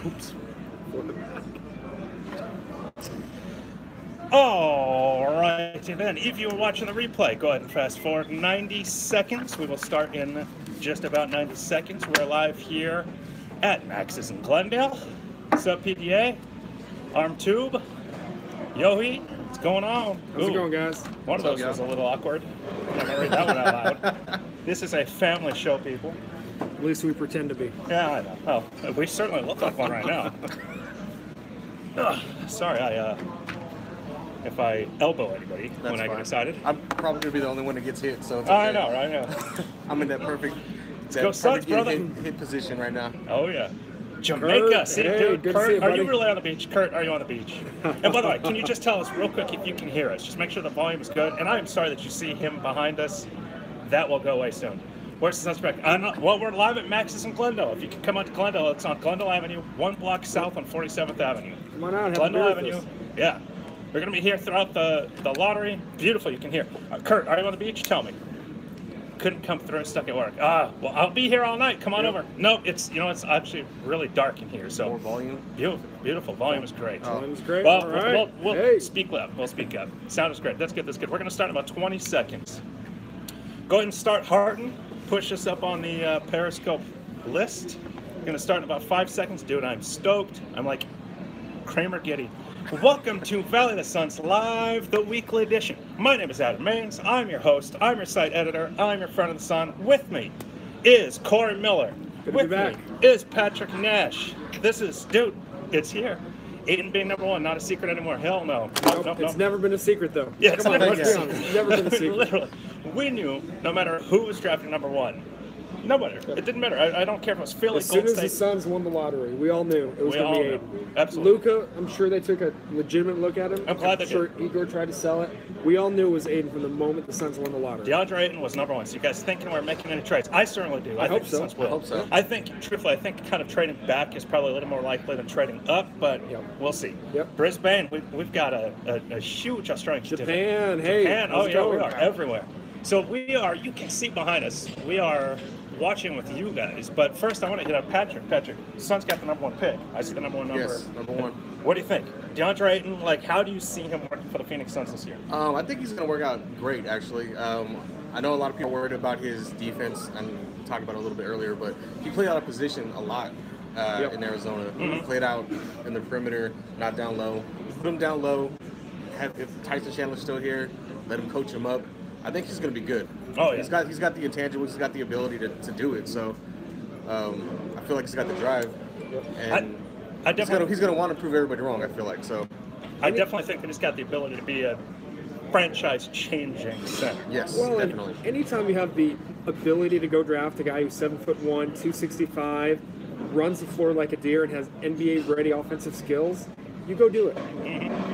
Oops. All right, then, if you were watching the replay, go ahead and fast forward 90 seconds. We will start in just about 90 seconds. We're live here at Max's in Glendale. What's up, PDA? ArmTube? Yohi? What's going on? How's it going, guys? One of those was a little awkward. I'm going to read that one out loud. This is a family show, people. At least we pretend to be. Yeah, I know. Oh, we certainly look like one right now. Sorry, if I elbow anybody when I get excited. I'm probably going to be the only one that gets hit, so it's Oh, okay. I know, right? Yeah. I'm in that perfect, Go Suns, brother. hit position right now. Oh, yeah. Jamaica. Kurt, See, hey, dude, good to see Kurt, you, are buddy. you really on the beach? Kurt, are you on the beach? And by the way, can you just tell us real quick if you can hear us? Just make sure the volume is good. And I'm sorry that you see him behind us. That will go away soon. Where's the suspect? Well, we're live at Max's in Glendale. If you can come out to Glendale, it's on Glendale Avenue, 1 block south on 47th Avenue. Come on out, have Glendale a beer with Avenue. us. Yeah. We're going to be here throughout the lottery. Beautiful, you can hear. Kurt, are you on the beach? Tell me. Couldn't come through, stuck at work. Well, I'll be here all night. Come on over. No, it's actually really dark in here. So More volume. Beautiful. Volume is great. Volume's great. Well, All right. we'll Hey. speak up. We'll speak up. Sound is great. Let's get this good. We're going to start in about 20 seconds. Go ahead and start Harden. Push us up on the Periscope list. Going to start in about 5 seconds. Dude, I'm stoked. I'm like Kramer Giddy. Welcome to Valley of the Suns Live, the weekly edition. My name is Adam Mains. I'm your host. I'm your site editor. I'm your friend of the Sun. With me is Corey Miller. Good to With be back. me is Patrick Nash. This is, dude, it's here. Aiden being number one, not a secret anymore. Hell no. Nope, it's never been a secret, though. Yeah, it's Come on, never let's be been a honest. It's never been a secret. Literally. We knew no matter who was drafting number one. No matter. It didn't matter. I don't care if it was Philly, As soon Gold as the State. Suns won the lottery, we all knew it was We going to all be knew. Aiden. Absolutely. Luka, I'm sure they took a legitimate look at him. I'm glad they sure did. Igor tried to sell it. We all knew it was Aiden from the moment the Suns won the lottery. DeAndre Ayton was number one. So you guys thinking we're making any trades? I certainly do. I hope think so. the Suns will. I hope so. I think, truthfully, kind of trading back is probably a little more likely than trading up, but Yep. we'll see. Yep. Brisbane, we've got a huge Australian Japan, hey. Japan, how's oh it yeah, we going? are everywhere. So you can see behind us, we are watching with you guys. But first, I want to hit up Patrick. Patrick, Suns got the number one pick. I see the number one number. Yes, number one. What do you think? DeAndre Ayton, how do you see him working for the Phoenix Suns this year? I think he's going to work out great, actually. I know a lot of people are worried about his defense, and we talked about it a little bit earlier, but he played out of position a lot in Arizona. Mm-hmm. He played out in the perimeter, not down low. Put him down low. If Tyson Chandler's still here, let him coach him up. I think he's going to be good. Oh, yeah. He's got the intangibles. He's got the ability to do it. So I feel like he's got the drive. And I definitely, he's going to want to prove everybody wrong, I feel like. So I definitely think that he's got the ability to be a franchise-changing center. yes, Well, definitely. and anytime you have the ability to go draft a guy who's 7'1", 265, runs the floor like a deer, and has NBA-ready offensive skills, you go do it.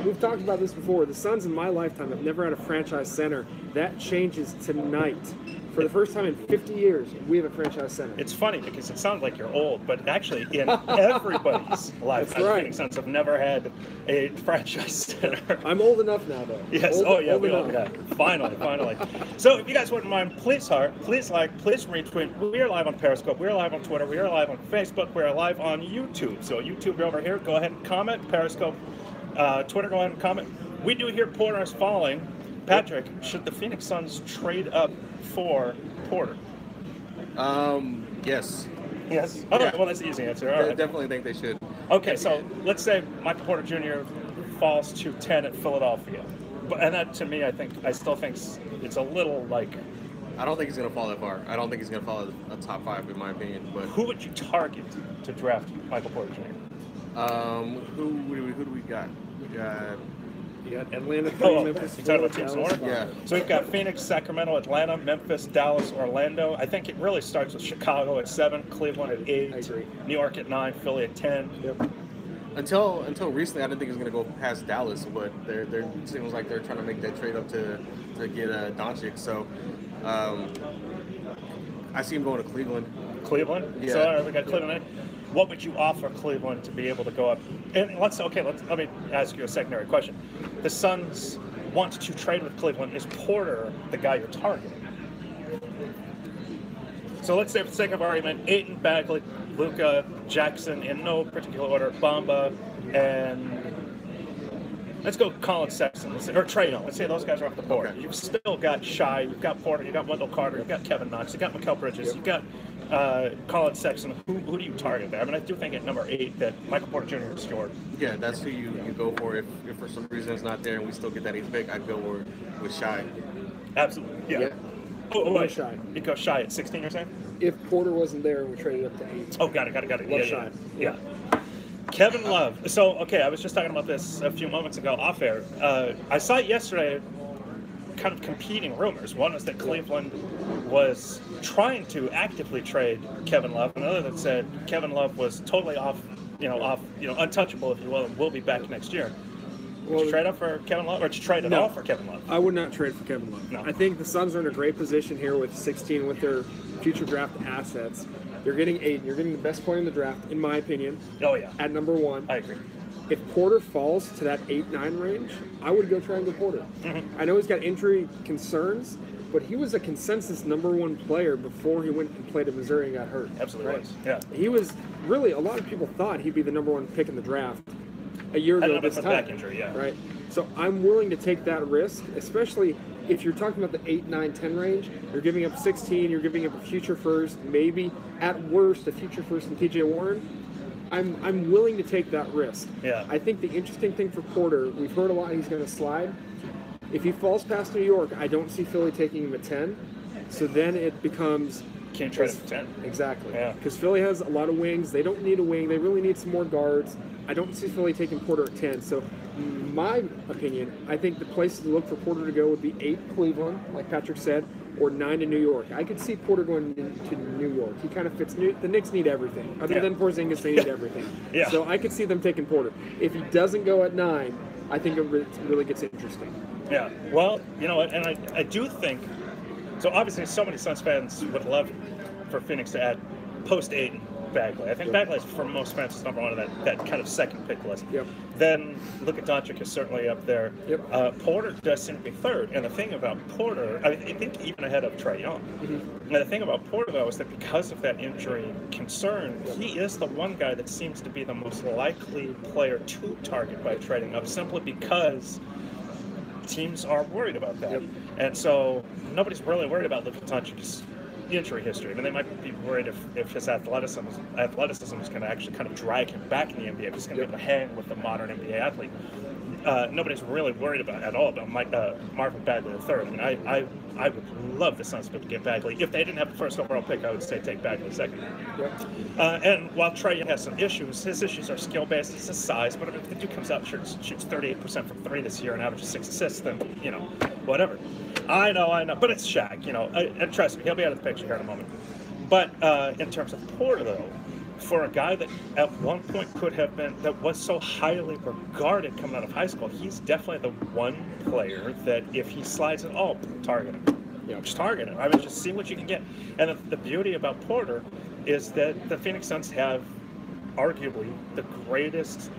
We've talked about this before. The Suns in my lifetime have never had a franchise center. That changes tonight. For the first time in 50 years, we have a franchise center. It's funny because it sounds like you're old, but actually in everybody's life, That's right. the Phoenix Suns have never had a franchise center. I'm old enough now, though. Yes. Old We all enough. got it. Finally. So if you guys wouldn't mind, please like, please retweet. We are live on Periscope. We are live on Twitter. We are live on Facebook. We are live on YouTube. So YouTube, you're over here. Go ahead and comment. Periscope, Twitter, go ahead and comment. We do hear Porter is falling. Patrick, should the Phoenix Suns trade up for Porter? Yes. Yes. Yeah. Okay, well, that's the easy answer. All I right. definitely think they should. Okay, so let's say Michael Porter Jr. falls to 10 at Philadelphia. And that, to me, I still think it's a little I don't think he's going to fall that far. I don't think he's going to fall a top 5, in my opinion. But who would you target to draft Michael Porter Jr.? who do we got? We got You got Atlanta, Oh, Memphis, you talking about teams in Dallas, order? Yeah. So we've got Phoenix, Sacramento, Atlanta, Memphis, Dallas, Orlando. I think it really starts with Chicago at 7, Cleveland at 8, I agree. New York at 9, Philly at 10. Yep. until recently. I didn't think he was going to go past Dallas, but it seems like they're trying to make that trade up to get Doncic. So I see him going to Cleveland. Cleveland? Yeah. So all right, we got Cleveland. What would you offer Cleveland to be able to go up? And let me ask you a secondary question. The Suns want to trade with Cleveland. Is Porter the guy you're targeting? So let's say, for the sake of argument, Ayton, Bagley, Luka, Jackson in no particular order, Bamba, and let's go Colin Sexton, or Trae Young. Let's say those guys are off the board. Okay. You've still got Shai, you've got Porter, you've got Wendell Carter, you've got Kevin Knox, you've got Mikal Bridges, you've got Colin Sexton. Who do you target there? I mean, I do think at number 8 that Michael Porter Jr. is your. Yeah, that's who you go for. If for some reason it's not there and we still get that 8th pick, I'd go with Shai. Absolutely. Yeah. Yeah. Oh, wait. Shai. You go Shai at 16, you're saying? If Porter wasn't there, we traded up to 8. Oh, got it. Love Shai. Yeah. Kevin Love. So, okay, I was just talking about this a few moments ago off air. I saw it yesterday, kind of competing rumors. One is that Cleveland was trying to actively trade Kevin Love. Another that said Kevin Love was totally untouchable, if you will, and will be back next year. Would you trade up for Kevin Love, or did you trade it all for Kevin Love? I would not trade for Kevin Love. No. I think the Suns are in a great position here with 16 with their future draft assets. You're getting 8. You're getting the best player in the draft, in my opinion, Oh, yeah. at number 1. I agree. If Porter falls to that 8-9 range, I would go try and go Porter. Mm-hmm. I know he's got injury concerns, but he was a consensus number 1 player before he went and played at Missouri and got hurt. Absolutely was. Yeah. He was really, a lot of people thought he'd be the number 1 pick in the draft a year ago this time. Back injury, yeah. Right. So I'm willing to take that risk, especially if you're talking about the 8, 9, 10 range. You're giving up 16, you're giving up a future first, maybe at worst a future first in TJ Warren. I'm willing to take that risk. Yeah. I think the interesting thing for Porter, we've heard a lot he's going to slide. If he falls past New York, I don't see Philly taking him at 10. So then it becomes... Can't trade him at 10. Exactly. Yeah. Because Philly has a lot of wings. They don't need a wing. They really need some more guards. I don't see Philly taking Porter at 10. So, in my opinion, I think the places to look for Porter to go would be 8 Cleveland, like Patrick said, or 9 to New York. I could see Porter going to New York. He kind of fits. The Knicks need everything. Other than Porzingis, they need everything. Yeah. So I could see them taking Porter. If he doesn't go at 9, I think it really gets interesting. Yeah. Well, you know what, and I do think, so obviously so many Suns fans would love for Phoenix to add post-Ayton Bagley. I think Bagley is, for most fans, is number 1 on that kind of second pick list. Yep. Then Luka Doncic is certainly up there. Yep. Porter does seem to be 3rd. And the thing about Porter, I think even ahead of Trae Young. Mm-hmm. And the thing about Porter, though, is that because of that injury concern, he is the one guy that seems to be the most likely player to target by trading up, simply because teams are worried about that. Yep. And so nobody's really worried about Luka Doncic's injury history. I mean, they might be worried if his athleticism is going to actually kind of drag him back in the NBA, if he's going to be able to hang with the modern NBA athlete. Nobody's really worried about Marvin Bagley III. I mean, I would love the Suns to get Bagley. If they didn't have the first overall pick, I would say take Bagley 2nd. Yep. And while Trae Young has some issues, his issues are skill-based. It's his size. But if the dude comes out and shoots 38% from 3 this year and averages 6 assists, then, whatever. I know. But it's Shaq, and trust me, he'll be out of the picture here in a moment. But in terms of Porter, though, for a guy that at one point that was so highly regarded coming out of high school, he's definitely the one player that if he slides at all, target him. Yeah. Just target him. I mean, just see what you can get. And the beauty about Porter is that the Phoenix Suns have arguably the greatest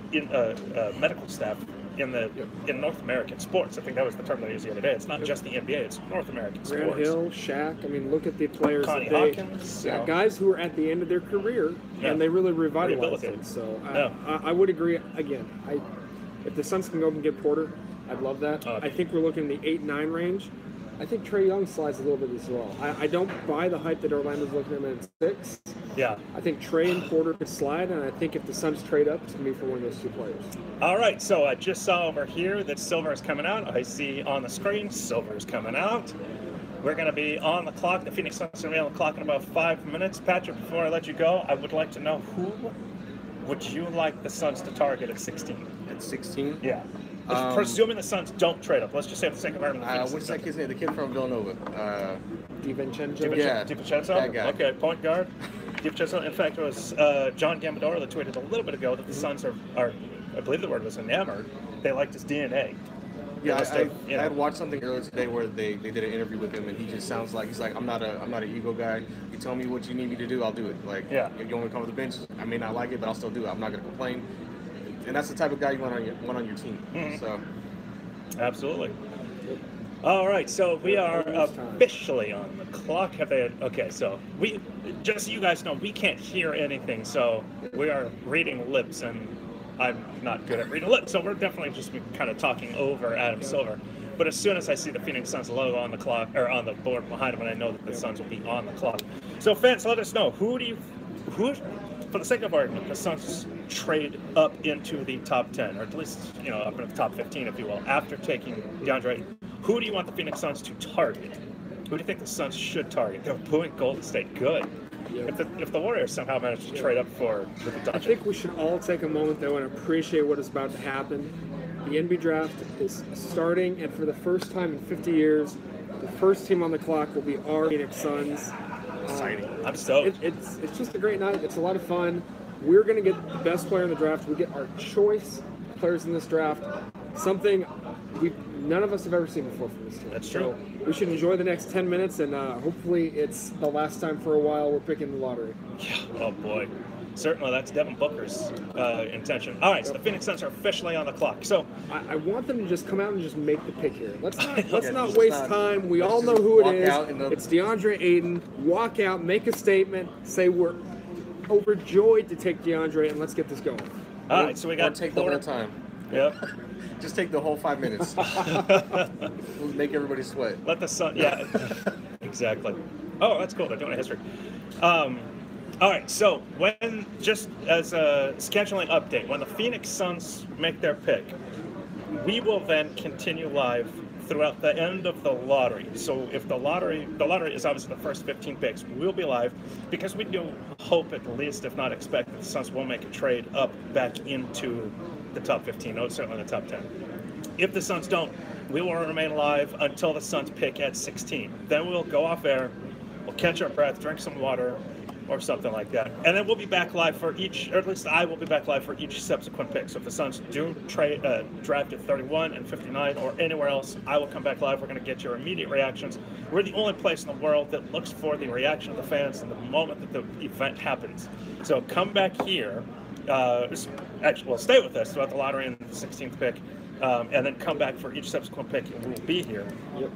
medical staff in North American sports. I think that was the term they used the other day. It's not just the NBA; it's North American sports. Grant Hill, Shaq. I mean, look at the players. Connie Hawkins, guys who are at the end of their career, and they really revitalized them. So I would agree. Again, if the Suns can go and get Porter, I'd love that. I think we're looking in the 8-9 range. I think Trae Young slides a little bit as well. I don't buy the hype that Orlando's looking at him at 6. Yeah. I think Trae and Porter could slide, and I think if the Suns trade up, it's going to be for one of those 2 players. All right, so I just saw over here that Silver is coming out. I see on the screen Silver is coming out. We're going to be on the clock. The Phoenix Suns are going to be on the clock in about 5 minutes. Patrick, before I let you go, I would like to know who would you like the Suns to target at 16? At 16? Yeah. Presuming the Suns don't trade up. Let's just say for the sake of argument. What's that kid's name? The kid from Villanova. DiVincenzo? Yeah. DiVincenzo? That guy. Okay, point guard. DiVincenzo. In fact, it was John Gambadoro that tweeted a little bit ago that the Suns are, I believe the word was enamored. They liked his DNA. Yeah, I had watched something earlier today where they did an interview with him, and he just sounds like he's like, I'm not an ego guy. You tell me what you need me to do, I'll do it. Like, if you want me to come to the bench, I may not like it, but I'll still do it. I'm not going to complain. And that's the type of guy you want on your team. Mm-hmm. So, absolutely. All right, so we are officially on the clock. Okay, so just so you guys know, we can't hear anything, so we are reading lips, and I'm not good at reading lips, so we're definitely just kind of talking over Adam Silver. But as soon as I see the Phoenix Suns logo on the clock, or on the board behind them, and I know that the Suns will be on the clock. So fans, let us know, who, for the sake of argument, the Suns trade up into the top 10, or at least, up into the top 15, if you will, after taking DeAndre. Who do you want the Phoenix Suns to target? Who do you think the Suns should target? They're booing Golden State. Good. Yep. If the Warriors somehow manage to trade up for the Dodgers. I think we should all take a moment, though, and appreciate what is about to happen. The NBA draft is starting, and for the first time in 50 years, the first team on the clock will be our Phoenix Suns. Exciting. I'm stoked. It's just a great night. It's a lot of fun. We're going to get the best player in the draft. We get our choice players in this draft. Something none of us have ever seen before from this team. That's true. So we should enjoy the next 10 minutes, and hopefully it's the last time for a while we're picking the lottery. Yeah. Oh, boy. Certainly, that's Devin Booker's intention. All right, so the Phoenix Suns are officially on the clock. So I want them to just come out and just make the pick here. Let's not waste time. We all know who it is. It's DeAndre Ayton. Walk out, make a statement, say we're overjoyed to take DeAndre, and let's get this going. All right, so we got take the whole time. Yep. Just take the whole 5 minutes. We'll make everybody sweat. Let the sun. Yeah. Exactly. Oh, that's cool. They're doing a history. All right, so just as a scheduling update, when the Phoenix Suns make their pick, we will then continue live throughout the end of the lottery. So if the lottery is obviously the first 15 picks, we'll be live because we do hope, at least, if not expect, that the Suns will make a trade up back into the top 15, no, certainly the top 10. If the Suns don't, we will remain live until the Suns pick at 16. Then we'll go off air, we'll catch our breath, drink some water, or something like that. And then we'll be back live for each, or at least I will be back live for each subsequent pick. So if the Suns do draft at 31 and 59 or anywhere else, I will come back live. We're going to get your immediate reactions. We're the only place in the world that looks for the reaction of the fans in the moment that the event happens. So come back here. Actually, well, stay with us throughout the lottery and the 16th pick, and then come back for each subsequent pick, and we'll be here. Yep.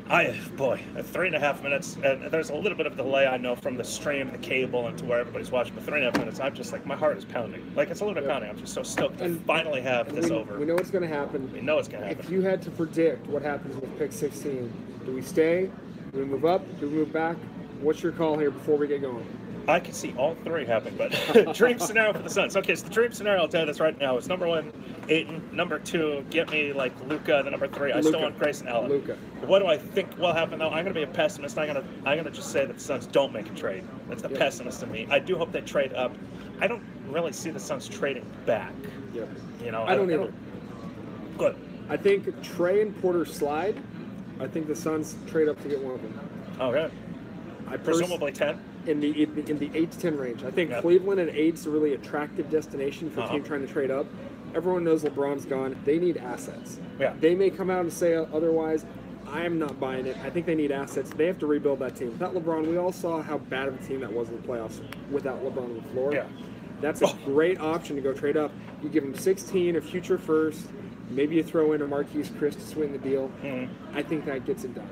3.5 minutes, and there's a little bit of delay, I know, from the stream, the cable, and to where everybody's watching, but 3.5 minutes, I'm just like, my heart is pounding. Like, it's a little bit pounding. I'm just so stoked to finally have this over. We know what's going to happen. We know it's going to happen. If you had to predict what happens with pick 16, do we stay? Do we move up? Do we move back? What's your call here before we get going? I can see all three happen, but dream scenario for the Suns. Okay, so the dream scenario, I'll tell you this right now, is number 1, Ayton. Number 2, get me like Luka. The number 3, I still want Grayson Allen. Luka. What do I think will happen though? I'm going to be a pessimist. I'm going to just say that the Suns don't make a trade. That's the pessimist in me. I do hope they trade up. I don't really see the Suns trading back. Yep. I don't either. Good. I think Trey and Porter slide. I think the Suns trade up to get one of them. Okay. Presumably 10. In the 8 to 10 range. I think Cleveland at 8 is a really attractive destination for a team trying to trade up. Everyone knows LeBron's gone. They need assets. Yeah. They may come out and say otherwise. I'm not buying it. I think they need assets. They have to rebuild that team. Without LeBron, we all saw how bad of a team that was in the playoffs without LeBron on the floor. Yeah. That's a great option to go trade up. You give him 16, a future first. Maybe you throw in a Marquise Chris to swing the deal. I think that gets it done.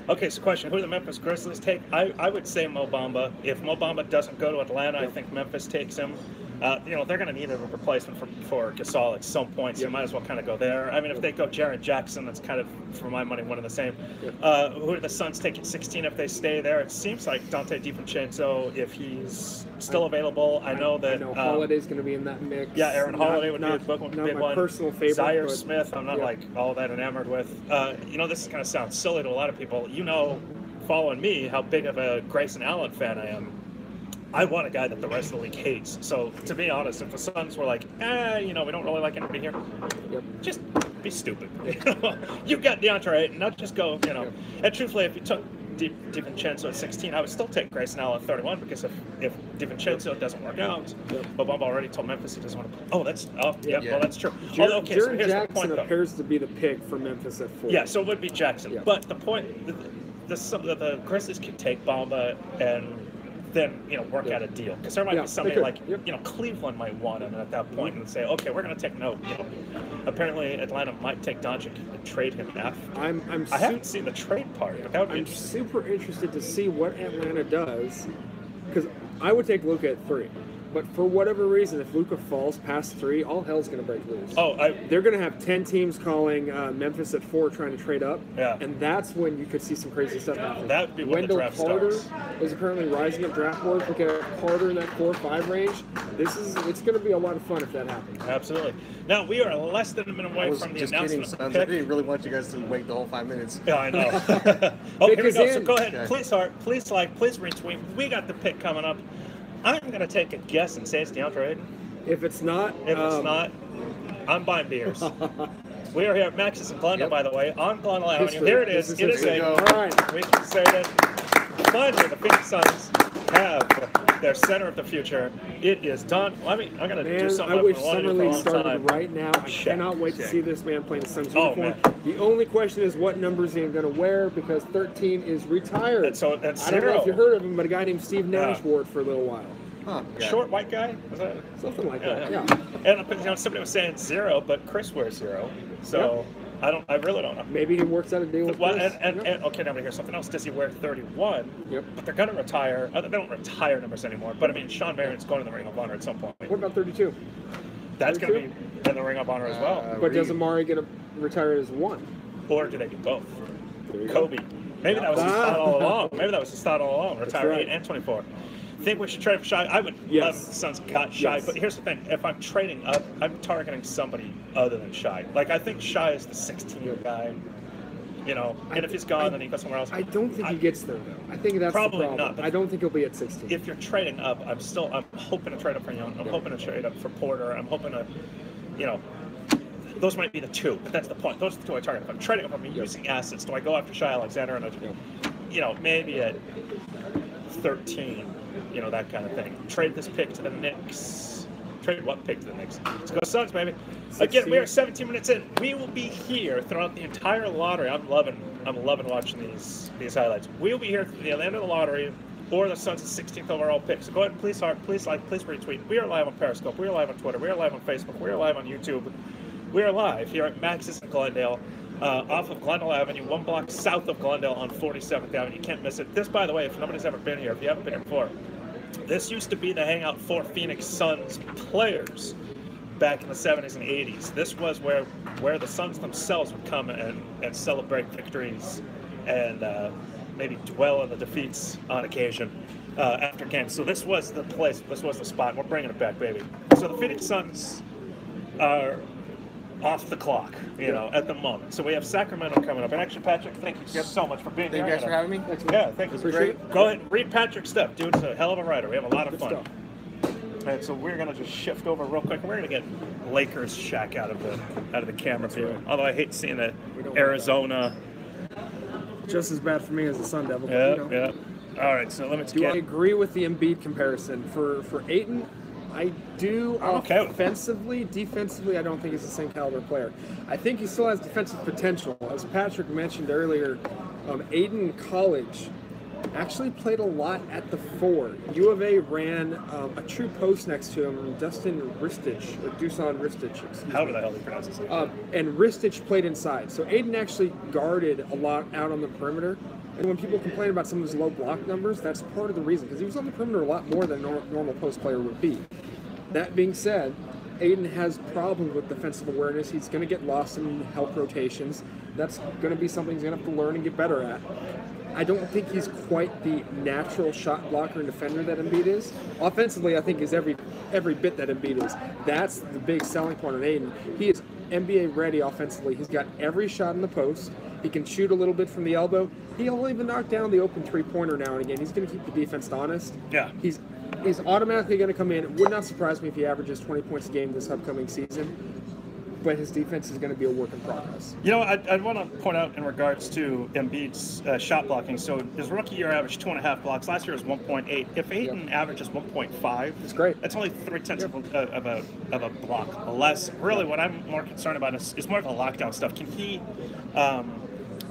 Okay, so question, who do the Memphis Grizzlies take? I would say Mo Bamba. If Mo Bamba doesn't go to Atlanta, I think Memphis takes him. They're going to need a replacement for Gasol at some point, so you might as well kind of go there. I mean, if they go Jaren Jackson, that's kind of, for my money, one and the same. Who do the Suns take at 16 if they stay there? It seems like Dante DiVincenzo, if he's still available. I know Holiday's going to be in that mix. Yeah, Aaron Holiday would be a big one. Personal favorite. Zaire Smith, I'm not like all that enamored with. This is going to sound silly to a lot of people. Following me, how big of a Grayson Allen fan I am. I want a guy that the rest of the league hates. So, to be honest, if the Suns were like, we don't really like anybody here, just be stupid. You got DeAndre Ayton, not just go, And truthfully, if you took DiVincenzo at 16, I would still take Grayson Allen at 31 because if DiVincenzo doesn't work out, but Bob already told Memphis he doesn't want to play. Well, that's true. Jaren Jackson appears to be the pick for Memphis at 4. Yeah, so it would be Jackson. But the point, the Grizzlies can take Bamba and then work out a deal, because there might be somebody like Cleveland might want him at that point and say, okay, we're going to take note. Apparently Atlanta might take Doncic and trade him after. I haven't seen the trade part, but that would be super interested to see what Atlanta does, because I would take Luka at 3. But for whatever reason, if Luka falls past 3, all hell's going to break loose. They're going to have 10 teams calling Memphis at 4 trying to trade up. Yeah. And that's when you could see some crazy stuff happen. That would be when Wendell the draft Carter starts. is currently rising up draft boards. Look at Carter in that 4-5 range. It's going to be a lot of fun if that happens. Absolutely. Now, we are less than a minute away from the announcement. I didn't really want you guys to wait the whole 5 minutes. Yeah, I know. Here we go. So go ahead. Okay. Please like, please retweet. We got the pick coming up. I'm going to take a guess and say it's DeAndre Ayton. If it's not, I'm buying beers. We are here at Max's in Glendale, by the way, on Glendale Avenue. Here it is. It is all right. We can say that finally the Phoenix Suns have their center of the future. It is done. I'm going to do something. I wish Summer League started right now. I cannot wait to see this man playing the Suns uniform. The only question is what numbers he's going to wear, because 13 is retired. And so, I don't know if you heard of him, but a guy named Steve Nash wore it for a little while. Huh. Yeah. Short white guy? Was that? Something like that, yeah. And somebody was saying 0, but Chris wears 0. So I really don't know. Maybe he works out a deal with Chris. And okay, now here's something else. Does he wear 31? Yep. But they're going to retire. They don't retire numbers anymore. But I mean, Sean Marion's going to the Ring of Honor at some point. What about 32? That's going to be in the Ring of Honor as well. But does Amari get retired as 1? Or do they get both? Kobe. Maybe that was his thought all along. Retire 8 and 24. Think we should trade for Shai? I would love the Suns cut Shai, but here's the thing: if I'm trading up, I'm targeting somebody other than Shai. Like, I think Shai is the 16-year guy, and if he's gone, then he goes somewhere else. I don't think he gets there, though. I think that's probably the problem. not. I don't think he'll be at 16. If you're trading up, I'm hoping to trade up for Young. I'm hoping to trade up for Porter. I'm hoping to, those might be the 2, but that's the point. Those are the 2 I target. If I'm trading up, I'm using assets. Do I go after Shai Alexander and maybe at 13? That kind of thing. Trade this pick to the Knicks. Trade what pick to the Knicks? Let's go Suns, baby. 16. Again, we are 17 minutes in. We will be here throughout the entire lottery. I'm loving watching these highlights. We'll be here through the end of the lottery or the Suns' 16th overall pick. So go ahead and please retweet. We are live on Periscope. We are live on Twitter. We are live on Facebook. We are live on YouTube. We are live here at Max's in Glendale. Off of Glendale Avenue, 1 block south of Glendale on 47th Avenue. You can't miss it. This, by the way, if nobody's ever been here, if you haven't been here before, this used to be the hangout for Phoenix Suns players back in the 70s and 80s. This was where the Suns themselves would come and celebrate victories and maybe dwell on the defeats on occasion after games. So this was the place. This was the spot. We're bringing it back, baby. So the Phoenix Suns are off the clock, at the moment. So we have Sacramento coming up. And actually, Patrick, thank you so much for being here. Thank you guys for having me. Yeah, thank you. Appreciate it. Go ahead and read Patrick's stuff. Dude's a hell of a writer. We have a lot of fun. And so we're gonna just shift over real quick. We're gonna get Lakers Shaq out of the camera view. Right. Although I hate seeing the Arizona. Just as bad for me as the Sun Devil. Yeah. All right, so I agree with the Embiid comparison for Ayton? I do. Offensively, defensively, I don't think he's the same caliber player. I think he still has defensive potential. As Patrick mentioned earlier, Ayton in college actually played a lot at the 4. U of A ran a true post next to him, Dusan Ristic. How the hell do you pronounce his name? And Ristic played inside. So Ayton actually guarded a lot out on the perimeter. And when people complain about some of his low block numbers, that's part of the reason, because he was on the perimeter a lot more than a normal post player would be. That being said, Ayton has problems with defensive awareness. He's going to get lost in help rotations. That's going to be something he's going to have to learn and get better at. I don't think he's quite the natural shot blocker and defender that Embiid is. Offensively, I think he's every bit that Embiid is. That's the big selling point on Ayton. He is NBA ready offensively. He's got every shot in the post. He can shoot a little bit from the elbow. He'll even knock down the open three-pointer now and again. He's going to keep the defense honest. Yeah. He's automatically going to come in. It would not surprise me if he averages 20 points a game this upcoming season. But his defense is going to be a work in progress. I want to point out in regards to Embiid's shot blocking. So his rookie year averaged 2.5 blocks. Last year was 1.8. If Ayton averages 1.5, that's great. That's only 0.3 of a block less. Really, what I'm more concerned about is more of the lockdown stuff. Can he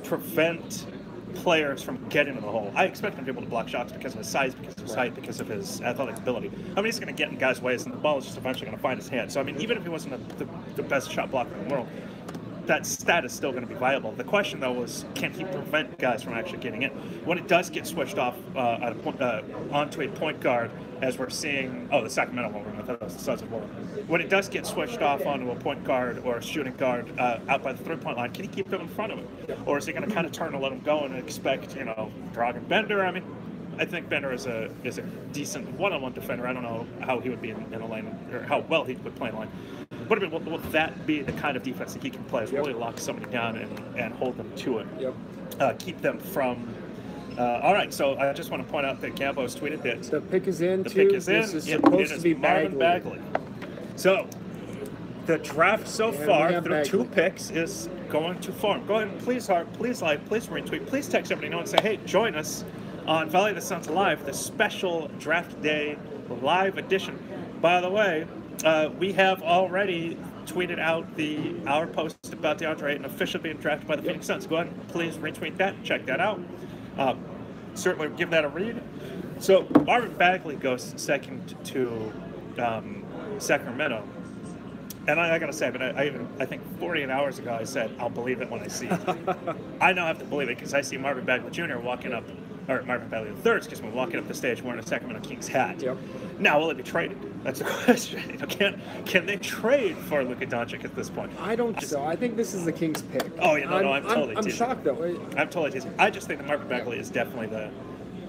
prevent players from getting to the hole. I expect him to be able to block shots because of his size, because of his height, because of his athletic ability. I mean, he's going to get in guys' ways, and the ball is just eventually going to find his hand. So, I mean, even if he wasn't the best shot blocker in the world, that stat is still going to be viable. The question, though, was can he prevent guys from actually getting in? When it does get switched off onto a point guard, as we're seeing, the Sacramento one, I thought it was the Suns one. When it does get switched off onto a point guard or a shooting guard out by the three-point line, can he keep them in front of him? Or is he going to kind of turn and let him go and expect, Dragan Bender? I mean, I think Bender is a decent one-on-one defender. I don't know how he would be in a lane, or how well he would play in a lane. But I mean, will that be the kind of defense that he can play? Is really lock somebody down and hold them to it. Keep them from. All right, so I just want to point out that Gambo's tweeted that the pick is in. The pick is in. This is supposed to be Marvin Bagley. So the draft so far through Bagley. 2 picks is going to form. Go ahead and please like, please retweet, please text everybody know and say, hey, join us on Valley of the Suns Live, the special draft day live edition. By the way, we have already tweeted out our post about DeAndre Ayton officially being drafted by the Phoenix Suns. Go ahead and please retweet that, check that out. Certainly give that a read. So Marvin Bagley goes second to Sacramento. And I got to say, but I think 48 hours ago I said, I'll believe it when I see it. I now have to believe it because I see Marvin Bagley Jr. walking up, or Marvin Bagley III, walking up the stage wearing a Sacramento Kings hat. Now, will it be traded? That's the question. Can they trade for Luka Doncic at this point? I don't think so. I think this is the Kings' pick. Oh, yeah, no, I'm totally teasing. I'm shocked, though. I'm totally teasing. I just think that Marvin Bagley is definitely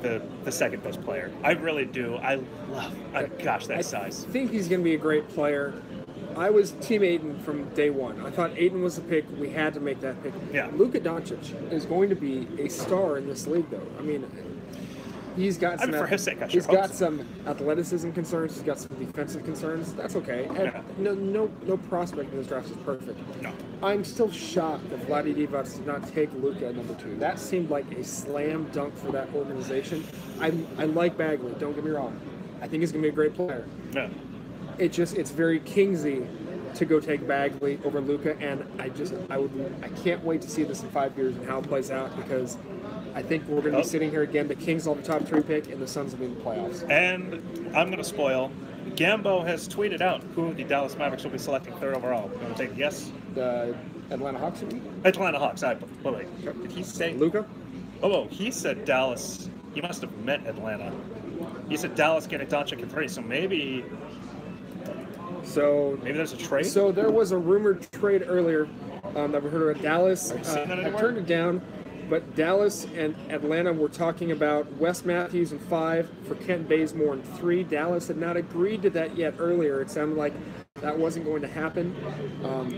the second best player. I really do. I love, gosh, that size. I think he's going to be a great player. I was Team Ayton from day one. I thought Ayton was the pick. We had to make that pick. Luka Doncic is going to be a star in this league, though. I mean, he's got some. For his sake, he's got some athleticism concerns. He's got some defensive concerns. That's okay. No prospect in this draft is perfect. No. I'm still shocked that Vlade Divac did not take Luka at number 2. That seemed like a slam dunk for that organization. I like Bagley. Don't get me wrong. I think he's going to be a great player. Yeah. It's very Kingsy to go take Bagley over Luka, and I can't wait to see this in 5 years and how it plays out, because I think we're going to be sitting here again. The Kings will have the top 3 pick, and the Suns will be in the playoffs. And I'm going to spoil. Gambo has tweeted out who the Dallas Mavericks will be selecting 3rd overall. You want to take a guess? The Atlanta Hawks. Atlanta Hawks. Wait. Did he say Luka? Oh, he said Dallas. He must have meant Atlanta. He said Dallas getting Doncic at 3. So maybe there's a trade. So there was a rumored trade earlier that we heard about Dallas. I turned it down, but Dallas and Atlanta were talking about Wes Matthews in 5 for Kent Bazemore in 3. Dallas had not agreed to that yet earlier. It sounded like that wasn't going to happen.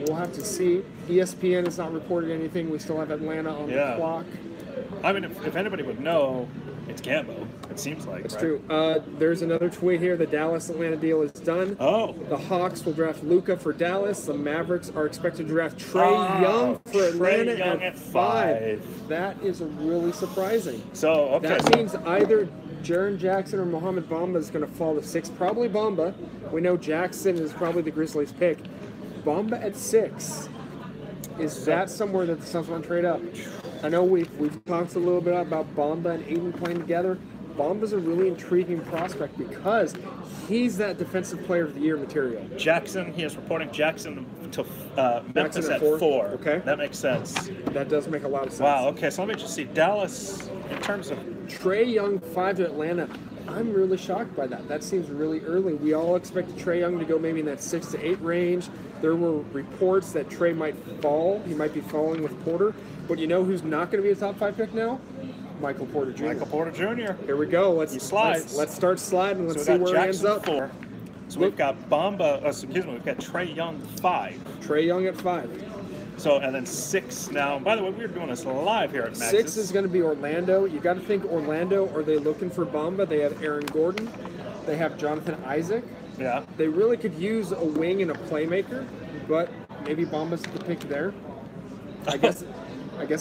We'll have to see. ESPN has not reported anything. We still have Atlanta on the clock. I mean, if anybody would know, it's Gambo. It seems like. It's true. There's another tweet here. The Dallas-Atlanta deal is done. The Hawks will draft Luka for Dallas. The Mavericks are expected to draft Trae Young for Atlanta at 5. That is really surprising. So that means either Jaren Jackson or Mohamed Bamba is going to fall to 6. Probably Bamba. We know Jackson is probably the Grizzlies' pick. Bamba at 6. Is that somewhere that the Suns want to trade up? I know we've talked a little bit about Bamba and Ayton playing together. Bamba's a really intriguing prospect because he's that defensive player of the year material. Jackson, he is reporting Jackson to Memphis at 4. Okay. That makes sense. That does make a lot of sense. Wow, okay, so let me just see. Dallas, in terms of Trae Young 5 to Atlanta, I'm really shocked by that. That seems really early. We all expected Trae Young to go maybe in that 6 to 8 range. There were reports that Trae might fall. He might be falling with Porter. But you know who's not going to be a top 5 pick now? Michael Porter Jr. Michael Porter Jr. Here we go. Let's start sliding. Let's see where he ends up. 4. So we've got we've got Trae Young 5. Trae Young at 5. So, and then 6 now. By the way, we're doing this live here at Max's. 6 is going to be Orlando. You got to think Orlando. Are they looking for Bamba? They have Aaron Gordon. They have Jonathan Isaac. Yeah. They really could use a wing and a playmaker, but maybe Bamba's the pick there. I guess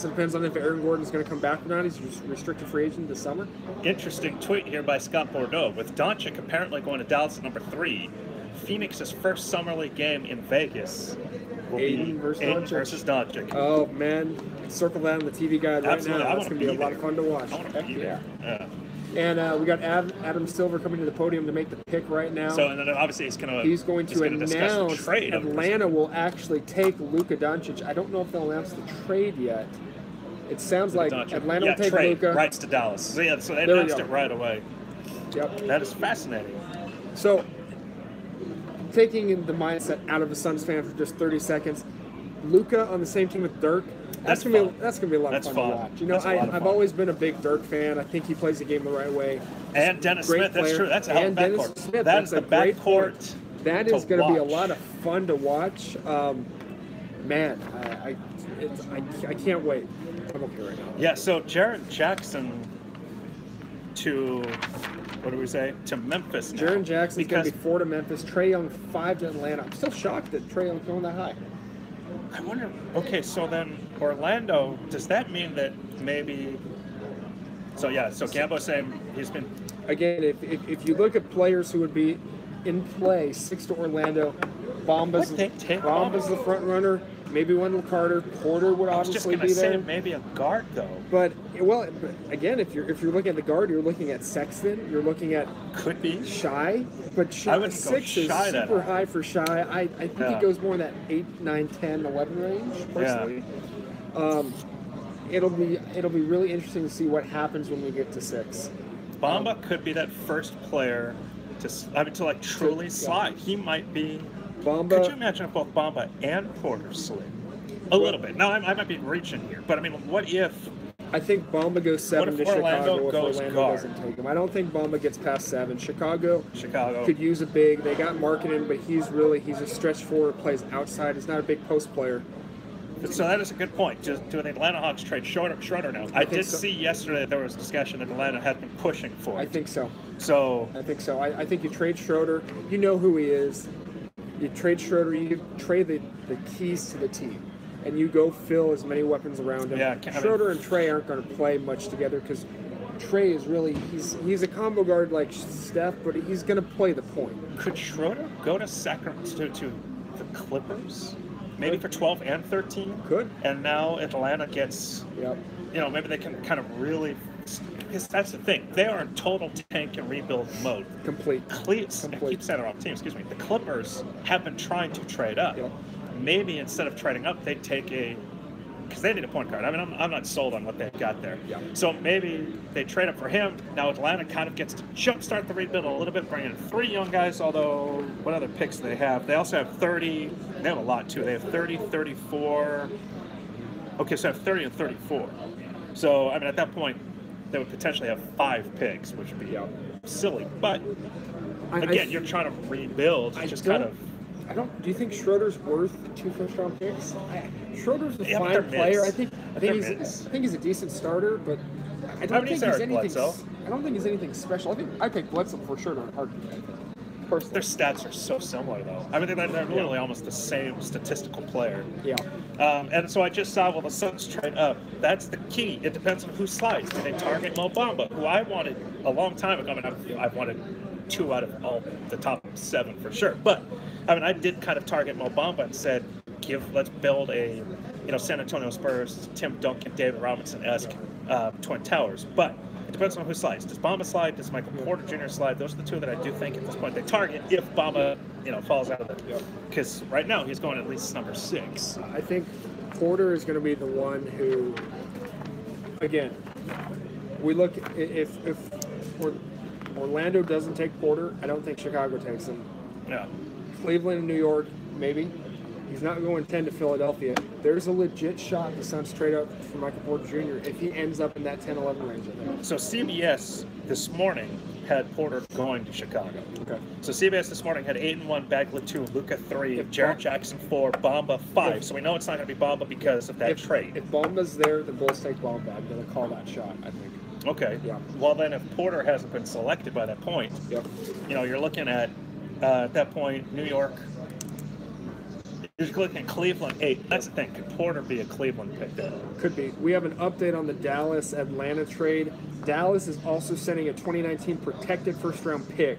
it depends on if Aaron Gordon's going to come back or not. He's restricted free agent this summer. Interesting tweet here by Scott Bordeaux. With Doncic apparently going to Dallas at number 3, Phoenix's first summer league game in Vegas. Aiden versus Doncic. Oh man, circle that on the TV guide right now. That's going to be a lot of fun to watch. Yeah. And we got Adam Silver coming to the podium to make the pick right now. So, and then obviously he's going to announce trade. Atlanta will actually take Luka Doncic. I don't know if they'll announce the trade yet. It sounds like Atlanta will take Luka. Rights to Dallas. So they announced it right away. Yep. That is fascinating. So, taking the mindset out of a Suns fan for just 30 seconds, Luka on the same team with Dirk. That's gonna be a lot of fun to watch. You know, I've always been a big Dirk fan. I think he plays the game the right way. And Dennis Smith, that's true. That's a hell of a backcourt. That's the backcourt. That is going to be a lot of fun to watch. Man, I can't wait. I'm okay right now. Yeah. So Jaren Jackson to Memphis now. Jaren Jackson's going to be 4 to Memphis. Trae Young 5 to Atlanta. I'm still shocked that Trae Young's going that high. I wonder. Okay, so then Orlando. Does that mean that maybe? So Gambo's saying he's been. Again, if you look at players who would be in play, 6 to Orlando, Bamba's the front runner. Maybe Wendell Carter. Porter would obviously be there. Maybe a guard though. But again, if you're looking at the guard, you're looking at Sexton. You're looking at could be Shai. But Shai, 6 is super high for Shai. I think he goes more in that 8, 9, 10, 11 range personally. Yeah. It'll be really interesting to see what happens when we get to 6. Bamba could be that first player to truly slide. He might be. Bamba, could you imagine if both Bamba and Porter slid? A little bit. Now, I might be reaching here, but I mean, what if... I think Bamba goes 7 to Chicago if Orlando doesn't take him. I don't think Bamba gets past 7. Chicago could use a big. They got Markkanen, but he's a stretch forward, plays outside. He's not a big post player. So that is a good point. Do the Atlanta Hawks trade Schroeder now? I did see yesterday that there was discussion that Atlanta had been pushing for it. I think so. I think so. I think you trade Schroeder. You know who he is. You trade Schroeder, you trade the keys to the team, and you go fill as many weapons around him. Yeah, Schroeder and Trae aren't going to play much together because Trae is really he's a combo guard like Steph, but he's going to play the point. Could Schroeder go to Sacramento to the Clippers? Maybe for 12 and 13? Could. And now Atlanta gets, maybe they can kind of really, because that's the thing. They are in total tank and rebuild mode. Complete. I keep saying the wrong team, excuse me. The Clippers have been trying to trade up. Yep. Maybe instead of trading up, they take because they need a point guard. I mean, I'm not sold on what they've got there. Yep. So maybe they trade up for him. Now Atlanta kind of gets to jumpstart the rebuild a little bit, bring in 3 young guys, although what other picks do they have? They also have 30. They have a lot, too. They have 30, 34. Okay, so I have 30 and 34. So, I mean, at that point, they would potentially have 5 picks, which would be silly. But, again, you're trying to rebuild. It's just kind of... do you think Schroeder's worth 2 first-round picks? Schroeder's a fine player. I think he's a decent starter, but I don't think he's anything special. I think I pick Bledsoe for Schroeder in heartbeat. Their stats are so similar, though. I mean, they're literally almost the same statistical player. Yeah. And so I just saw, the Suns trade up. That's the key. It depends on who slides. Do they target Mo Bamba, who I wanted a long time ago? I mean, I've wanted 2 out of all the top 7 for sure. But, I mean, I did kind of target Mo Bamba and said, let's build a, San Antonio Spurs, Tim Duncan, David Robinson-esque Twin Towers. But it depends on who slides. Does Bamba slide? Does Michael Porter Jr. slide? Those are the 2 that I do think at this point they target if Bamba, falls out of it. Because right now he's going at least number 6. I think Porter is going to be the one who, again, we look if Orlando doesn't take Porter, I don't think Chicago takes him. Yeah. Cleveland and New York, maybe. He's not going 10 to Philadelphia. There's a legit shot the Suns trade up for Michael Porter Jr. if he ends up in that 10-11 range, I think. So CBS this morning had Porter going to Chicago. Okay. So CBS this morning had Ayton 1, Bagley 2, Luka 3, Jaren Jackson 4, Bamba 5. So we know it's not going to be Bamba because of that trade. If Bamba's there, the Bulls take Bamba. I'm going to call that shot, I think. Okay. Yeah. Well, then if Porter hasn't been selected by that point, you're looking at that point, New York. You're looking at Cleveland 8. That's the thing. Could Porter be a Cleveland pick there? Could be. We have an update on the Dallas-Atlanta trade. Dallas is also sending a 2019 protected first-round pick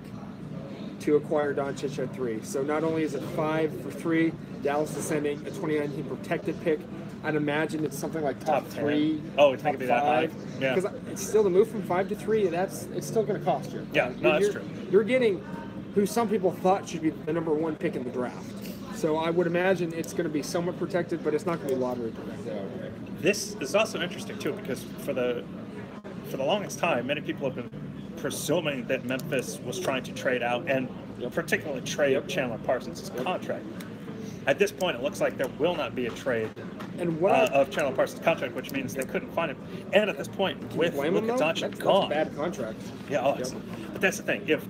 to acquire Doncic at 3. So not only is it 5 for 3, Dallas is sending a 2019 protected pick. I'd imagine it's something like top 3. Oh, it's going to be that high? Yeah. Because it's still the move from 5 to 3. It's still going to cost you. Yeah, no, that's true. You're getting who some people thought should be the number 1 pick in the draft. So I would imagine it's going to be somewhat protected, but it's not going to be lottery protected. This is also interesting too, because for the longest time, many people have been presuming that Memphis was trying to trade out, and particularly trade Chandler Parsons' contract. At this point, it looks like there will not be a trade of Chandler Parsons' contract, which means they couldn't find him. And at this point, with Luka Doncic gone, that's a bad contract. Yeah, but that's the thing. If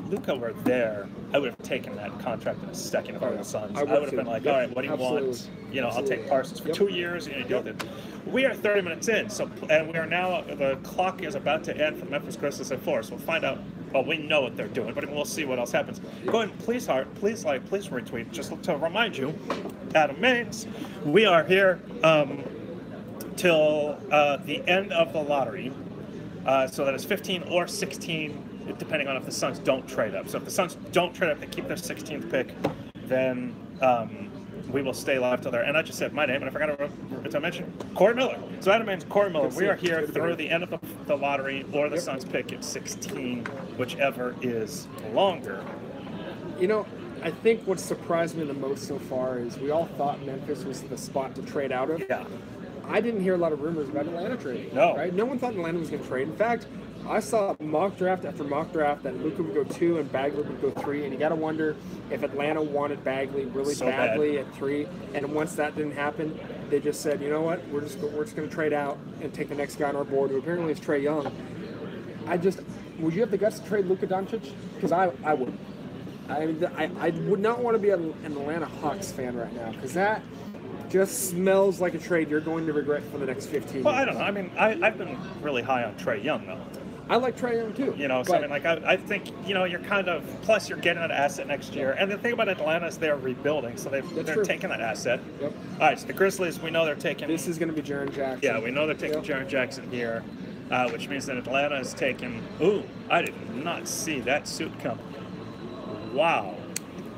Luka were there, I would have taken that contract in a second if I were the Suns. I would have been like, all right, what do you want? You know, I'll take Parsons for 2 years. You know, deal with it. We are 30 minutes in, and we are now. The clock is about to end for Memphis Grizzlies at 4. So we'll find out. Well, we know what they're doing, but we'll see what else happens. Go ahead and please like, please retweet. Just to remind you, Adam Maines, we are here till the end of the lottery. So that is 15 or 16, depending on if the Suns don't trade up. So if the Suns don't trade up, they keep their 16th pick, then we will stay live till there. And I just said my name, and I forgot to mention Corey Miller. So Adam Maines, Corey Miller. We are here through the end of the lottery or the Suns pick at 16, whichever is longer. You know, I think what surprised me the most so far is we all thought Memphis was the spot to trade out of. Yeah. I didn't hear a lot of rumors about Atlanta trading. No. Right? No one thought Atlanta was going to trade. In fact, I saw mock draft after mock draft that Luka would go 2 and Bagley would go 3, and you got to wonder if Atlanta wanted Bagley really badly at 3. And once that didn't happen, they just said, you know what, we're just going to trade out and take the next guy on our board, who apparently is Trae Young. Would you have the guts to trade Luka Doncic? Because I would. I would not want to be an Atlanta Hawks fan right now, because that just smells like a trade you're going to regret for the next 15 years. Well, I don't know. I mean, I've been really high on Trae Young, though. I like Trae Young, too. You know, so I mean, like, I think, you know, you're kind of, plus you're getting an asset next year. And the thing about Atlanta is they're rebuilding, so they're taking that asset. Yep. All right, so the Grizzlies, we know they're taking... This is going to be Jaren Jackson. Yeah, we know they're taking Jaren Jackson here, which means that Atlanta is taking... Ooh, I did not see that suit coming. Wow.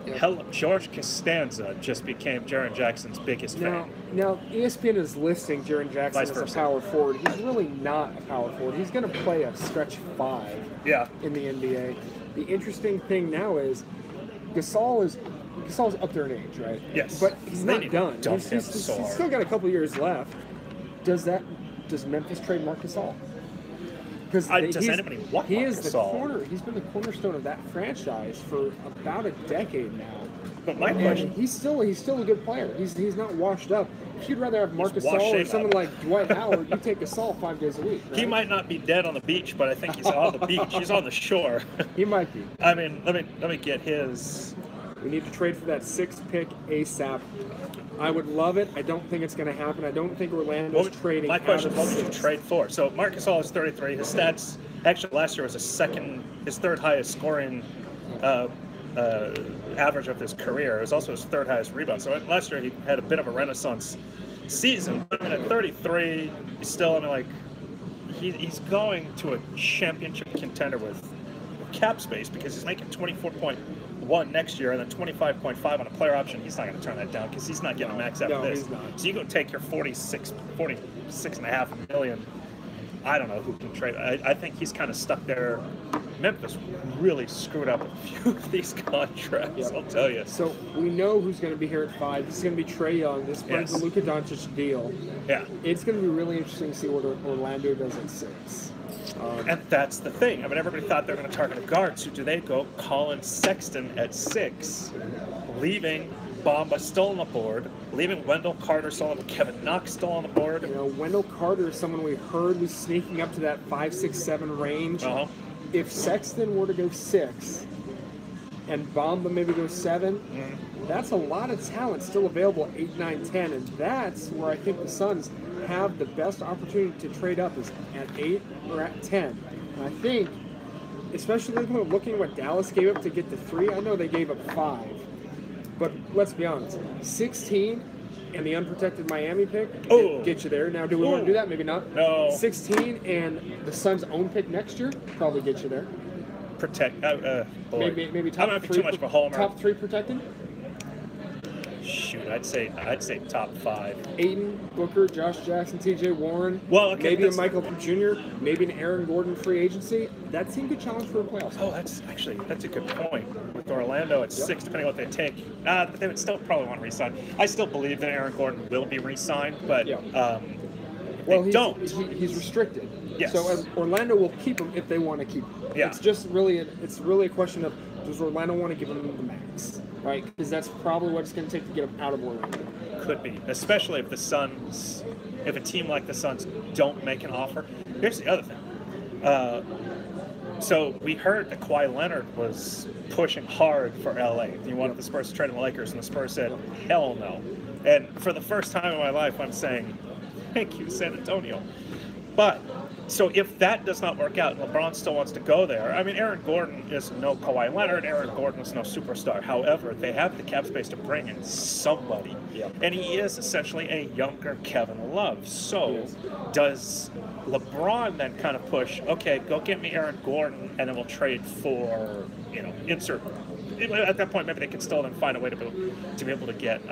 Yep. George Costanza just became Jaren Jackson's biggest fan. Now, ESPN is listing Jaren Jackson as a power forward. He's really not a power forward. He's going to play a stretch 5 in the NBA. The interesting thing now is Gasol's up there in age, right? Yes. But he's not done. He's still got a couple years left. Does Memphis trade Marc Gasol? Does anybody want Marc Gasol? He's been the cornerstone of that franchise for about a decade now. But my question, he's still a good player. He's not washed up. If you'd rather have Marc Gasol or someone like Dwight Howard, you take Gasol 5 days a week. Right? He might not be dead on the beach, but I think he's on the beach. He's on the shore. He might be. I mean, let me get his. We need to trade for that 6th pick ASAP. I would love it. I don't think it's going to happen. I don't think Orlando's trading. My question: what would you trade for? So Marc Gasol is 33. His stats actually last year was his third highest scoring average of his career. It was also his 3rd highest rebound. So last year he had a bit of a renaissance season. But I mean, at 33, he's still, I mean, like, he's going to a championship contender with cap space because he's making 24.1 next year and then 25.5 on a player option. He's not going to turn that down because he's not getting a max out of this. So you go take your 46.5 million. I don't know who can trade. I think he's kind of stuck there. Memphis really screwed up a few of these contracts, I'll tell you. So we know who's going to be here at 5. This is going to be Trae Young. This brings the Luka Doncic deal. Yeah. It's going to be really interesting to see what Orlando does at 6. And that's the thing. I mean, everybody thought they were going to target a guard. So do they go Colin Sexton at 6, leaving Bamba still on the board, leaving Wendell Carter still on the board, Kevin Knox still on the board? You know, Wendell Carter is someone we heard was sneaking up to that 5, 6, 7 range. If Sexton were to go 6 and Bamba maybe goes 7, that's a lot of talent still available at 8, 9, 10, and that's where I think the Suns have the best opportunity to trade up is at 8 or at 10. And I think, especially looking at what Dallas gave up to get to 3, I know they gave up 5, but let's be honest, 16 and the unprotected Miami pick get you there. Now, do we want to do that? Maybe not. No. 16 and the Suns' own pick next year probably get you there. protect. Boy. Maybe top I might be three. too much of a homer. Top 3 protected. Shoot, I'd say top 5. Aiden, Booker, Josh Jackson, T.J. Warren. Well, okay, maybe a Michael Jr., maybe an Aaron Gordon free agency. That seemed a good challenge for a playoff. Oh, that's a good point. With Orlando at 6, depending on what they take, but they would still probably want to re-sign. I still believe that Aaron Gordon will be re-signed, but he's restricted. Yes. So Orlando will keep him if they want to keep him. Yeah. It's just really a question of, does Orlando want to give him the max, right? Because that's probably what it's going to take to get him out of Orlando. Could be, especially if if a team like the Suns don't make an offer. Here's the other thing. So we heard that Kawhi Leonard was pushing hard for LA. He wanted the Spurs to trade him the Lakers, and the Spurs said, hell no. And for the first time in my life, I'm saying, thank you, San Antonio. But so if that does not work out and LeBron still wants to go there, I mean, Aaron Gordon is no Kawhi Leonard. Aaron Gordon is no superstar. However, they have the cap space to bring in somebody. Yeah. And he is essentially a younger Kevin Love. So does LeBron then kind of push, okay, go get me Aaron Gordon, and then we'll trade for, insert. At that point, maybe they can still then find a way to be able to get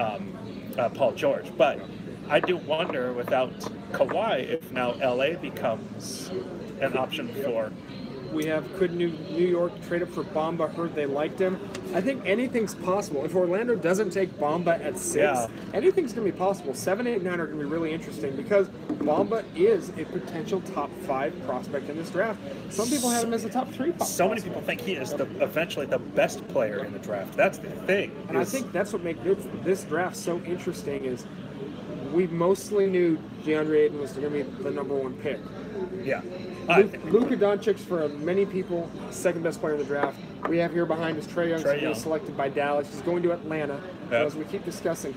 Paul George. But I do wonder, without Kawhi, if now LA becomes an option for. Could New York trade up for Bamba? Heard they liked him. I think anything's possible. If Orlando doesn't take Bamba at 6, anything's going to be possible. 7, 8, 9 are going to be really interesting because Bamba is a potential top 5 prospect in this draft. Some people have him as a top 3 prospect. So many people think he is eventually the best player in the draft. That's the thing. And I think that's what makes this draft so interesting is we mostly knew DeAndre Ayton was going to be the number 1 pick. Yeah. Luka Doncic, for many people, second best player in the draft. We have here behind us Trae Young, who was selected by Dallas. He's going to Atlanta. As we keep discussing,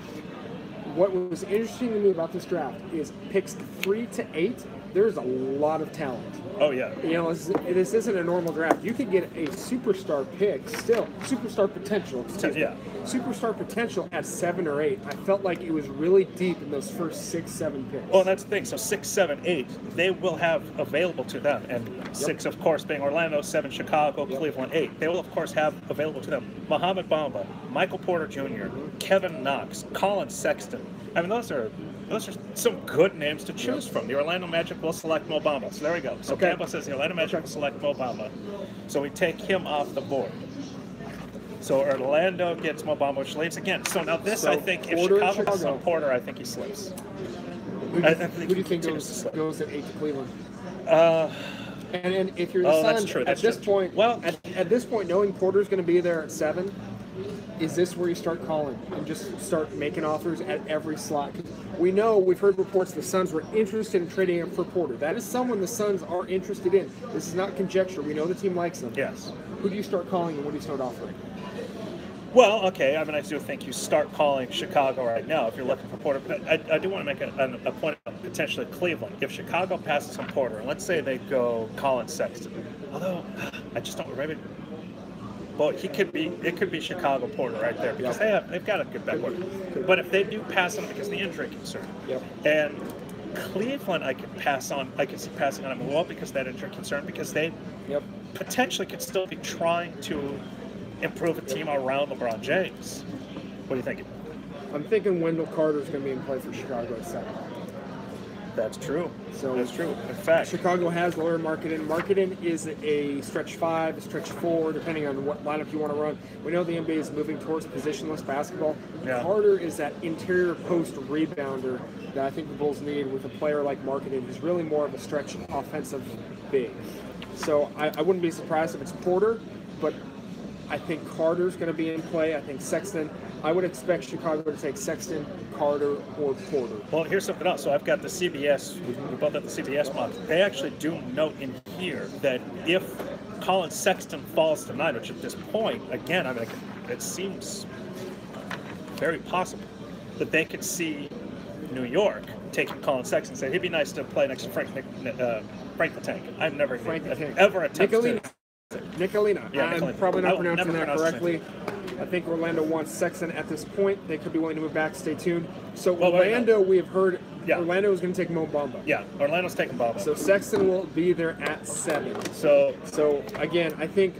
what was interesting to me about this draft is picks 3 to 8. There's a lot of talent. Oh, yeah. This isn't a normal draft. You could get a superstar pick still. Superstar potential. Superstar potential at 7 or 8. I felt like it was really deep in those first 6, 7 picks. Well, that's the thing. So 6, 7, 8, they will have available to them. And 6, of course, being Orlando, 7, Chicago, Cleveland, 8. They will, of course, have available to them Mohamed Bamba, Michael Porter Jr., Kevin Knox, Colin Sexton. I mean, those are some good names to choose from. The Orlando Magic will select Mo Bamba. So there we go. So Campbell says the Orlando Magic will select Mo Bamba. So we take him off the board. So Orlando gets Mo Bamba, which leaves again. So now this, I think, if Chicago gets some Porter, I think he slips. Who do you think goes at 8 to Cleveland? And if you're the Suns, at this point, knowing Porter's going to be there at 7, is this where you start calling and just start making offers at every slot? We've heard reports the Suns were interested in trading him for Porter. That is someone the Suns are interested in. This is not conjecture. We know the team likes him. Yes. Who do you start calling and what do you start offering? Well, okay. I mean, I do think you start calling Chicago right now if you're looking for Porter. But I do want to make a point of potentially Cleveland. If Chicago passes on Porter, and let's say they go Colin Sexton, although I just don't remember. Well, it could be Chicago Porter right there because they've got a good backcourt. But if they do pass on him because of the injury concern, and Cleveland, I could see passing on him well because of that injury concern because they potentially could still be trying to improve a team around LeBron James. What are you thinking? I'm thinking Wendell Carter's going to be in play for Chicago at 7. That's true. So that's true. In fact, Chicago has Lauri Markkanen. Markkanen is a stretch 5, a stretch 4, depending on what lineup you want to run. We know the NBA is moving towards positionless basketball. Yeah. Carter is that interior post rebounder that I think the Bulls need with a player like Markkanen, who's really more of a stretch offensive big. So I wouldn't be surprised if it's Porter, but I think Carter's going to be in play. I think Sexton. I would expect Chicago to take Sexton, Carter, or Porter. Well, here's something else. So I've got the CBS. We both have the CBS box. They actually do note in here that if Colin Sexton falls tonight, which at this point, again, I mean, it seems very possible that they could see New York taking Colin Sexton and say he'd be nice to play next to Frank the Tank. I've never ever attempted to. Nicolina. Yeah, I'm probably not pronouncing that correctly. I think Orlando wants Sexton at this point. They could be willing to move back. Stay tuned. So Orlando, we have heard Orlando is going to take Mo Bamba. Yeah, Orlando's taking Bamba. So Sexton will be there at 7. So again, I think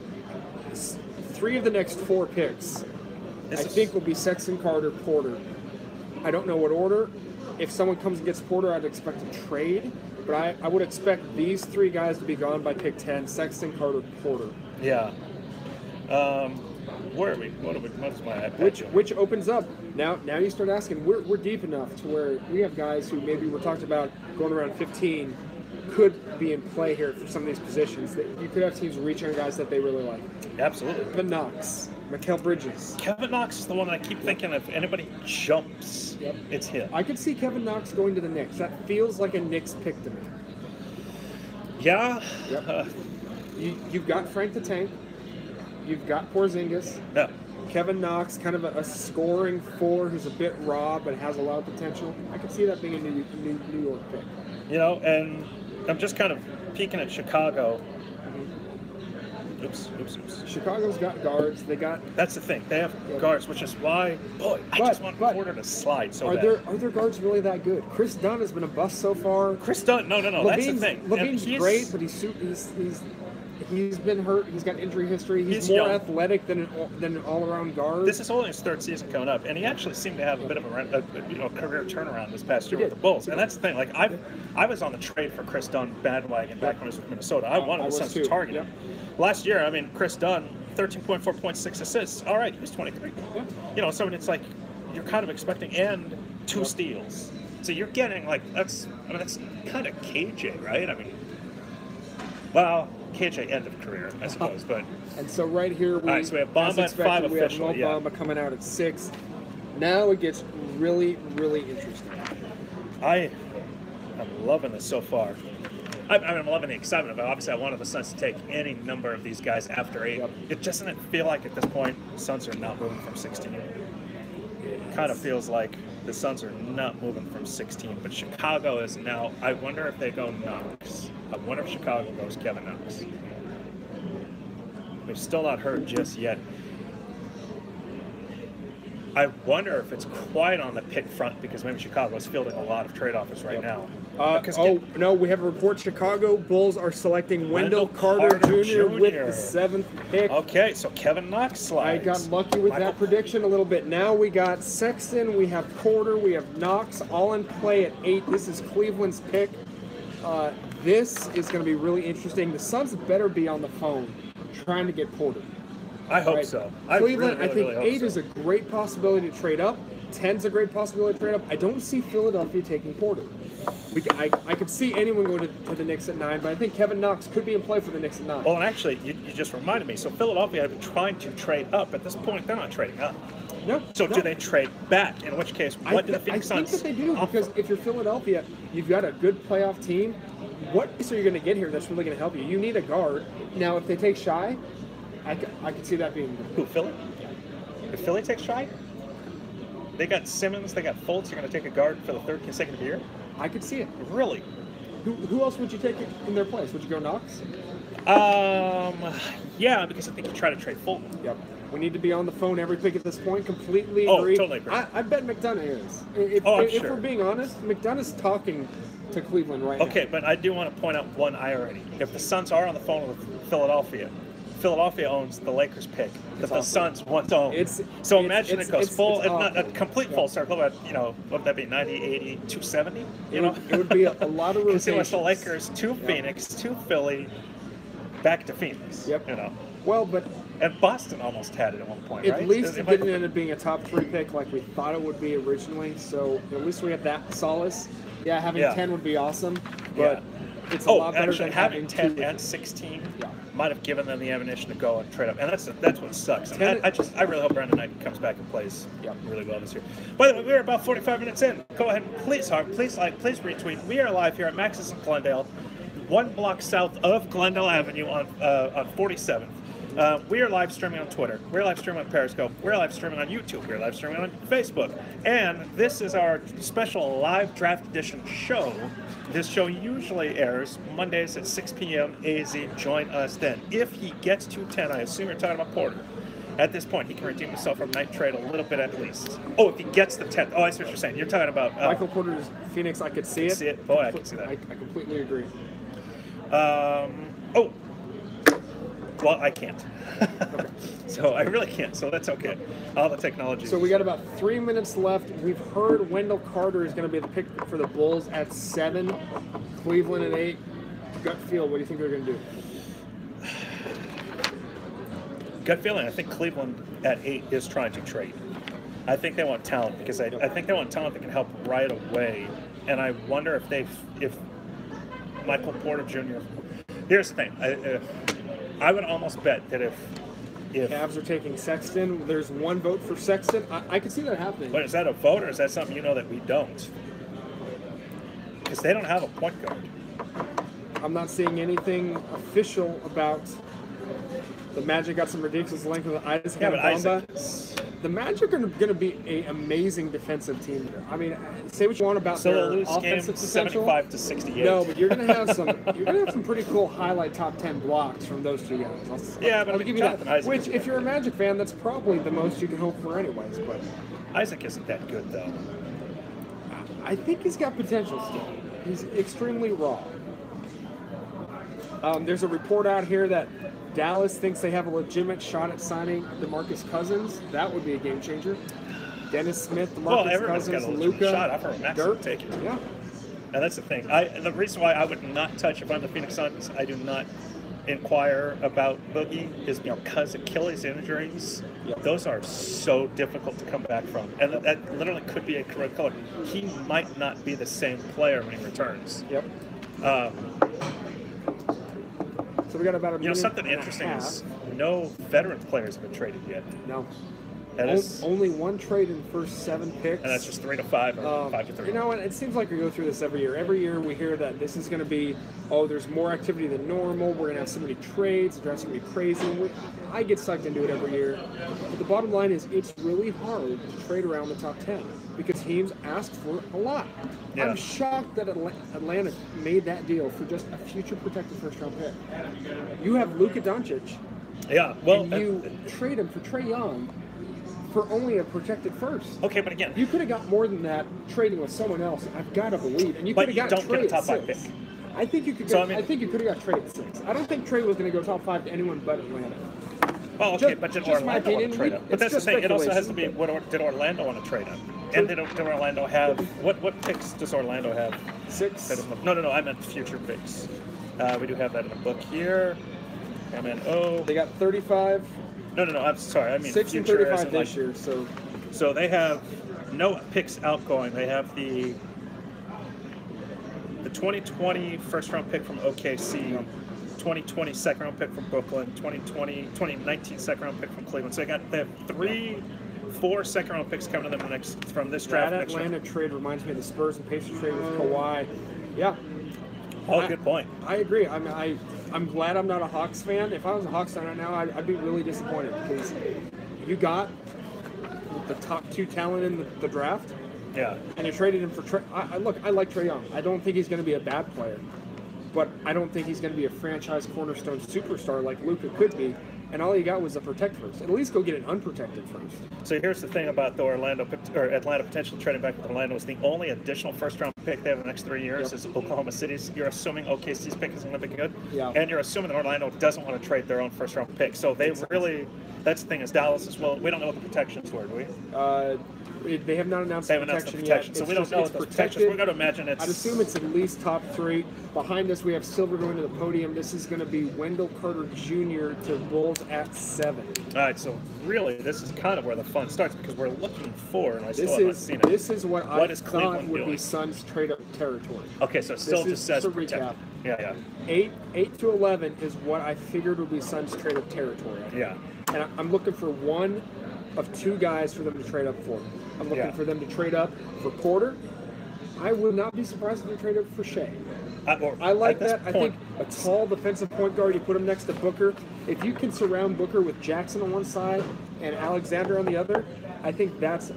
3 of the next 4 picks, I think, will be Sexton, Carter, Porter. I don't know what order. If someone comes and gets Porter, I'd expect a trade. But I would expect these 3 guys to be gone by pick 10, Sexton, Carter, Porter. Yeah. Where are we? What is my iPad? Which opens up. Now you start asking, we're deep enough to where we have guys who maybe we're talking about going around 15 could be in play here for some of these positions. That you could have teams reaching on guys that they really like. Absolutely. Kevin Knox, Mikal Bridges. Kevin Knox is the one I keep thinking if anybody jumps, it's him. I could see Kevin Knox going to the Knicks. That feels like a Knicks pick to me. Yeah. Yep. You've got Frank the Tank. You've got Porzingis. Yeah. Kevin Knox, kind of a scoring 4 who's a bit raw but has a lot of potential. I could see that being a New York pick. You know, and I'm just kind of peeking at Chicago. Oops. Chicago's got guards. That's the thing. They have guards, which is why, I just want Porter to slide so bad. Are their guards really that good? Chris Dunn has been a bust so far. Chris Dunn, no. That's the thing. LaVine's great, but he's been hurt. He's got injury history. He's more athletic than an all-around guard. This is only his 3rd season coming up, and he actually seemed to have a bit of a career turnaround this past year with the Bulls. And that's the thing. Like I was on the trade for Chris Dunn bandwagon back when he was with Minnesota. I wanted the Suns to target him. Last year, I mean, Chris Dunn, 13.4 points, 6 assists. All right, he was 23. Yeah. You know, so it's like you're kind of expecting 2 steals. So you're getting that's kind of KJ, right? I mean, well, KJ end of career, I suppose, but. And so right here, we have Bamba at 5 official. We have Mo Bamba coming out at 6. Now it gets really, really interesting. I'm loving this so far. I'm loving the excitement of it. Obviously, I wanted the Suns to take any number of these guys after 8. Yep. It just doesn't feel like at this point the Suns are not moving from 16. It kind of feels like the Suns are not moving from 16, but Chicago is now. I wonder if they go Knox. I wonder if Chicago goes Kevin Knox. We've still not heard just yet. I wonder if it's quiet on the pick front because maybe Chicago is fielding a lot of trade offers right now. No, we have a report. Chicago Bulls are selecting Wendell Carter Jr. with the 7th pick. Okay, so Kevin Knox slides. I got lucky with that prediction a little bit. Now we got Sexton, we have Porter, we have Knox, all in play at 8. This is Cleveland's pick. This is going to be really interesting. The Suns better be on the phone trying to get Porter. I hope so. Cleveland, I think 8 is a great possibility to trade up. 10's a great possibility to trade up. I don't see Philadelphia taking Porter. I could see anyone going to the Knicks at 9, but I think Kevin Knox could be in play for the Knicks at 9. Well, and actually, you just reminded me. So Philadelphia have been trying to trade up. At this point, they're not trading up. No. So do they trade back? In which case, what do the Phoenix Suns I think that they do, because if you're Philadelphia, you've got a good playoff team. What piece are you going to get here that's really going to help you? You need a guard. Now, if they take Shai, I could see that being... Who, Philly? If Philly takes Shai? They got Simmons, they got Fultz. You're going to take a guard for the 3rd consecutive year? I could see it. Really? Who else would you take in their place? Would you go Knox? Yeah, because I think you try to trade Fulton. Yep. We need to be on the phone every pick at this point. Completely agree. Oh, totally agree. I bet McDonough is. If we're being honest, McDonough's talking to Cleveland right now. Okay, but I do want to point out one irony. If the Suns are on the phone with Philadelphia owns the Lakers pick that the Suns once owned. So imagine it goes full, if not a complete full circle, but, what would that be, 90, 80, 270? It would be a lot of rotations. Because it was the Lakers to Phoenix, to Philly, back to Phoenix. Yep. Well, but... And Boston almost had it at one point, right? At least it didn't end up being a top 3 pick like we thought it would be originally, so at least we have that solace. Yeah, having 10 would be awesome, but it's a lot better than having 10 and 16 might have given them the ammunition to go and trade up, and that's what sucks. I really hope Brandon Knight comes back and plays really well this year. By the way, we're about 45 minutes in. Go ahead and please like, please retweet. We are live here at Max's in Glendale, 1 block south of Glendale Avenue on 47th. We are live streaming on Twitter. We're live streaming on Periscope. We're live streaming on YouTube. We're live streaming on Facebook. And this is our special live draft edition show. This show usually airs Mondays at 6 p.m. AZ. Join us then. If he gets to 10, I assume you're talking about Porter. At this point, he can redeem himself from night trade a little bit at least. Oh, if he gets the 10th. Oh, I see what you're saying. You're talking about... Michael Porter's Phoenix, I could see it. See it? Boy, I can see that. I completely agree. Well, I can't. Okay. So I really can't. So that's okay. All the technology. So we got about 3 minutes left. We've heard Wendell Carter is going to be the pick for the Bulls at 7, Cleveland at 8. Gut feel, what do you think they're going to do? Gut feeling, I think Cleveland at 8 is trying to trade. I think they want talent because I think they want talent that can help right away. And I wonder if Michael Porter Jr. Here's the thing. I would almost bet that if Cavs are taking Sexton, there's one vote for Sexton. I could see that happening. But is that a vote or is that something you know that we don't? Because they don't have a point guard. I'm not seeing anything official about the Magic got some ridiculous length of the Isaac Bamba. The Magic are going to be an amazing defensive team. I mean, say what you want about their offensive potential. 75-68. No, but you're going to have some pretty cool highlight top 10 blocks from those two guys. I'll give you that. Which, if you're a Magic fan, that's probably the most you can hope for, anyways. But Isaac isn't that good, though. I think he's got potential still. He's extremely raw. There's a report out here that Dallas thinks they have a legitimate shot at signing DeMarcus Cousins. That would be a game changer. Dennis Smith, DeMarcus Cousins, Luka, shot. I've heard Max would take it. Yeah. And that's the thing. The reason why I would not touch, if I'm the Phoenix Suns, I do not inquire about Boogie is because Achilles injuries, those are so difficult to come back from. And that literally could be a career killer. He might not be the same player when he returns. Yep. So we got about a minute. Something interesting is no veteran players have been traded yet. No. Is, only one trade in the first 7 picks. And that's just 3 to 5 or 5 to 3. You know what? It seems like we go through this every year. Every year we hear that this is going to be, there's more activity than normal. We're going to have so many trades. The draft's going to be crazy. I get sucked into it every year. But the bottom line is it's really hard to trade around the top 10 because teams ask for a lot. Yeah. I'm shocked that Atlanta made that deal for just a future protected first-round pick. You have Luka Doncic. Yeah, well, and you trade him for Trae Young for only a protected first. Okay, but again, you could have got more than that trading with someone else. I've got to believe, and you could have got Trae at 6. I think you could. I think you could have got Trae at 6. I don't think Trae was going to go top 5 to anyone but Atlanta. Well, okay, but did Orlando want to trade him? But that's the thing. It also has to be, did Orlando want to trade him? And did Orlando have, what picks does Orlando have? 6. No, I meant future picks. We do have that in the book here. MNO. They got 35. No, I'm sorry. I mean 6 and 35 this year. So they have no picks outgoing. They have the 2020 first-round pick from OKC, 2020 second-round pick from Brooklyn, 2019 second-round pick from Cleveland. So they have 4 second-round picks coming to them from this draft. That Atlanta trade reminds me of the Spurs and Pacers trade with Kawhi. Yeah. Good point. I agree. I'm glad I'm not a Hawks fan. If I was a Hawks fan right now, I'd be really disappointed because you got the top 2 talent in the draft. Yeah. And you traded him for Trae. I like Trae Young. I don't think he's going to be a bad player, but I don't think he's going to be a franchise cornerstone superstar like Luka could be. And all you got was a protect first. At least go get an unprotected first. So here's the thing about the Atlanta potential trading back with Orlando is the only additional first-round pick they have in the next 3 years is Oklahoma City's. You're assuming OKC's pick is going to be good. Yeah. And you're assuming that Orlando doesn't want to trade their own first-round pick. So they really, that's the thing is Dallas as well. We don't know what the protections were, do we? They have not announced the protection yet. So we don't know what the protections. We're going to imagine it's. I'd assume it's at least top 3. Behind us, we have Silver going to the podium. This is going to be Wendell Carter Jr. to Bulls at 7. All right, so really, this is kind of where the fun starts because we're looking for, and I still haven't seen it. This is what I thought would be Suns trade-up territory. Okay, so it still just says recap. Yeah. 8 to 11 is what I figured would be Suns trade-up territory. Yeah. And I'm looking for one of 2 guys for them to trade up for. I'm looking for them to trade up for Porter. I would not be surprised if they trade up for Shea. I like that. I think a tall defensive point guard, you put him next to Booker. If you can surround Booker with Jackson on one side and Alexander on the other, I think that's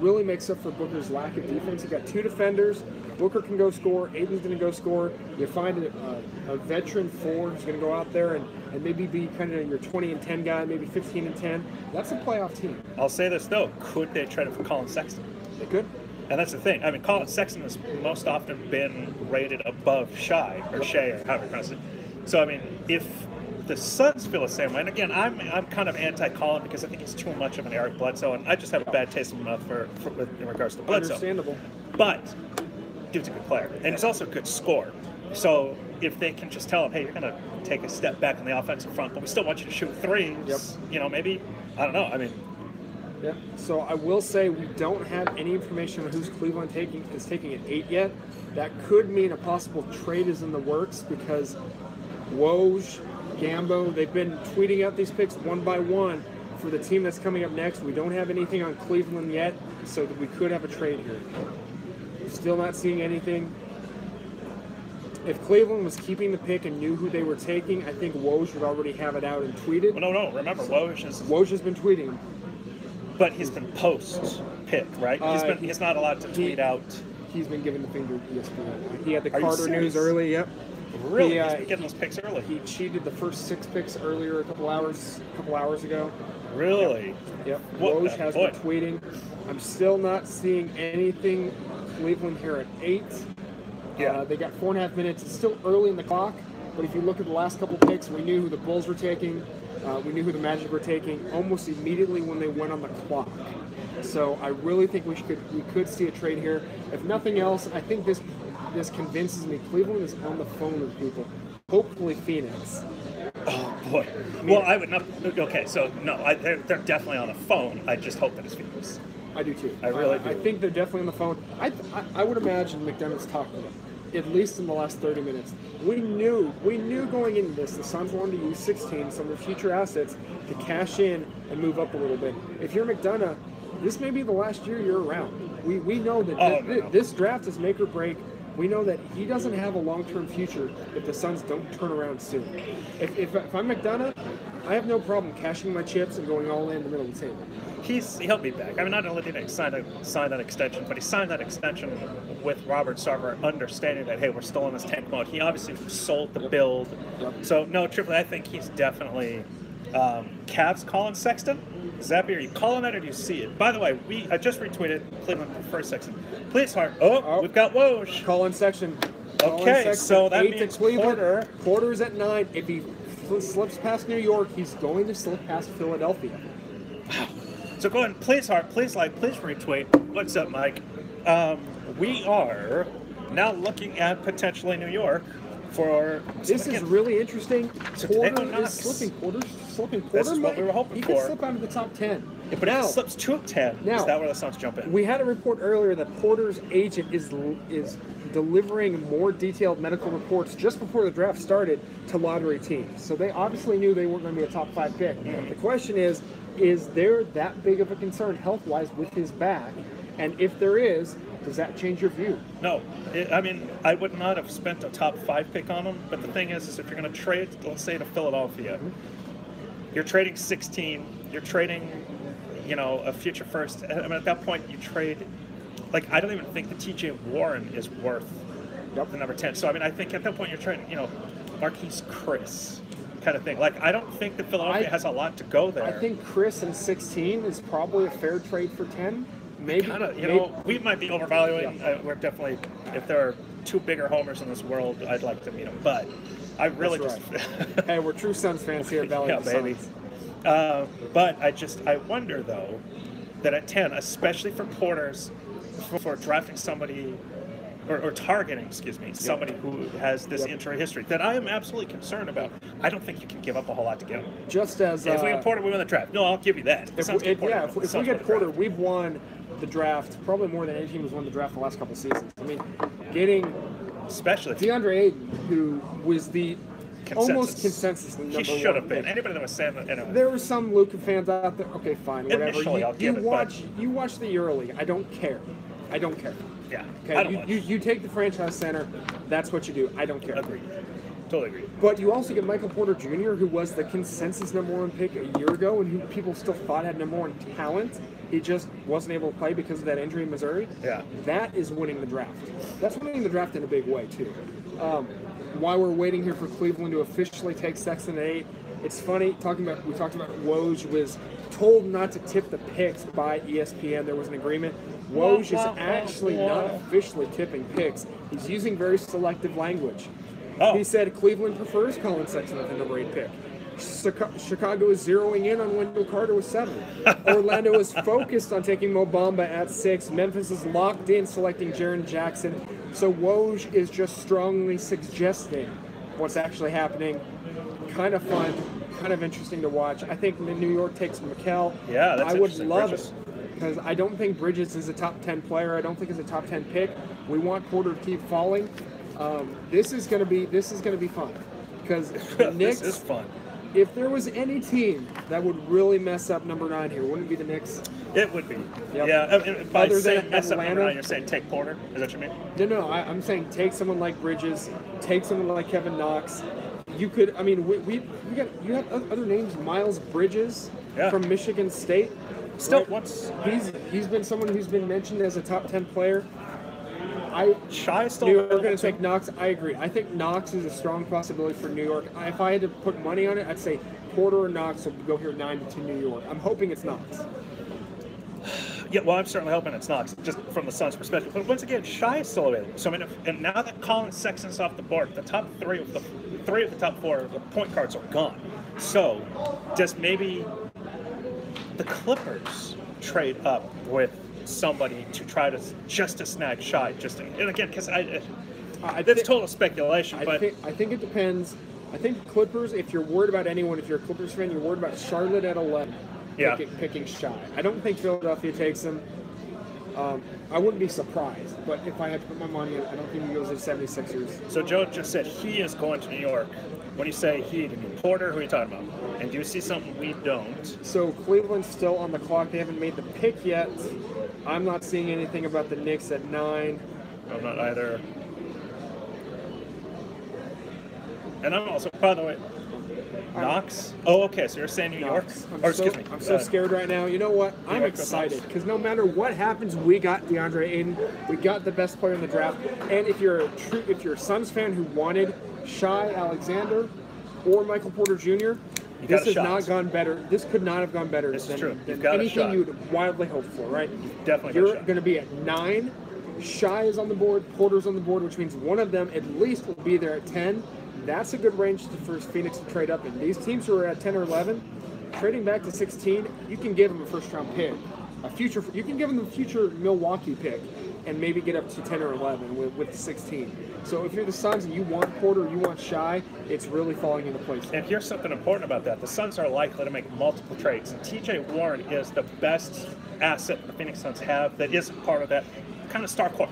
really makes up for Booker's lack of defense. You've got 2 defenders. Booker can go score. Aiden's going to go score. You find a veteran 4 who's going to go out there and maybe be kind of your 20 and 10 guy, maybe 15 and 10. That's a playoff team. I'll say this, though. Could they trade it for Colin Sexton? They could. And that's the thing. I mean, Colin Sexton has most often been rated above Shea, or however you pronounce it. So, I mean, if the Suns feel the same way. And again, I'm kind of anti-Colin because I think he's too much of an Eric Bledsoe, and I just have a bad taste in my mouth in regards to Bledsoe. Understandable. But dude's a good player, and he's also a good scorer. So if they can just tell him, hey, you're going to take a step back on the offensive front, but we still want you to shoot threes, you know, maybe, I don't know. I mean, yeah. So I will say we don't have any information on who's Cleveland is taking at 8 yet. That could mean a possible trade is in the works because Woj, Gambo, they've been tweeting out these picks one by one for the team that's coming up next. We don't have anything on Cleveland yet, so that we could have a trade here. Still not seeing anything. If Cleveland was keeping the pick and knew who they were taking, I think Woj would already have it out and tweeted. Well, no. Remember, Woj has been tweeting. But he's been post-pick, right? He's not allowed to tweet out. He's been giving the finger to ESPN. He had the Carter news early, yep. Really? He's been getting those picks early? He cheated the first 6 picks earlier a couple hours ago. Really? Yep. Woj has been tweeting. I'm still not seeing anything Cleveland here at 8. Yeah. They got 4.5 minutes. It's still early in the clock, but if you look at the last couple picks, we knew who the Bulls were taking. We knew who the Magic were taking almost immediately when they went on the clock. So I really think we could see a trade here. If nothing else, I think this convinces me Cleveland is on the phone with people. Hopefully Phoenix. Oh boy. Well, I would not. Okay, so no, they're definitely on the phone. I just hope that it's Phoenix. I do too. I really do. I think they're definitely on the phone. I would imagine McDonough's talked to them, at least in the last 30 minutes. We knew going into this, the Suns wanted to use 16, some of their future assets, to cash in and move up a little bit. If you're McDonough, this may be the last year you're around. We know that this draft is make or break. We know that he doesn't have a long-term future if the Suns don't turn around soon. If I'm McDonough, I have no problem cashing my chips and going all in the middle of the table. He'll be back. I mean, not only did he sign that extension, but he signed that extension with Robert Sarver, understanding that, hey, we're still in this tank mode. He obviously sold the build. Yep. So, no, Triple, I think he's definitely Cavs Colin Sexton. Zappy, are you calling that or do you see it? By the way, I just retweeted Cleveland prefer Sexton. Please, Hart. We've got Woj. Colin Sexton. Okay, so that means Porter. Porter's at 9. If he slips past New York, he's going to slip past Philadelphia. Wow. So go ahead, please, Hart, please please retweet. What's up, Mike? We are now looking at potentially New York for... This is really interesting. So Porter is slipping. Porter's slipping. This is what we were hoping for. He could slip out of the top 10. Yeah, but now, if he slips to 10, is that where the Suns jump in? We had a report earlier that Porter's agent is delivering more detailed medical reports just before the draft started to lottery teams. So they obviously knew they weren't going to be a top 5 pick. The question is there that big of a concern health-wise with his back? And if there is, does that change your view? No. I mean, I would not have spent a top 5 pick on him, but the thing is if you're going to trade, let's say, to Philadelphia, you're trading 16, you're trading, a future first. I mean, at that point, you trade, I don't even think the TJ Warren is worth the number 10. So, I mean, I think at that point, you're trading, Marquise Chris kind of thing. I don't think that Philadelphia has a lot to go there. I think Chris in 16 is probably a fair trade for 10. Maybe, we might be overvaluing. We're definitely, if there are 2 bigger homers in this world, I'd like to meet them. But I really hey, we're true Suns fans here at Valley of the baby. But I wonder though that at 10, especially for Porters, for drafting somebody or targeting, somebody who has this injury history that I am absolutely concerned about. I don't think you can give up a whole lot to get him. Just as if we get Porter, we win the draft. No, I'll give you that. If we get Porter, we've won the draft probably more than any team has won the draft the last couple seasons. I mean, getting especially DeAndre Ayton, who was the almost consensus number 1. He should have been. Anybody that was saying that. There were some Luka fans out there. Okay, fine, whatever. Initially, you watch the EuroLeague. I don't care. Yeah. Okay. You take the franchise center. That's what you do. I don't care. Agreed. Totally agree. But you also get Michael Porter Jr., who was the consensus number 1 pick a year ago, and who people still thought had number 1 talent. He just wasn't able to play because of that injury in Missouri. Yeah. That is winning the draft. That's winning the draft in a big way too. While we're waiting here for Cleveland to officially take Sexton at 8, it's funny we talked about Woj was told not to tip the picks by ESPN. There was an agreement. Woj is actually not officially tipping picks. He's using very selective language. He said Cleveland prefers Colin Sexton at the number 8 pick. Chicago is zeroing in on Wendell Carter with 7. Orlando is focused on taking Mo Bamba at 6. Memphis is locked in selecting Jaren Jackson. So Woj is just strongly suggesting what's actually happening. Kind of fun, kind of interesting to watch. I think New York takes Mikal. Yeah, that's I would love Bridges. it because I don't think Bridges is a top 10 player. I don't think he's a top 10 pick. We want Porter to keep falling. This is going to be fun because the Knicks. This is fun. If there was any team that would really mess up number 9 here, wouldn't it be the Knicks? It would be. Yep. Yeah. I mean, by Other saying than mess up number Atlanta. 9, you're saying take Porter? Is that what you mean? No. I'm saying take someone like Bridges, take someone like Kevin Knox. You could. I mean, you have other names. Miles Bridges from Michigan State. Still, right? once He's been someone who's been mentioned as a top 10 player. Shy is still New York going to take Knox. I agree. I think Knox is a strong possibility for New York. If I had to put money on it, I'd say Porter or Knox will go here 9 to New York. I'm hoping it's Knox. Yeah, well, I'm certainly hoping it's Knox, just from the Suns' perspective. But once again, Shy is still available. So, I mean, and now that Colin Sexton's off the board, the top three of the top 4 the point guards are gone. So, does maybe the Clippers trade up with somebody to try to snag Shy? And again, because that's total speculation. I think it depends. I think Clippers. If you're worried about anyone, if you're a Clippers fan, you're worried about Charlotte at 11. Picking Shy. I don't think Philadelphia takes him. I wouldn't be surprised, but if I had to put my money in, I don't think he goes to the 76ers. So Joe just said he is going to New York. When you say he, do you mean Porter? Who are you talking about? And do you see something we don't? So Cleveland's still on the clock. They haven't made the pick yet. I'm not seeing anything about the Knicks at 9. I'm not either. And I'm also, by the way, Knox? Oh, okay. So you're saying New York? Excuse me. I'm so scared right now. You know what? I'm excited because no matter what happens, we got DeAndre Ayton. We got the best player in the draft. And if you're a Suns fan who wanted Shai Alexander or Michael Porter Jr., this has not gone better. This could not have gone better than anything you would wildly hope for, right? You're going to be at 9. Shai is on the board. Porter's on the board, which means one of them at least will be there at 10. That's a good range for Phoenix to trade up in. These teams who are at 10 or 11, trading back to 16, you can give them a first-round pick. You can give them the future Milwaukee pick and maybe get up to 10 or 11 with 16. So if you're the Suns and you want Porter, you want Shai, it's really falling into place. And here's something important about that. The Suns are likely to make multiple trades. And T.J. Warren is the best asset the Phoenix Suns have that isn't part of that kind of star core.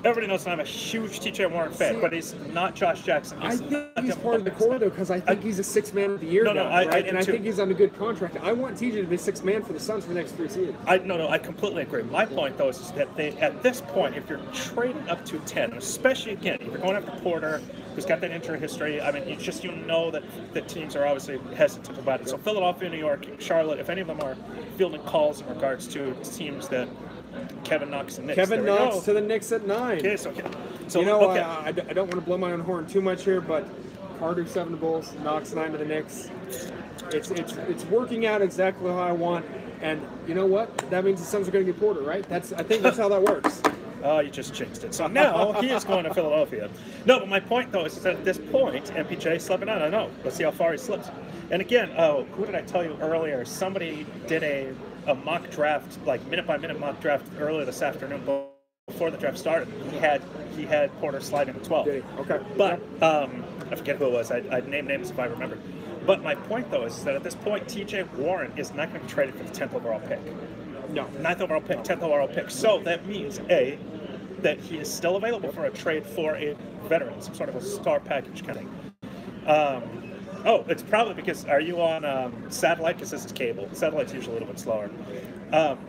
Everybody knows I'm a huge T.J. Warren fan, but he's not Josh Jackson. I think he's part of the core, though, because I think he's a 6th man of the year guy, right? And I think he's on a good contract. I want T.J. to be 6th man for the Suns for the next 3 seasons. I completely agree. My point, though, is that at this point, if you're trading up to 10, especially, again, if you're going after Porter, who's got that injury history, I mean, you know that the teams are obviously hesitant about it. So Philadelphia, New York, Charlotte, if any of them are fielding calls in regards to teams that Kevin Knox and Knicks. Kevin Knox to the Knicks at 9. Okay, so I don't want to blow my own horn too much here, but Carter 7 to Bulls, Knox 9 to the Knicks. It's working out exactly how I want, and you know what? That means the Suns are going to get Porter, right? I think that's how that works. Oh, you just jinxed it. So now he is going to Philadelphia. No, but my point, though, is that at this point, MPJ is slipping out. I know. Let's see how far he slips. And again, who did I tell you earlier? Somebody did a mock draft, like minute-by-minute mock draft earlier this afternoon before the draft started. He had Porter sliding to 12. Okay. But I forget who it was. I'd name names if I remember. But my point, though, is that at this point, T.J. Warren is not going to be traded for the 10th overall pick. No. 9th overall pick, 10th overall pick. So that means, A, that he is still available for a trade for a veteran, some sort of a star package kind of. It's probably because, are you on satellite? Because this is cable. Satellite's usually a little bit slower. That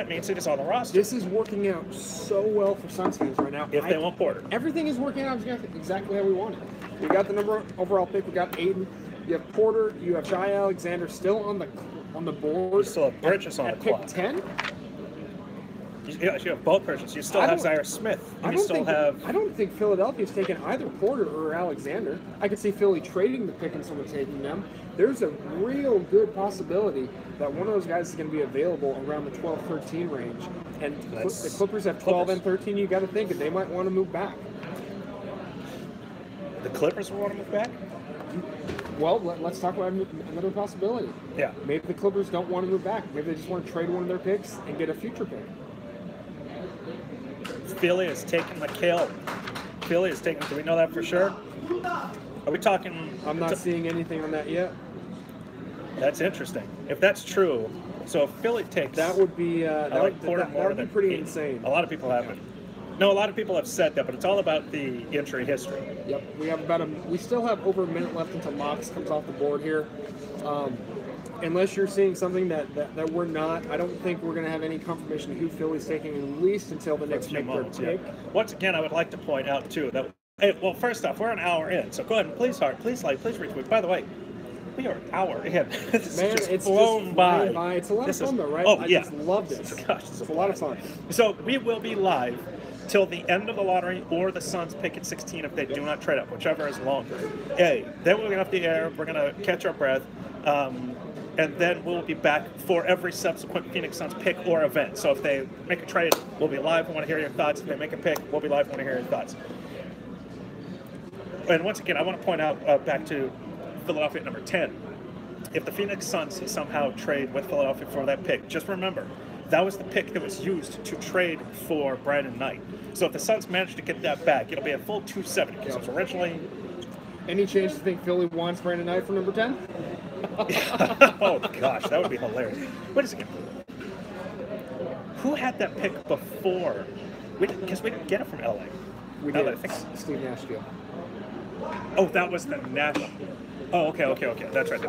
means it is on the roster. This is working out so well for Suns fans right now. If they want Porter. Everything is working out exactly how we want it. We got the number overall pick. We got Ayton. You have Porter. You have Shai Alexander still on the board. You still have Bridges on the clock. Pick 10. You have both Bridges. You still have Zaire Smith. I don't think Philadelphia's taken either Porter or Alexander. I could see Philly trading the pick and someone taking them. There's a real good possibility that one of those guys is going to be available around the 12-13 range. And the Clippers have 12 and 13. You got to think that they might want to move back. The Clippers will want to move back? Well, let's talk about another possibility. Yeah. Maybe the Clippers don't want to move back. Maybe they just want to trade one of their picks and get a future pick. Philly is taking McHale. Philly is taking. Do we know that for sure? Are we talking? I'm not seeing anything on that yet. That's interesting. If that's true, so if Philly takes, that would be I like Porter more than pretty insane. A lot of people haven't. No, a lot of people have said that, but it's all about the injury history. Yep, we still have over a minute left until Mox comes off the board here. Unless you're seeing something that we're not, I don't think we're going to have any confirmation of who Philly's taking at least until the next pick. Once again, I would like to point out too that well, first off, we're an hour in, so go ahead and please like, please retweet. By the way, we are an hour in. This Man, just it's flown just by. It's a lot of fun though, right? Oh, I yeah. just love this. Gosh, it's a lot of fun. So we will be live till the end of the lottery or the Suns pick at 16 if they do not trade up, whichever is longer. Then we're going to off the air. We're going to catch our breath. And then we'll be back for every subsequent Phoenix Suns pick or event. So if they make a trade, we'll be live. We want to hear your thoughts. If they make a pick, we'll be live. We want to hear your thoughts. And once again, I want to point out back to Philadelphia at number 10. If the Phoenix Suns somehow trade with Philadelphia for that pick, just remember, that was the pick that was used to trade for Brandon Knight. So if the Suns manage to get that back, it'll be a full 270 because it was originally... Any chance you think Philly wants Brandon Knight for number 10? Oh, gosh, that would be hilarious. Wait a second. Who had that pick before? Because we didn't get it from LA. We did. Steve Nash deal. Oh, that was the Nash. Oh, okay. That's right.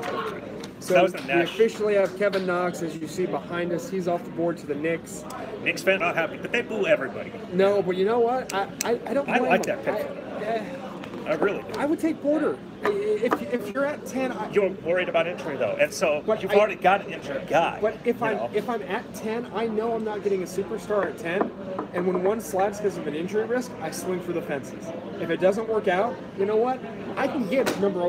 So that was the Nash. We officially have Kevin Knox, as you see behind us. He's off the board to the Knicks. Knicks fans not happy, but they boo everybody. No, but you know what? I don't blame I like them. that pick. I really do. I would take Porter. If you're at 10, you're worried about injury though, and so you've already got an injured guy. But if I'm at 10, I know I'm not getting a superstar at 10, and when one slides because of an injury risk, I swing for the fences. If it doesn't work out, you know what? I can get a number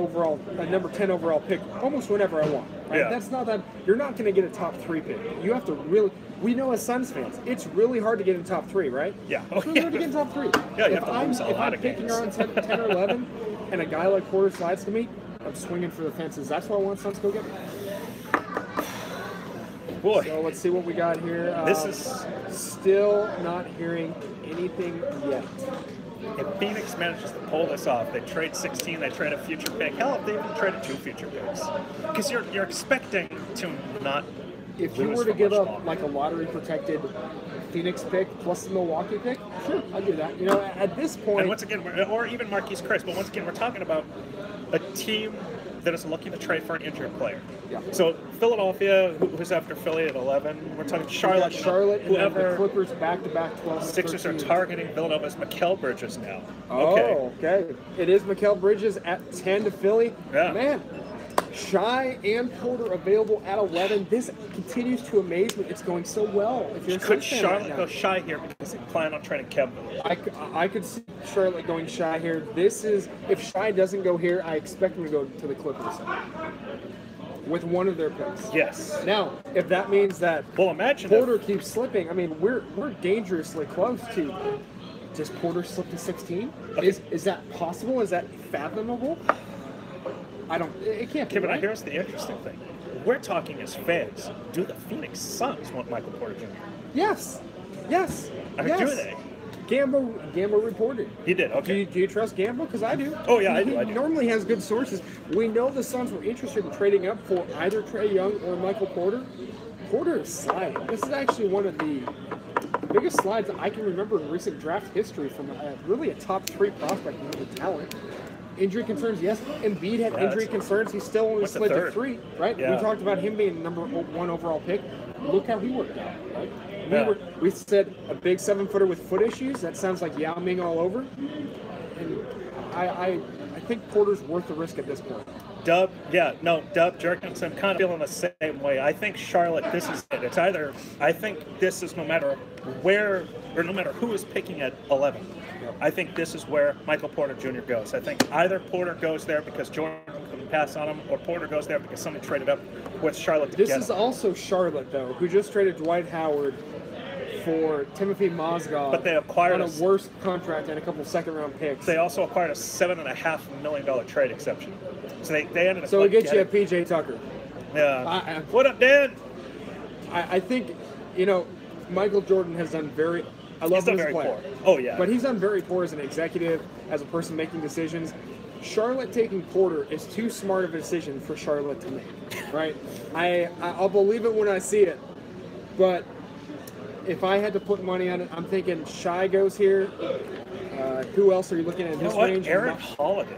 10 overall pick almost whenever I want. Right? Yeah. That's not that you're not going to get a top 3 pick. You have to really. We know as Suns fans, it's really hard to get in top 3, right? Yeah. It's really hard to get in top 3. Yeah, you have to lose a lot if I'm of picking games. around 10 or 11, and a guy like Porter slides to me, I'm swinging for the fences. That's why I want Suns to go get me. Boy. So let's see what we got here. This is still not hearing anything yet. If Phoenix manages to pull this off, they trade 16, they trade a future pick. Hell, if they even traded 2 future picks. Because you're expecting to not If you were to give up like a lottery-protected Phoenix pick plus the Milwaukee pick, sure, I'd do that. You know, at this point... And once again, or even Marquise Chriss, but once again, we're talking about a team that is looking to trade for an injured player. Yeah. So Philadelphia, who's after Philly at 11, we're talking Charlotte. And the Clippers back-to-back 12. Sixers 13. Are targeting Villanova's Mikal Bridges now. Oh, okay. It is Mikal Bridges at 10 to Philly. Yeah. Man, Shai and Porter available at 11. This continues to amaze me. It's going so well. If you're could Charlotte go Shai here because they plan on trading Kevin? I could see Charlotte going Shai here. This is, if Shai doesn't go here, I expect him to go to the Clippers with one of their picks. Yes. Now, if that means that imagine Porter keeps slipping, I mean, we're dangerously close to. Does Porter slip to 16? Okay. Is that possible? Is that fathomable? It can't be. But right? here's the interesting thing. We're talking as fans. Do the Phoenix Suns want Michael Porter Jr.? Yes. I mean, do they? Gambo reported. He did, okay. Do you trust Gambo? Because I do. Oh, yeah, I do. He normally has good sources. We know the Suns were interested in trading up for either Trae Young or Michael Porter. Porter is sliding. This is actually one of the biggest slides I can remember in recent draft history from really a top 3 prospect in terms of talent. Injury concerns, yes. Embiid had injury concerns. He still only slid to 3, right? Yeah. We talked about him being number 1 overall pick. Look how he worked out, right? We said a big 7-footer with foot issues. That sounds like Yao Ming all over. And I think Porter's worth the risk at this point. Dub Jerkinson kind of feeling the same way. I think Charlotte, this is it. It's either, I think this is no matter where, or no matter who is picking at 11. I think this is where Michael Porter Jr. goes. I think either Porter goes there because Jordan couldn't pass on him, or Porter goes there because somebody traded up with Charlotte to get him. This is also Charlotte, though, who just traded Dwight Howard for Timothy Mozgov, but they acquired on a worse contract and a couple second-round picks. They also acquired a $7.5 million trade exception. So they ended up. So we get you a PJ Tucker. Yeah. What up, Dan? I think, Michael Jordan has done very. I love him as a player. Poor. Oh yeah. But he's done very poor as an executive, as a person making decisions. Charlotte taking Porter is too smart of a decision for Charlotte to make, right? I'll believe it when I see it, but if I had to put money on it, I'm thinking Shai goes here. Who else are you looking at in this range? Aaron Holiday.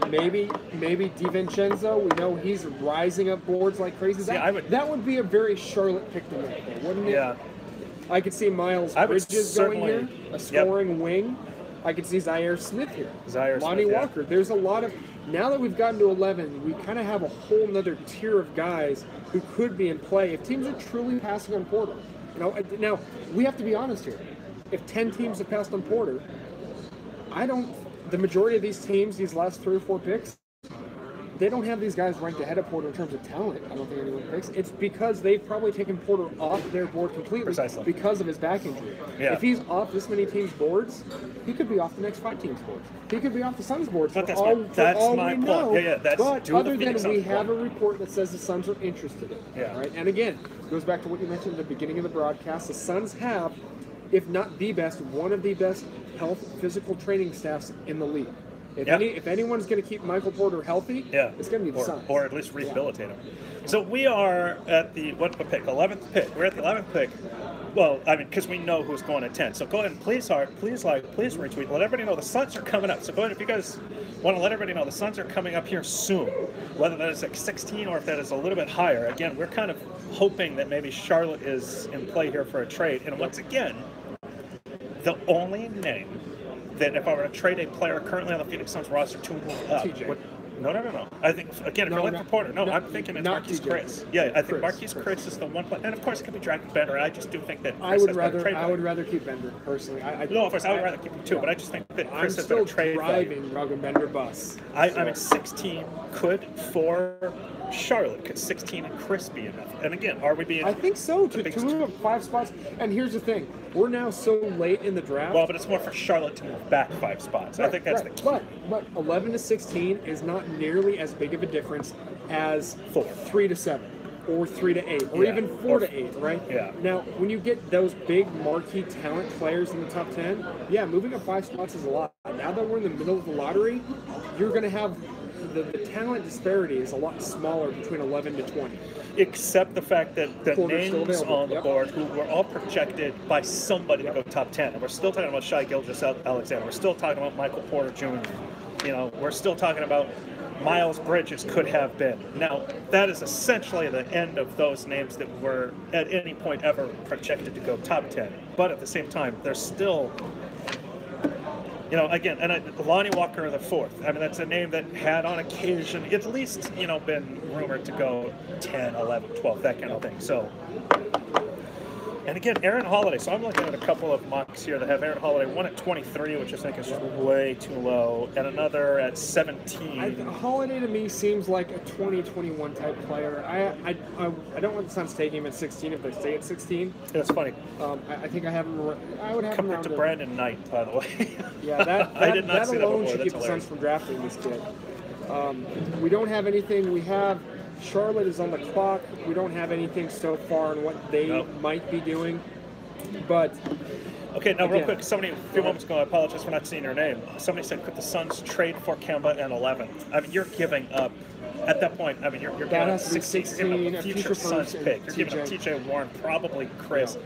Maybe DiVincenzo. We know he's rising up boards like crazy. That would be a very Charlotte pick to make, wouldn't it? Yeah. I could see Miles Bridges going here, a scoring wing. I could see Zaire Smith here. Lonnie Walker. There's a lot of... Now that we've gotten to 11, we kind of have a whole nother tier of guys who could be in play if teams are truly passing on Porter. Now, we have to be honest here. If 10 teams have passed on Porter, the majority of these teams, these last 3 or 4 picks, they don't have these guys ranked ahead of Porter in terms of talent. I don't think anyone picks. It's because they've probably taken Porter off their board completely because of his back injury. Yeah. If he's off this many teams' boards, he could be off the next 5 teams' boards. He could be off the Suns' boards. But that's my point. Yeah, that's but other than we have a report that says the Suns are interested in it. Yeah. Right? And again, goes back to what you mentioned at the beginning of the broadcast. The Suns have, if not the best, one of the best health physical training staffs in the league. If anyone's going to keep Michael Porter healthy, it's going to be the Suns. Or at least rehabilitate him. So we are at the, what pick? 11th pick. We're at the 11th pick. Well, I mean, because we know who's going at 10. So go ahead and please retweet. Let everybody know the Suns are coming up. So go ahead, if you guys want to let everybody know the Suns are coming up here soon. Whether that is like 16 or if that is a little bit higher. Again, we're kind of hoping that maybe Charlotte is in play here for a trade. And once again, the only name that if I were to trade a player currently on the Phoenix Suns roster to move up. No. I think, again, if you're looking for Porter, I'm thinking it's Marquise Chris. Yeah, I think Marquise Chris is the one player. And of course, it could be Dragon Bender. I just do think that I would rather keep Bender, personally. No, of course, I would rather keep him too, but I just think that Chris has been a trade value. I'm still driving Dragon Bender bus. I mean, 16 could for Charlotte. Could 16 and Chris be enough? And again, are we being... I think so, to move up 5 spots. And here's the thing. We're now so late in the draft. Well, but it's more for Charlotte to move back 5 spots. I think that's the key. But 11 to 16 is not nearly as big of a difference as 3 to 7 or 3 to 8 or even 4 to 8, right? Yeah. Now, when you get those big marquee talent players in the top 10, moving up 5 spots is a lot. Now that we're in the middle of the lottery, you're going to have the talent disparity is a lot smaller between 11 to 20. Except the fact that the names on the board who were all projected by somebody to go top 10. And we're still talking about Shai Gilgeous-Alexander. We're still talking about Michael Porter Jr. We're still talking about Miles Bridges could have been. Now, that is essentially the end of those names that were at any point ever projected to go top 10. But at the same time, there's still... again, and Lonnie Walker the 4th. I mean, that's a name that had on occasion at least, been rumored to go 10, 11, 12, that kind of thing. So, and again, Aaron Holiday. So I'm looking at a couple of mocks here that have Aaron Holiday, one at 23, which I think is way too low, and another at 17. Holiday to me seems like a 2021 type player. I don't want the Suns taking him at 16 if they stay at 16. That's funny. I think I have him. I would have him compared to Brandon Knight, by the way. Yeah, that alone should keep the Suns from drafting this kid. We don't have anything. We have Charlotte is on the clock. We don't have anything so far on what they might be doing. But okay, now real quick, somebody a few moments ago, I apologize for not seeing your name. Somebody said, could the Suns trade for Kemba and 11? I mean, you're giving up. At that point, I mean, you're giving up 16, a future Suns pick. You're giving up T.J. Warren, probably Chris.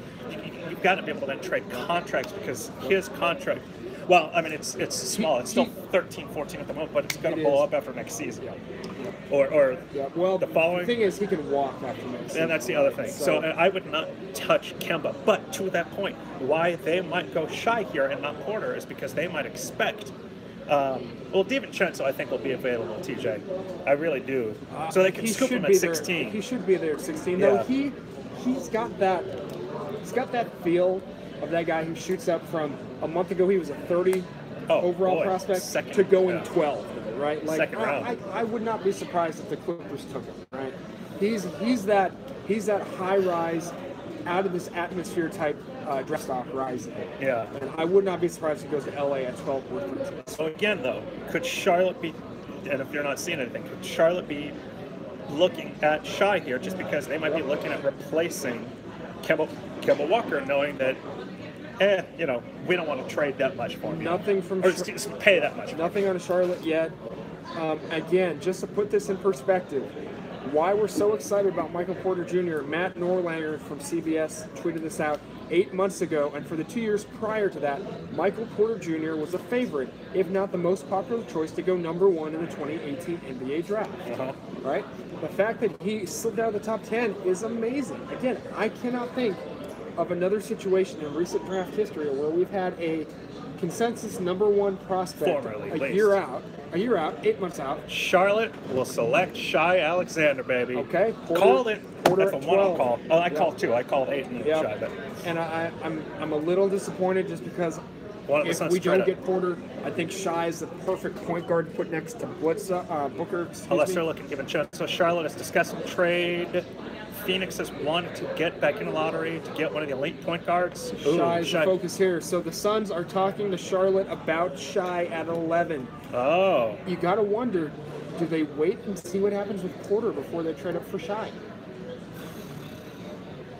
You've got to be able to then trade contracts because his contract. Well, I mean, it's small. It's still 13, 14 at the moment, but it's going to blow up after next season. Or well, the following. The thing is, he can walk after next season. And that's the other thing. So I would not touch Kemba. But to that point, why they might go Shai here and not Porter is because they might expect. Well, DiVincenzo, I think, will be available, TJ. I really do. So they can scoop him at 16. He should be there at 16. Though he's got that feel of that guy who shoots up from a month ago. He was a 30 overall prospect to going 12, right? Like second round. I would not be surprised if the Clippers took him, right? He's that high rise, out of this atmosphere type draft stock rising. Yeah. And I would not be surprised if he goes to LA at 12 or 13. So again, though, could Charlotte be? and if you're not seeing anything, could Charlotte be looking at Shai here just because they might be looking at replacing Kemba Walker, knowing that, we don't want to trade that much for him. Nothing from or pay that much. Nothing on Charlotte yet. Again, just to put this in perspective, why we're so excited about Michael Porter Jr., Matt Norlander from CBS tweeted this out 8 months ago, and for the 2 years prior to that, Michael Porter Jr. was a favorite, if not the most popular choice to go number 1 in the 2018 NBA draft. Right? The fact that he slipped out of the top 10 is amazing. Again, I cannot think of another situation in recent draft history where we've had a consensus number 1 prospect a year out, 8 months out. Charlotte will select Shai Alexander, baby. Okay. Called it. Porter From at 1 I'll 12. call. Oh, I called 2. I called 8 and Yep. Shai. But And I'm a little disappointed just because if we don't get Porter, I think Shai is the perfect point guard to put next to Booker. Unless they're looking to give a chance. So Charlotte is discussing trade. Phoenix has wanted to get back in the lottery to get one of the elite point guards. Shai is the focus here. So the Suns are talking to Charlotte about Shai at 11. Oh. You got to wonder, do they wait and see what happens with Porter before they trade up for Shai?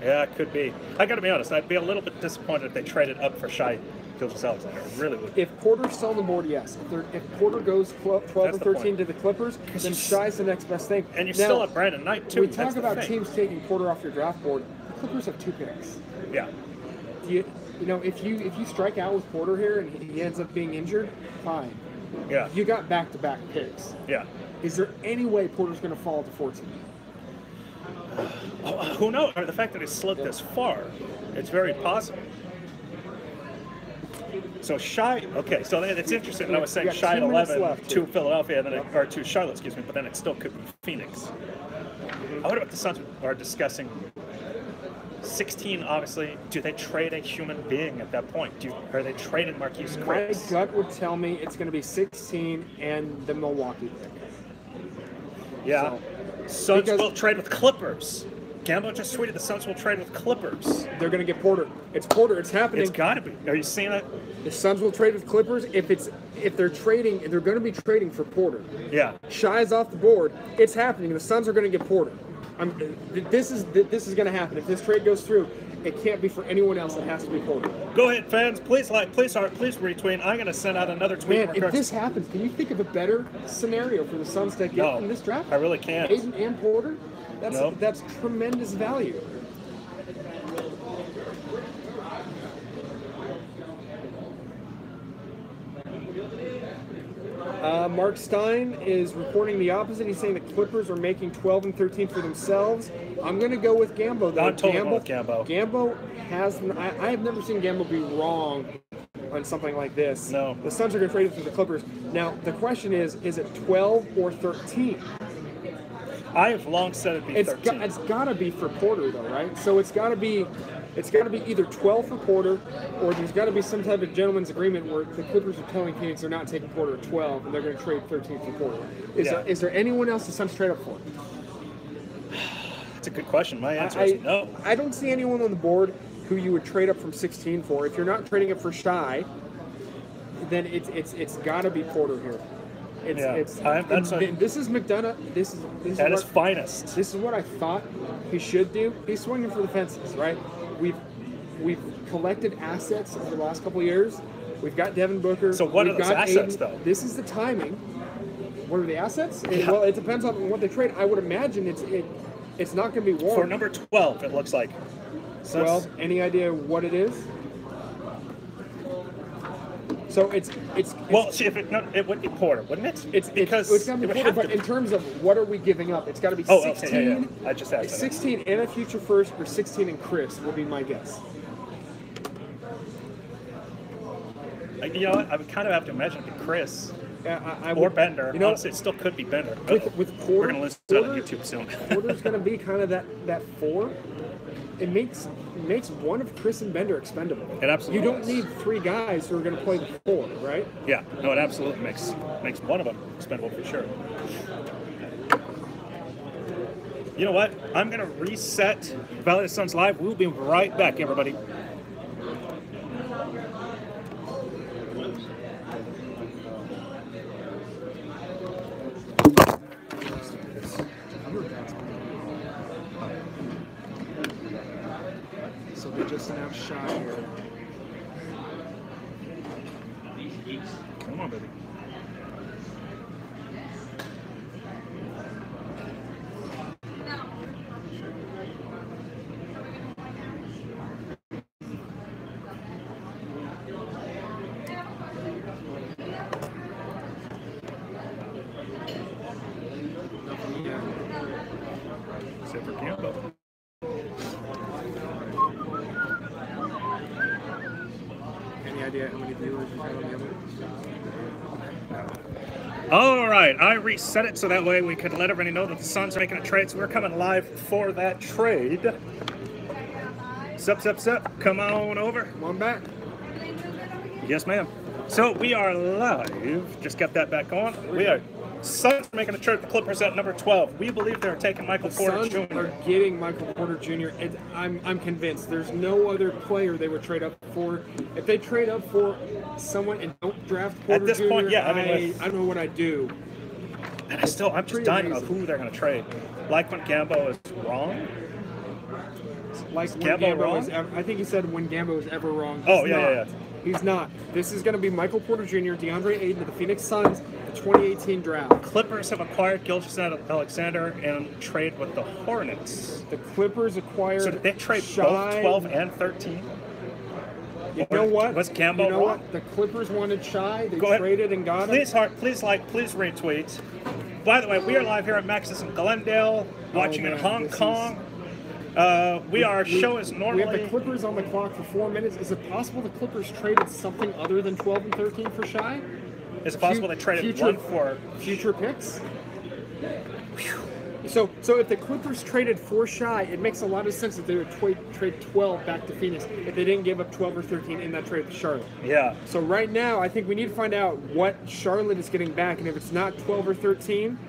Yeah, it could be. I got to be honest. I'd be a little bit disappointed if they traded up for Shai Gilgeous-Alexander. I really would. If Porter's still on the board, yes. If Porter goes 12 or 13 to the Clippers, then Shai's the next best thing. And you still have Brandon Knight, too. We talk about teams taking Porter off your draft board. The Clippers have 2 picks. Yeah. If you strike out with Porter here and he ends up being injured, fine. Yeah. You got back-to-back picks. Yeah. Is there any way Porter's going to fall to 14? Who knows? The fact that he slid this far, it's very possible. So Shai, okay, so it's interesting. I was saying Shai at 11 to Philadelphia, and then or to Charlotte, excuse me, but then it still could be Phoenix. I wonder what the Suns are discussing. 16, obviously. Do they trade a human being at that point? Are they trading Marquise Chriss? My gut would tell me it's going to be 16 and the Milwaukee pick. Yeah. So, Suns will trade with Clippers. Gambo just tweeted the Suns will trade with Clippers. They're going to get Porter. It's Porter. It's happening. It's got to be. Are you seeing it? The Suns will trade with Clippers if they're trading. They're going to be trading for Porter. Yeah. Shai's off the board. It's happening. The Suns are going to get Porter. This is going to happen. If this trade goes through, it can't be for anyone else. It has to be Porter. Go ahead, fans. Please like, please retweet. I'm going to send out another tweet. Man, if this happens, can you think of a better scenario for the Suns to get in this draft? I really can't. Ayton and Porter? That's tremendous value. Mark Stein is reporting the opposite. He's saying the Clippers are making 12 and 13 for themselves. I'm going to go with Gambo, though. I'm totally going with Gambo. Gambo has... I have never seen Gambo be wrong on something like this. No. The Suns are going to trade it to the Clippers. Now, the question is it 12 or 13? I have long said it'd be 13. It's got to be for Porter, though, right? So it's got to be either 12 for Porter, or there's got to be some type of gentleman's agreement where the Clippers are telling Phoenix they're not taking Porter at 12, and they're going to trade 13 for Porter. Is there anyone else the Suns trade up for? That's a good question. My answer is no. I don't see anyone on the board who you would trade up from 16 for. If you're not trading it for Shai, then it's got to be Porter here. This is McDonough. This is at his finest. This is what I thought he should do. He's swinging for the fences, right? We've collected assets over the last couple of years. We've got Devin Booker. So what are those assets, though? This is the timing. What are the assets? Yeah. Well, it depends on what they trade. I would imagine it's not going to be Warren. For number 12, it looks like. 12. Any idea what it is? So it's well, see, it would be Porter, wouldn't it? It's going to be Porter, but in terms of what are we giving up, it's got to be 16. Okay, yeah. I just asked 16 and a future first, or 16 and Chris will be my guess. You know what? I would kind of have to imagine it'd be Chris or Bender. Honestly, it still could be Bender. With Porter, we're going to lose that on YouTube soon. Porter's going to be kind of that 4. It makes one of Chris and Bender expendable. It absolutely You don't need 3 guys who are going to play the 4, right? Yeah, no, it absolutely makes one of them expendable for sure. You know what? I'm going to reset Valley of the Suns Live. We'll be right back, everybody. so they just announced Shy here. Come on, baby. Except for Gambo. Any idea how many viewers you had on the other? All right, I reset it so that way we could let everybody know that the Suns are making a trade. So we're coming live for that trade. Sup. Come on over. Come on back. Yes, ma'am. So we are live. Just got that back on. We are Suns making a trade with the Clippers at number 12. We believe they're taking Michael Porter Suns Jr. are getting Michael Porter Jr. I'm convinced there's no other player they would trade up for. If they trade up for someone and don't draft Porter At this Jr., point, yeah, I don't know what I'd do. And I'm just dying about who they're going to trade. Like when Gambo is wrong. Like when Gambo wrong? was ever, I think he said when Gambo was ever wrong. Oh, yeah. He's not. This is going to be Michael Porter Jr., DeAndre Ayton of the Phoenix Suns, the 2018 draft. Clippers have acquired Gilgeous-Alexander and trade with the Hornets. The Clippers acquired. So did they trade Shy, both 12 and 13? You know what? Was Gambo You know wrong? what? The Clippers wanted Shy. They Go ahead. traded and got him. Please retweet. By the way, we are live here at Maxis in Glendale, watching in Hong Kong. Show is normally... We have the Clippers on the clock for 4 minutes. Is it possible the Clippers traded something other than 12 and 13 for Shy? Is it possible they traded one for... Future picks? So if the Clippers traded for Shy, it makes a lot of sense that they would trade 12 back to Phoenix if they didn't give up 12 or 13 in that trade to Charlotte. Yeah. So right now, I think we need to find out what Charlotte is getting back, and if it's not 12 or 13,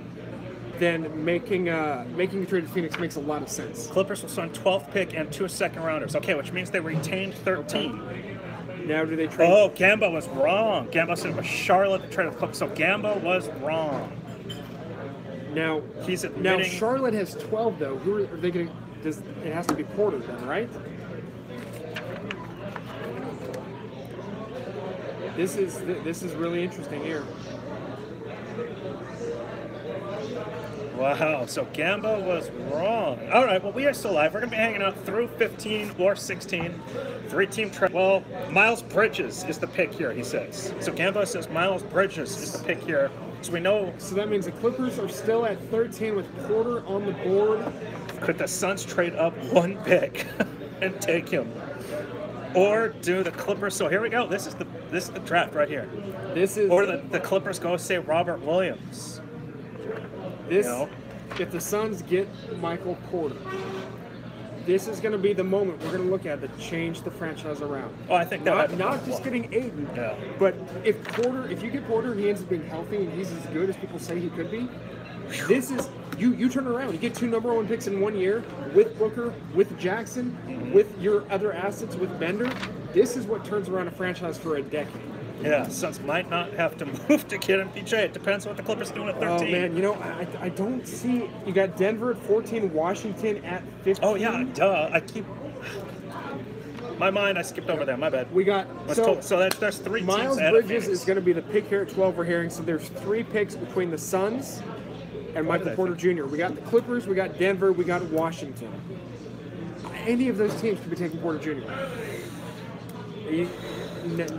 then making a trade to Phoenix makes a lot of sense. Clippers will sign 12th pick and 2 second-rounders. Okay, which means they retained 13. Now do they trade? Oh, Gambo was wrong. Gambo said it was Charlotte that traded the Clippers, so Gambo was wrong. Now he's admitting... Now Charlotte has 12 though. Who are they going to? It has to be Porter then, right? This is really interesting here. Wow, so Gambo was wrong. All right, well, we are still live. We're going to be hanging out through 15 or 16. 3-team trade. Well, Miles Bridges is the pick here, he says. So Gambo says Miles Bridges is the pick here. So we know... So that means the Clippers are still at 13 with Porter on the board. Could the Suns trade up 1 pick and take him? Or do the Clippers... So here we go. This is the draft right here. Or the Clippers go say Robert Williams. If the Suns get Michael Porter, this is going to be the moment we're going to look at to change the franchise around. Oh, I think that not just getting Ayton, but if you get Porter and he ends up being healthy and he's as good as people say he could be, this is you turn around. You get 2 #1 picks in 1 year with Booker, with Jackson, with your other assets, with Bender. This is what turns around a franchise for a decade. Yeah, Suns might not have to move to get MPJ. It depends on what the Clippers doing at 13. Oh, man, I don't see... You got Denver at 14, Washington at 15. Oh, yeah, duh. I skipped over there. My bad. We got... So there's 3 teams. Miles Bridges is going to be the pick here at 12 we're hearing. So there's 3 picks between the Suns and Michael Porter Jr. We got the Clippers, we got Denver, we got Washington. Any of those teams could be taking Porter Jr.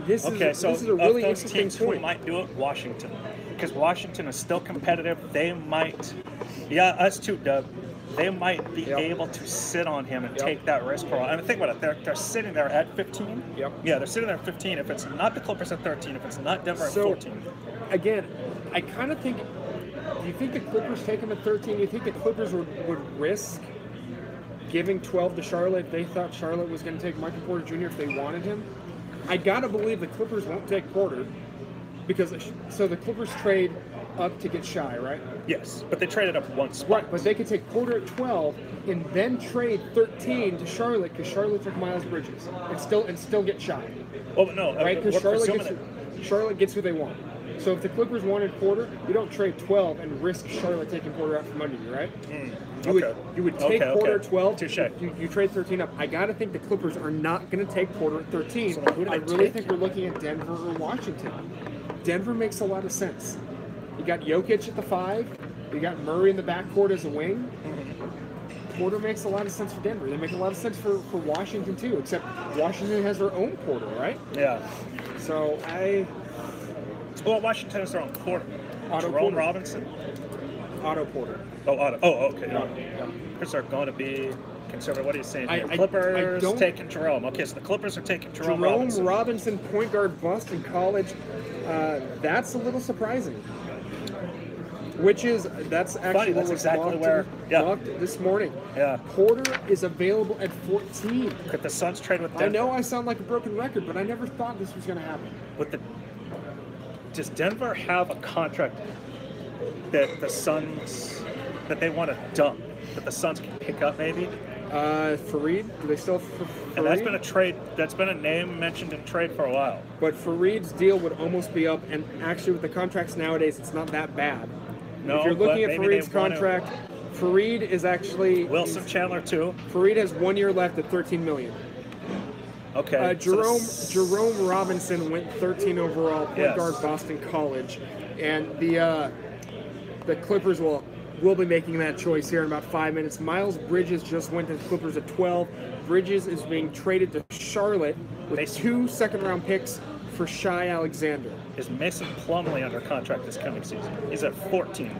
This is a really interesting point. Who might do it? Washington, because Washington is still competitive. They might, us too, Doug. They might be able to sit on him and take that risk for a while. I mean, think about it. They're sitting there at 15. Yep. Yeah, they're sitting there at 15. If it's not the Clippers at 13, if it's not Denver at 14. Again, I kind of think. Do you think the Clippers take him at 13? Do you think the Clippers would risk giving 12 to Charlotte if they thought Charlotte was going to take Michael Porter Jr. if they wanted him? I gotta believe the Clippers won't take Porter because the Clippers trade up to get Shy, right? Yes, but they traded up once. Right, but they could take Porter at 12 and then trade 13 to Charlotte because Charlotte took Miles Bridges and still get Shy. Oh no, right? Because Charlotte gets who they want. So if the Clippers wanted Porter, you don't trade 12 and risk Charlotte taking Porter out from under you, right? You would take Porter at 12. Touche. You trade 13 up. I got to think the Clippers are not going to take Porter at 13. So who do I they really take? think we're looking at Denver or Washington. Denver makes a lot of sense. You got Jokic at the 5. You got Murray in the backcourt as a wing. Porter makes a lot of sense for Denver. They make a lot of sense for Washington too, except Washington has their own Porter, right? Yeah. So Well, Washington has their own Porter. Otto Jerome Porter. Robinson. Otto Porter. Oh, Otto. Oh, okay. Yeah. Clippers are going to be conservative. What are you saying here? I Clippers don't- taking Jerome. Okay, so the Clippers are taking Jerome Jerome Robinson. Robinson, point guard bust in college. That's a little surprising. That's actually Funny, what that's was exactly where. Yeah. locked this morning. Yeah. Porter is available at 14. Could the Suns trade with Denver? I know I sound like a broken record, but I never thought this was going to happen. Does Denver have a contract that the Suns that they want to dump, that the Suns can pick up maybe? Fareed, do they still have Fareed? And that's been a trade. That's been a name mentioned in trade for a while. But Fareed's deal would almost be up, and actually with the contracts nowadays, it's not that bad. No, if you're looking but at maybe Fareed's they want to- contract, Fareed is actually Wilson Chandler too. Fareed has 1 year left at $13 million. Okay. Jerome Robinson went 13 overall, point Yes. guard, Boston College, and the Clippers will be making that choice here in about 5 minutes. Miles Bridges just went to the Clippers at 12. Bridges is being traded to Charlotte with 2 second-round picks for Shai Alexander. Is Mason Plumlee under contract this coming season? He's at 14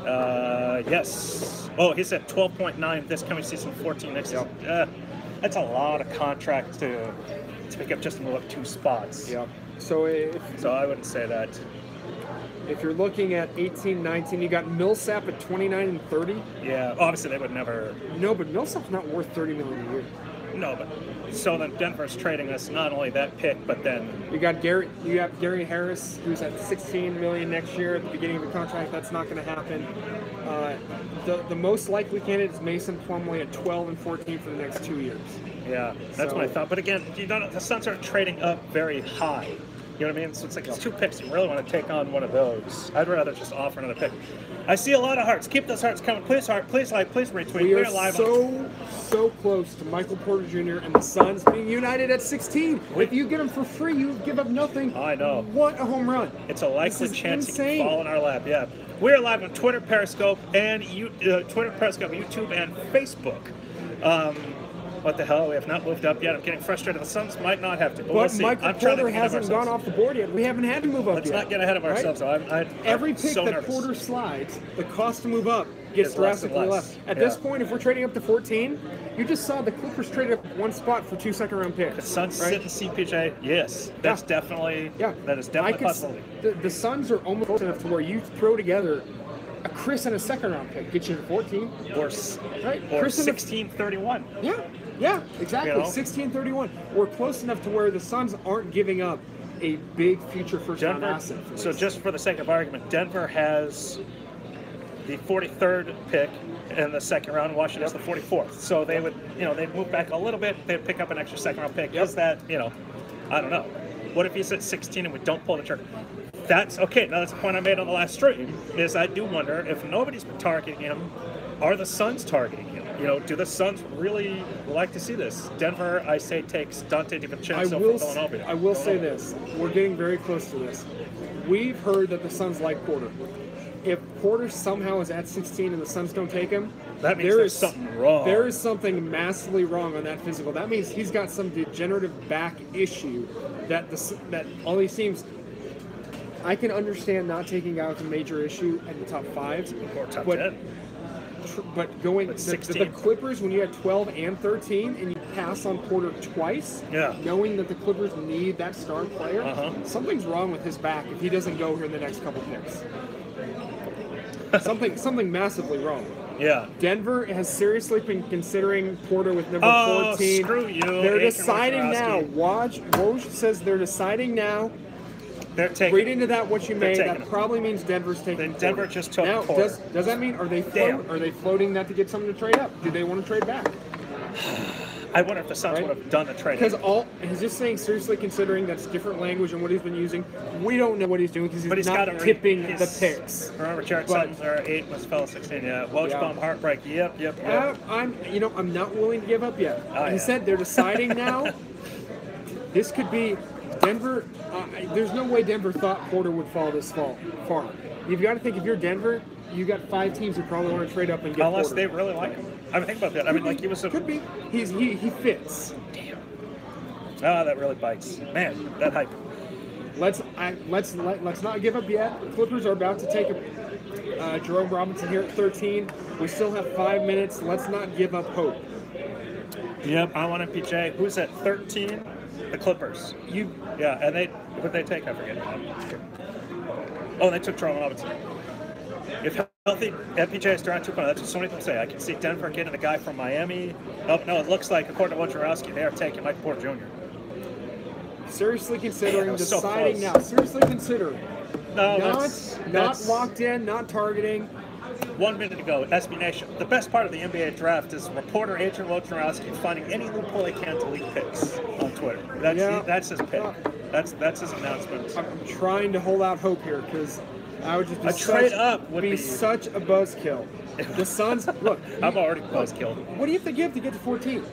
now. Yes. Oh, he's at 12.9 this coming season, 14 next season. That's a lot of contract to pick up just to move up 2 spots. Yep. So I wouldn't say that. if you're looking at 18, 19, you got Millsap at 29 and 30. Yeah, obviously they would never. No, but Millsap's not worth $30 million a year. No, but so then Denver's trading us not only that pick, but then You got Gary Harris, who's at $16 million next year at the beginning of the contract. That's not going to happen. The most likely candidate is Mason Plumlee at 12 and 14 for the next 2 years. yeah, that's what I thought. But again, the Suns aren't trading up very high. You know what I mean? So it's like it's 2 picks. You really want to take on one of those. I'd rather just offer another pick. I see a lot of hearts. Keep those hearts coming. Please heart. Please like. Please retweet. We are live. so close to Michael Porter Jr. and the Suns being united at 16. If you get them for free, you give up nothing. I know. What a home run. It's a likely This is chance insane. you can fall in our lap. Yeah. We're live on Twitter, Periscope, and Twitter, Periscope, YouTube, and Facebook. What the hell? We have not moved up yet. I'm getting frustrated. The Suns might not have to, but we'll see. Michael I'm trying to Porter get ahead of hasn't gone ourselves. off the board yet. We haven't had to move up Let's yet. not get ahead of ourselves. Right? I'm Every pick so that nervous. Porter slides, the cost to move up gets Is less and drastically less. less. At Yeah. this point, if we're trading up to 14, you just saw the Clippers traded up 1 spot for 2 second-round picks. The Suns right? sitting CPJ. Yes, that's definitely. Yeah, that is definitely a I could possibility. The Suns are almost close enough to where you throw together a Chris and a second-round pick, get you to 14. Or Right? or Chris and a- 16-31. Yeah, exactly. You know? 16-31. We're close enough to where the Suns aren't giving up a big future first-round Denver. asset. For So this. just for the sake of argument, Denver has the 43rd pick in the second round. Washington has the 44th. So they would, they'd move back a little bit. They'd pick up an extra second round pick. Is that, I don't know. What if he's at 16 and we don't pull the trigger? That's okay. Now that's the point I made on the last stream. Is I do wonder if nobody's been targeting him, are the Suns targeting him? Do the Suns really like to see this? Denver, I say, takes Dante DiVincenzo from Villanova. I will say this. We're getting very close to this. We've heard that the Suns like Porter. If Porter somehow is at 16 and the Suns don't take him, that means there's something wrong. There is something massively wrong on that physical. That means he's got some degenerative back issue that all he seems. I can understand not taking out a major issue at the top 5, or top but 10. But going But the 16. Clippers, when you had 12 and 13, and you pass on Porter twice, knowing that the Clippers need that star player, something's wrong with his back if he doesn't go here in the next couple picks. something massively wrong. Yeah. Denver has seriously been considering Porter with number 14. Screw you. They're Aiken deciding now. Woj says they're deciding now. They're taking. Read into that what you may. That him. probably means Denver's taking. Then Denver Porter. just took now, Porter. Does that mean are they floating that to get someone to trade up? Do they want to trade back? I wonder if the Suns would have done the trade. Because he's just saying, seriously considering that's different language and what he's been using. We don't know what he's doing because he's not tipping the picks. Remember, Jared Sutton's are 8, was fell 16. Yeah, Wojbomb, heartbreak. Yep. I'm not willing to give up yet. He said they're deciding now. This could be Denver. There's no way Denver thought Porter would fall this far. You've got to think if you're Denver, you got 5 teams who probably want to trade up and get unless Porter. They really like him. I mean, think about that. I mean, like he was could be. He fits. Damn. That really bites. Man, that hype. Let's not give up yet. Clippers are about to take Jerome Robinson here at 13. We still have 5 minutes. Let's not give up hope. Yep, I want MPJ. Who's at 13? The Clippers. Yeah, and who'd they take? I forget. Oh, they took Jerome Robinson. If healthy, MPJ is around 2.0. That's what so many people say. I can see Denver getting a guy from Miami. Oh, no, it looks like, according to Wojnarowski, they are taking Michael Porter Jr. Seriously considering deciding now. Seriously considering. No, not locked in, not targeting. 1 minute to go. SB Nation. The best part of the NBA draft is reporter Adrian Wojnarowski finding any loophole he can to leak picks on Twitter. That's his pick. That's his announcement. I'm trying to hold out hope here because I would just be such a buzzkill. The Suns, look. I'm already buzzkilled. What do you think you have to get to 14?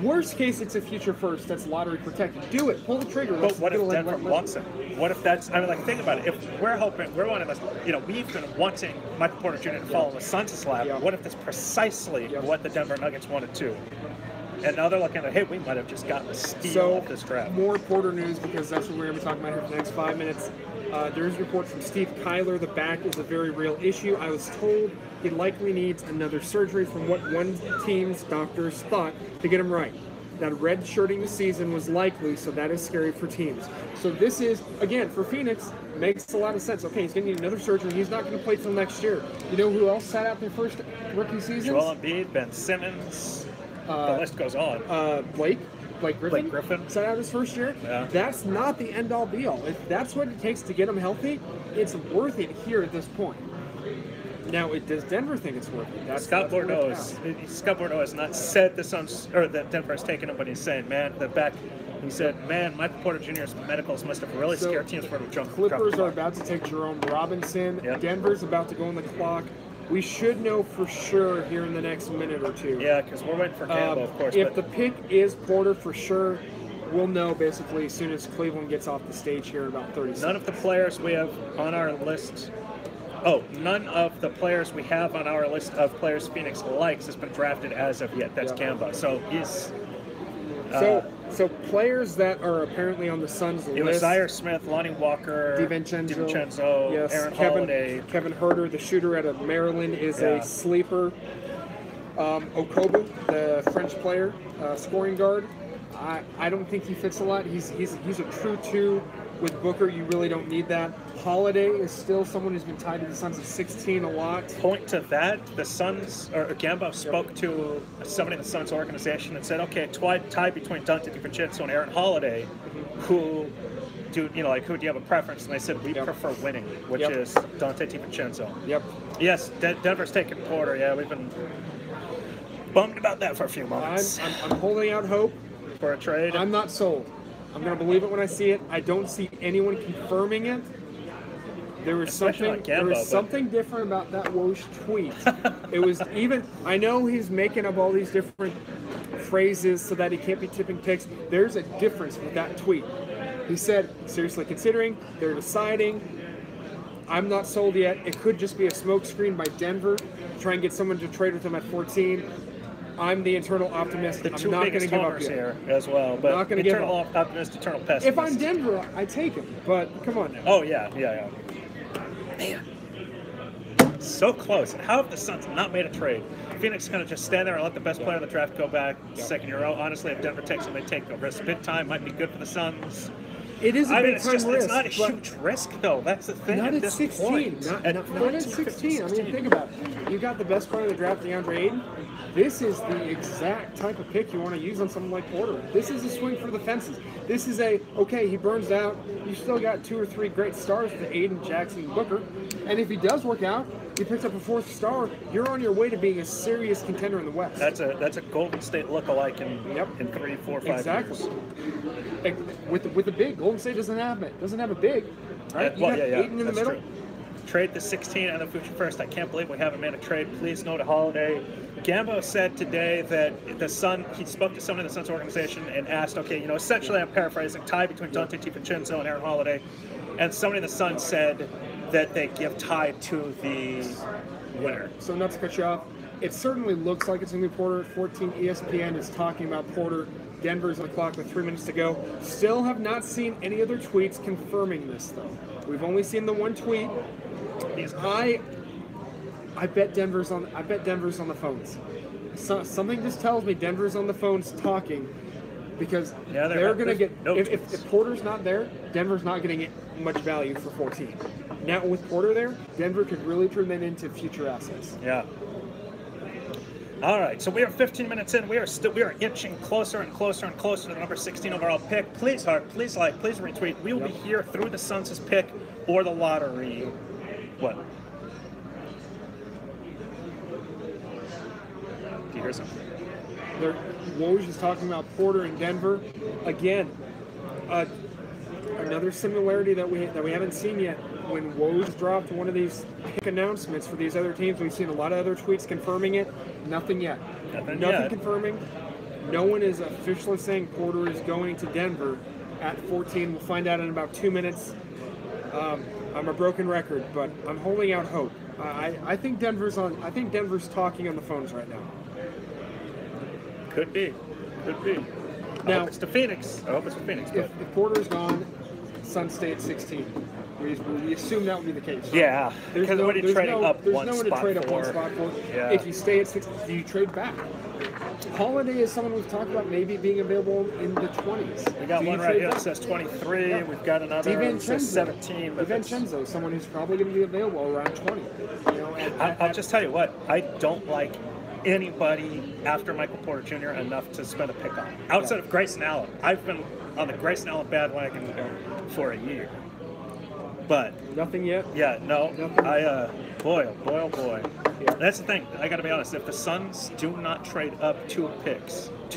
Worst case, it's a future first that's lottery protected. Do it. Pull the trigger. But what if Denver wants it? What if that's, I mean, like, think about it. If we're wanting this, we've been wanting Michael Porter Jr. to follow the Suns' lap. Yeah. What if that's precisely what the Denver Nuggets wanted too? And now they're looking at, hey, we might have just gotten a steal off this draft. More Porter news because that's what we're going to be talking about here for the next 5 minutes. There's a report from Steve Kyler. The back is a very real issue. I was told he likely needs another surgery from what one team's doctors thought to get him right. That red-shirting the season was likely, so that is scary for teams. So this is, again, for Phoenix, makes a lot of sense. Okay, he's going to need another surgery. He's not going to play till next year. You know who else sat out their first rookie season? Joel Embiid, Ben Simmons. The list goes on. Blake Griffin sat out his first year. Yeah. That's not the end-all, be-all. If that's what it takes to get him healthy, it's worth it here at this point. Now, does Denver think it's worth it? Scott Bordeaux has not said the Suns or that Denver has taken him, but he's saying, he said, Michael Porter Jr.'s medicals must have really scared teams for him to jump. Clippers are about to take Jerome Robinson. Yep. Denver's about to go on the clock. We should know for sure here in the next minute or two. Yeah, because we're waiting for Gambo, of course. If the pick is Porter for sure, we'll know basically as soon as Cleveland gets off the stage here in about 30 seconds. None of the players we have on our list of players Phoenix likes has been drafted as of yet. That's Kemba. So he's... So players that are apparently on the Suns list. It was Zaire Smith, Lonnie Walker, DiVincenzo, yes, Aaron Holiday. Kevin Huerter, the shooter out of Maryland, is a sleeper. Okobo, the French player, scoring guard. I don't think he fits a lot. He's a true 2 with Booker. You really don't need that. Holiday is still someone who's been tied to the Suns at 16 a lot. Point to that, the Suns, or Gambo spoke to somebody in the Suns organization and said, okay, tie between Dante DiVincenzo and Aaron Holiday, who do you have a preference? And they said, we prefer winning, which is Dante DiVincenzo. Yep. Yes, Denver's taking Porter. Yeah, we've been bummed about that for a few months. I'm holding out hope for a trade. I'm not sold. I'm going to believe it when I see it. I don't see anyone confirming it. There was something different about that Woj tweet. It was even, I know he's making up all these different phrases so that he can't be tipping picks. There's a difference with that tweet. He said, seriously considering, they're deciding. I'm not sold yet. It could just be a smokescreen by Denver to try and get someone to trade with them at 14. I'm the eternal optimist. I'm not going to give up here as well. But not going to give up. Optimist, eternal pessimist. If I'm Denver, I take him. But come on now. Oh yeah. Man, so close. How have the Suns not made a trade? Phoenix is going to just stand there and let the best player in the draft go back second year out. Honestly, if Denver takes him, they take a risk. Big time might be good for the Suns. It is a big time risk. It's not a huge risk, though. That's the thing. Not at 16. Not at 16. I mean, think about it. You got the best player in the draft, DeAndre Ayton. This is the exact type of pick you want to use on someone like Porter. This is a swing for the fences. This is okay, he burns out. You still got 2 or 3 great stars with Aiden, Jackson, and Booker. And if he does work out, he picks up a 4th star, you're on your way to being a serious contender in the West. That's a Golden State lookalike in 3, 4, 5 exactly. years. With the big, Golden State doesn't have a big. Right? You got Aiden in the middle. True. Trade the 16 and the future first. I can't believe we haven't made a trade. Please note a Holiday. Gambo said today that the Sun, he spoke to someone in the Suns organization and asked, okay, essentially I'm paraphrasing, tie between Dante DiVincenzo and Aaron Holiday. And somebody in the Sun said that they give tie to the winner. So not to cut you off, it certainly looks like it's going to be Porter at 14. ESPN is talking about Porter. Denver's on the clock with 3 minutes to go. Still have not seen any other tweets confirming this, though. We've only seen the one tweet. I bet Denver's on the phones. Something just tells me Denver's on the phones talking, because they're going to get if Porter's not there, Denver's not going to get much value for 14. Now with Porter there, Denver could really turn that into future assets. Yeah. All right, so we are 15 minutes in. We are inching closer and closer and closer to the number 16 overall pick. Please heart, please like, please retweet. We will be here through the Suns' pick or the lottery. What? Do you hear something? Woj is talking about Porter in Denver. Again, another similarity that we haven't seen yet. When Woj dropped one of these pick announcements for these other teams, we've seen a lot of other tweets confirming it. Nothing yet. Nothing confirming. No one is officially saying Porter is going to Denver at 14. We'll find out in about 2 minutes. I'm a broken record, but I'm holding out hope. I think Denver's talking on the phones right now. Could be. Now, it's to Phoenix. I hope it's to Phoenix. If Porter's gone, Suns stay at 16. We assume that would be the case. Yeah. There's no one to trade up one spot for. Yeah. If you stay at 16, do you trade back? Holiday is someone we've talked about maybe being available in the 20s. We got one right here that says 23. Yeah. We've got another that says 17. DiVincenzo is someone who's probably going to be available around 20. I'll just tell you what. I don't like anybody after Michael Porter Jr. enough to spend a pick on. Outside of Grayson Allen. I've been on the Grayson Allen bandwagon for a year. But nothing yet. Yeah, no. Nothing. Boy. Yeah. That's the thing. I got to be honest. If the Suns do not trade up 2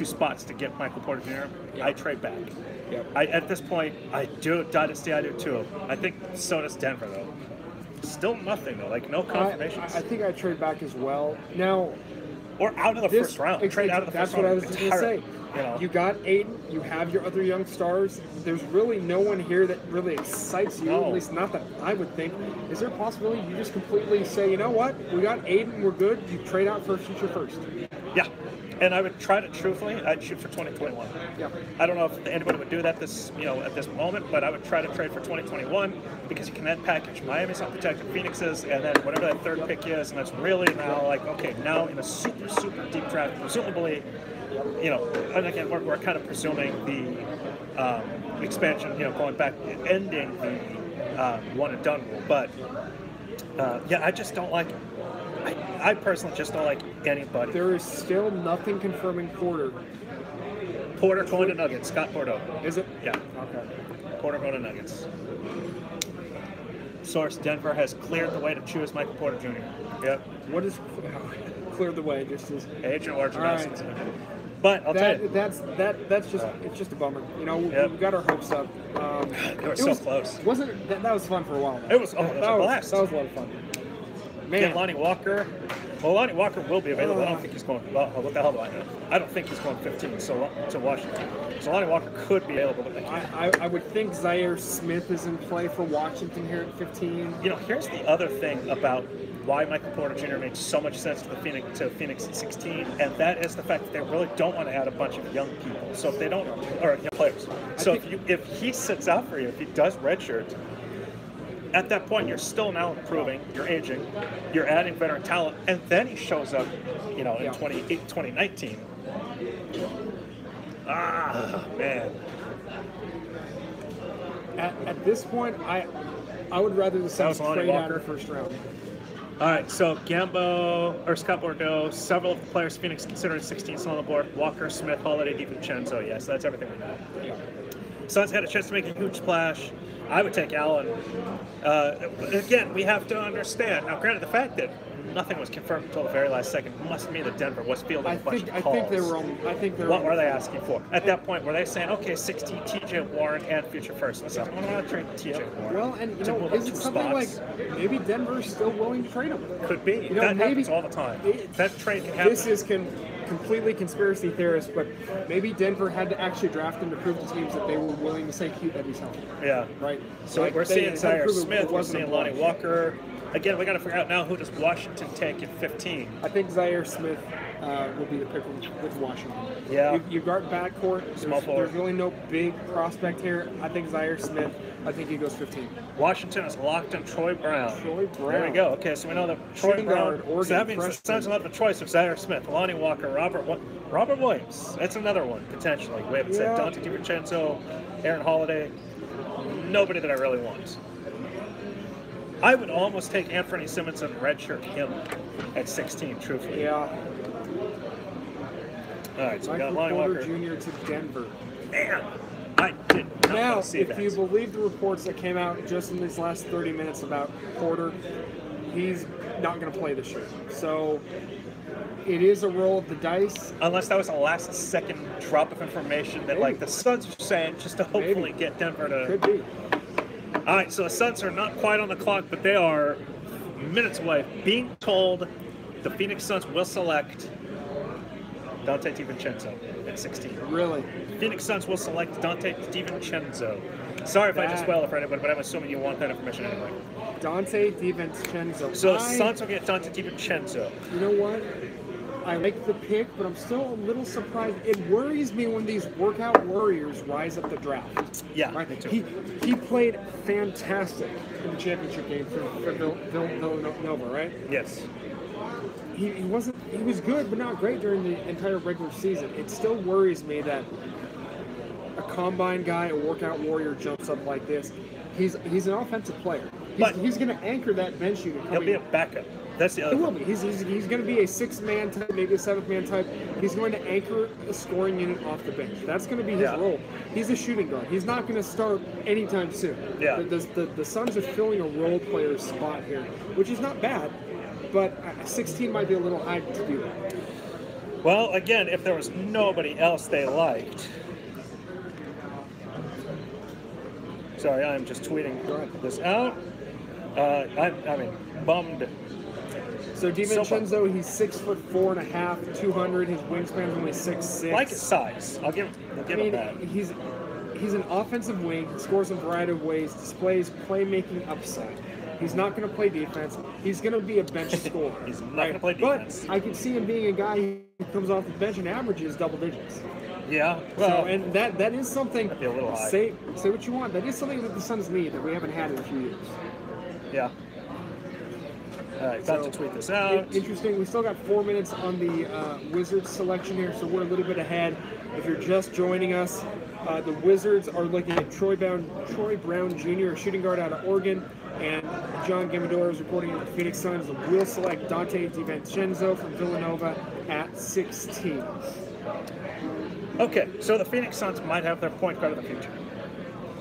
spots to get Michael Porter Jr., I trade back. Yep. At this point, I do Dynasty. I do too. I think so does Denver though. Still nothing though. Like no confirmations. I think I trade back as well. Now, or out of the first round. Trade out of the first round. That's what I was going to say. You got Aiden, you have your other young stars. There's really no one here that really excites you, at least not that I would think. Is there a possibility you just completely say, you know what, we got Aiden, we're good, you trade out for a future first? Yeah, and I would try to, truthfully, I'd shoot for 2021. Yeah. I don't know if anybody would do that at this moment, but I would try to trade for 2021 because you can then package Miami's unprotected, Phoenix's, and then whatever that third pick is, and that's really now now in a super, super deep draft, presumably, and again, we're kind of presuming the expansion, going back, ending the one and done rule. But I just don't like. I personally just don't like anybody. There is still nothing confirming Porter. Porter going to Nuggets. Scott Bordeaux. Is it? Yeah. Okay. Porter going to Nuggets. Source: Denver has cleared the way to choose Michael Porter Jr. Yep. What is cleared the way? Just as Agent Orgeron. But I'll tell you, that's just it's just a bummer. We got our hopes up. They were so close. Wasn't that was fun for a while? It was. That was a blast. That was a lot of fun. Man, Lonnie Walker. Well, Lonnie Walker will be available. I don't think he's going. Well, what the hell do I know? I don't think he's going 15 to Washington. So Lonnie Walker could be available. But I would think Zaire Smith is in play for Washington here at 15. Here's the other thing about why Michael Porter Jr. makes so much sense to Phoenix at 16, and that is the fact that they really don't want to add a bunch of young people. So if they don't, or young players. So if he sits out for you, if he does redshirt, at that point you're still now improving, you're aging, you're adding veteran talent, and then he shows up, in 2019. Man. At this point, I would rather the Suns trade out of the first round. All right, so Gambo, or Scott Bordeaux, several of the players Phoenix considering 16th on the board. Walker, Smith, Holiday, DiVincenzo. Yes, that's everything we know. Yeah. Suns had a chance to make a huge splash. I would take Allen. Again, we have to understand. Now, granted, the fact that nothing was confirmed until the very last second must mean that Denver was fielding a bunch of calls. I think they were. What were they asking for? At that point, were they saying, okay, 16 TJ Warren and future first? Let's say, I want to trade TJ Warren. Well, and is it something like maybe Denver's still willing to trade him? Could be. That happens all the time. That trade can happen. This is completely conspiracy theorist, but maybe Denver had to actually draft him to prove to teams that they were willing to say that he's healthy. Yeah. Right. So we're seeing Zaire Smith, we're seeing Lonnie Walker. Again, we got to figure out now who does Washington take at 15. I think Zaire Smith will be the pick with Washington. Yeah. You guard backcourt. There's really no big prospect here. I think Zaire Smith. I think he goes 15. Washington is locked on Troy Brown. Troy Brown. There we go. Okay, so we know that Troy Brown. So that means the Suns will have the choice of Zaire Smith, Lonnie Walker, Robert Williams. That's another one potentially. We haven't said Dante DiVincenzo, Aaron Holiday. Nobody that I really want. I would almost take Anthony Simmons and redshirt him at 16, truthfully. Yeah. All right, so we got Michael Lonnie Porter Walker. Jr. to Denver. Man, I did not Now, want to see if that. you believe the reports that came out just in these last 30 minutes about Porter, he's not going to play this year. So it is a roll of the dice. Unless that was a last-second drop of information that, like, the Suns are saying just to hopefully get Denver to... Could be. All right, so the Suns are not quite on the clock, but they are minutes away. Being told the Phoenix Suns will select Dante DiVincenzo at 16. Really? Phoenix Suns will select Dante DiVincenzo. Sorry if I just spoiled it for anybody, but I'm assuming you want that information anyway. Dante DiVincenzo. So the Suns will get Dante DiVincenzo. You know what? I like the pick, but I'm still a little surprised. It worries me when these workout warriors rise up the draft. Yeah, right? me too. He played fantastic in the championship game for Villanova, right? Yes. He was good, but not great during the entire regular season. It still worries me that a combine guy, a workout warrior, jumps up like this. He's an offensive player. He's going to anchor that bench unit. He'll be a backup. That's the other He will thing. be. He's going to be a 6-man type, maybe a 7th-man type. He's going to anchor a scoring unit off the bench. That's going to be his role. He's a shooting guard. He's not going to start anytime soon. Yeah. The Suns are filling a role player spot here, which is not bad, but 16 might be a little high to do that. Well, again, if there was nobody else they liked. Sorry, I'm just tweeting this out. I mean, bummed. So DiVincenzo, he's 6'4.5", 200. His wingspan's only 6'6". Like his size, I'll give him that. He's an offensive wing. Scores in a variety of ways. Displays playmaking upside. He's not going to play defense. He's going to be a bench scorer. He's not going to play defense. But I can see him being a guy who comes off the bench and averages double digits. Yeah. Well, and that is something. That'd be a little high. Say what you want. That is something that the Suns need that we haven't had in a few years. Yeah. All right, about to tweet this out. Interesting. We still got 4 minutes on the Wizards selection here, so we're a little bit ahead. If you're just joining us, the Wizards are looking at Troy Brown Jr., a shooting guard out of Oregon, and John Gambadoro is reporting at the Phoenix Suns. We'll select Dante DiVincenzo from Villanova at 16. Okay, so the Phoenix Suns might have their point guard of the future.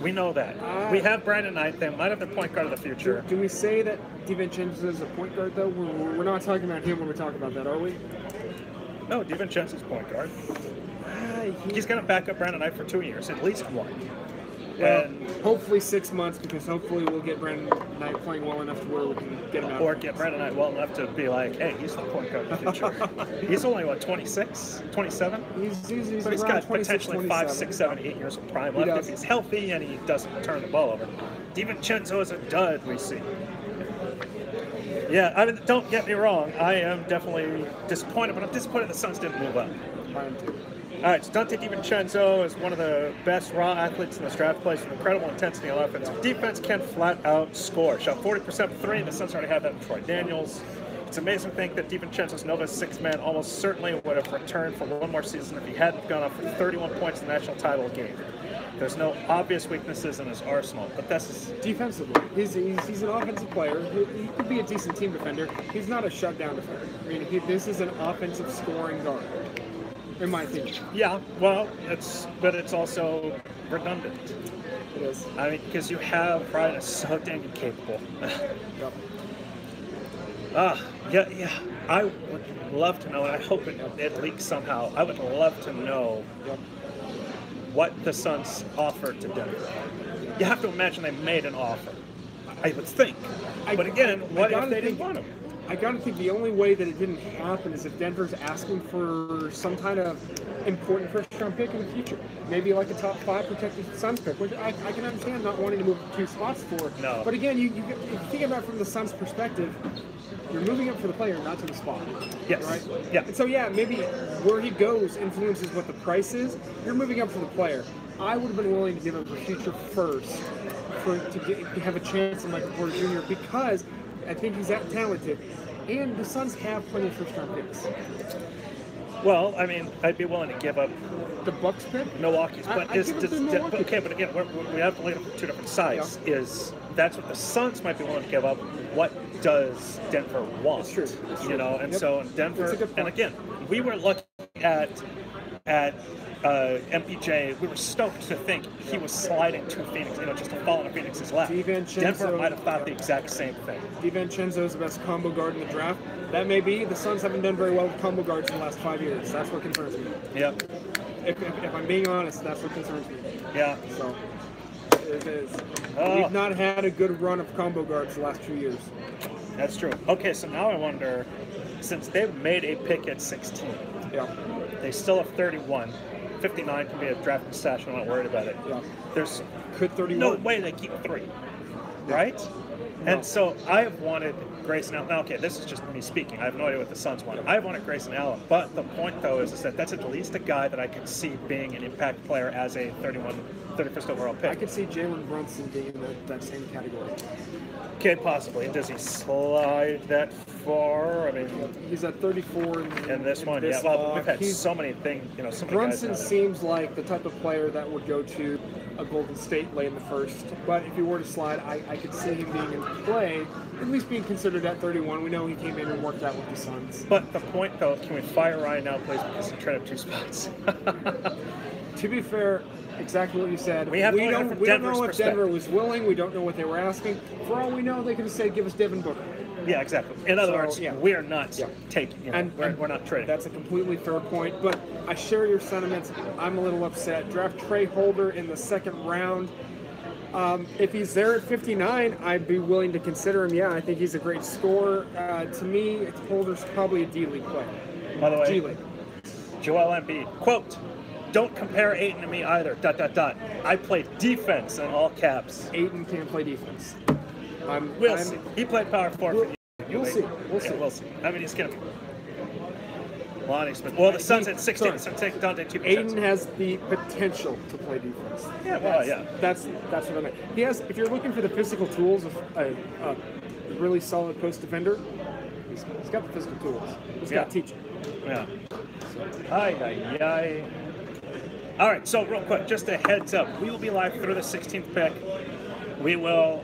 We know that. We have Brandon Knight. They might have their point guard of the future. Do we say that DiVincenzo is a point guard, though? We're not talking about him when we talk about that, are we? No, DiVincenzo's point guard. He's going to back up Brandon Knight for 2 years, at least one. Well, and hopefully 6 months, because hopefully we'll get Brandon Knight playing well enough to where we can get him out. Or get Brandon Knight well enough to be like, hey, he's the point guard of the future. He's only, 26, 27? He's So he's around got 26, potentially 5, 6, 7, 8 years of prime left if he's healthy and he doesn't turn the ball over. DiVincenzo is a dud, we see. Yeah, I mean, don't get me wrong. I am definitely disappointed, but I'm disappointed the Suns didn't move up. All right, so Dante DiVincenzo is one of the best raw athletes in this draft. Plays with incredible intensity on offense. Defense can flat out score. Shot 40% for 3, and the Suns already have that in Troy Daniels. It's amazing to think that DiVincenzo's Nova's sixth man almost certainly would have returned for one more season if he hadn't gone up for 31 points in the national title game. There's no obvious weaknesses in his arsenal, but that's defensively. He's an offensive player. He could be a decent team defender. He's not a shutdown defender. I mean, this is an offensive scoring guard, in my opinion. Yeah, well, but it's also redundant. It is. I mean, because you have Ryan is so dang incapable. Yep. Yeah. I would love to know, and I hope it leaks somehow. I would love to know. Yep. What the Suns offered to Denver. You have to imagine they made an offer. I would think. But again, what if they didn't want him? I gotta think the only way that it didn't happen is if Denver's asking for some kind of important first-round pick in the future. Maybe like a top 5 protected Suns pick, which I can understand not wanting to move 2 spots for. No. But again, you think about it from the Suns' perspective, you're moving up for the player, not to the spot. Yes. Right? Yeah. And so, yeah, maybe where he goes influences what the price is. You're moving up for the player. I would have been willing to give him a future first to have a chance in Michael Porter Jr. because I think he's that talented. And the Suns have plenty of first-round picks. Well, I mean, I'd be willing to give up the Bucks pick, Milwaukee's, but okay. But again, we have to look at 2 different sides. Yeah. That's what the Suns might be willing to give up. What does Denver want? That's true. That's true. You know, and Yep. so in Denver, and again, we were looking at MPJ. We were stoked to think he was sliding to Phoenix, just to fall into Phoenix's lap. Denver might have thought the exact same thing. DiVincenzo is the best combo guard in the draft. That may be. The Suns haven't done very well with combo guards in the last 5 years. That's what concerns me. Yep. If I'm being honest, that's what concerns me. Yeah. So it is. We've not had a good run of combo guards the last 2 years. That's true. Okay, so now I wonder, since they've made a pick at 16, they still have 31. 59 can be a drafting stash. I'm not worried about it. Yeah. There's could 31. No way they keep 3, right? No. And so I've wanted Grayson Allen. Now, okay, this is just me speaking. I have no idea what the Suns want. I've wanted Grayson Allen, but the point though is that that's at least a guy that I could see being an impact player as a 31st overall pick. I could see Jalen Brunson being in that same category. Okay, possibly. Does he slide that far? I mean, he's at 34 in this one. Yeah, well, we've had so many things. So many Brunson guys seems like the type of player that would go to a Golden State late in the first. But if he were to slide, I could see him being in play, at least being considered at 31. We know he came in and worked out with the Suns. But the point, though, can we fire Ryan now, please, because he traded up 2 spots? To be fair, exactly what you said. We don't know if Denver was willing. We don't know what they were asking. For all we know, they could have said, "Give us Devin Booker." Yeah, exactly. In other words, we're not taking. We're not trading. That's a completely fair point. But I share your sentiments. I'm a little upset. Draft Trey Holder in the 2nd round. If he's there at 59, I'd be willing to consider him. Yeah, I think he's a great scorer. To me, Holder's probably a D-League player. By the way, G-League. Joel Embiid, quote, "Don't compare Ayton to me either, ... I play defense," in all caps. Ayton can't play defense. We'll see. He played power forward. We'll see. We'll see. I mean, he's going to... Lonnie Smith. Well, the Suns at 16, so take Dante DiVincenzo. Ayton has the potential to play defense. Yeah, well, yeah. That's what I mean. He has. If you're looking for the physical tools of a really solid post defender, he's got the physical tools. He's got to teach it. Yeah. Aye. All right, so real quick, just a heads up. We will be live through the 16th pick. We will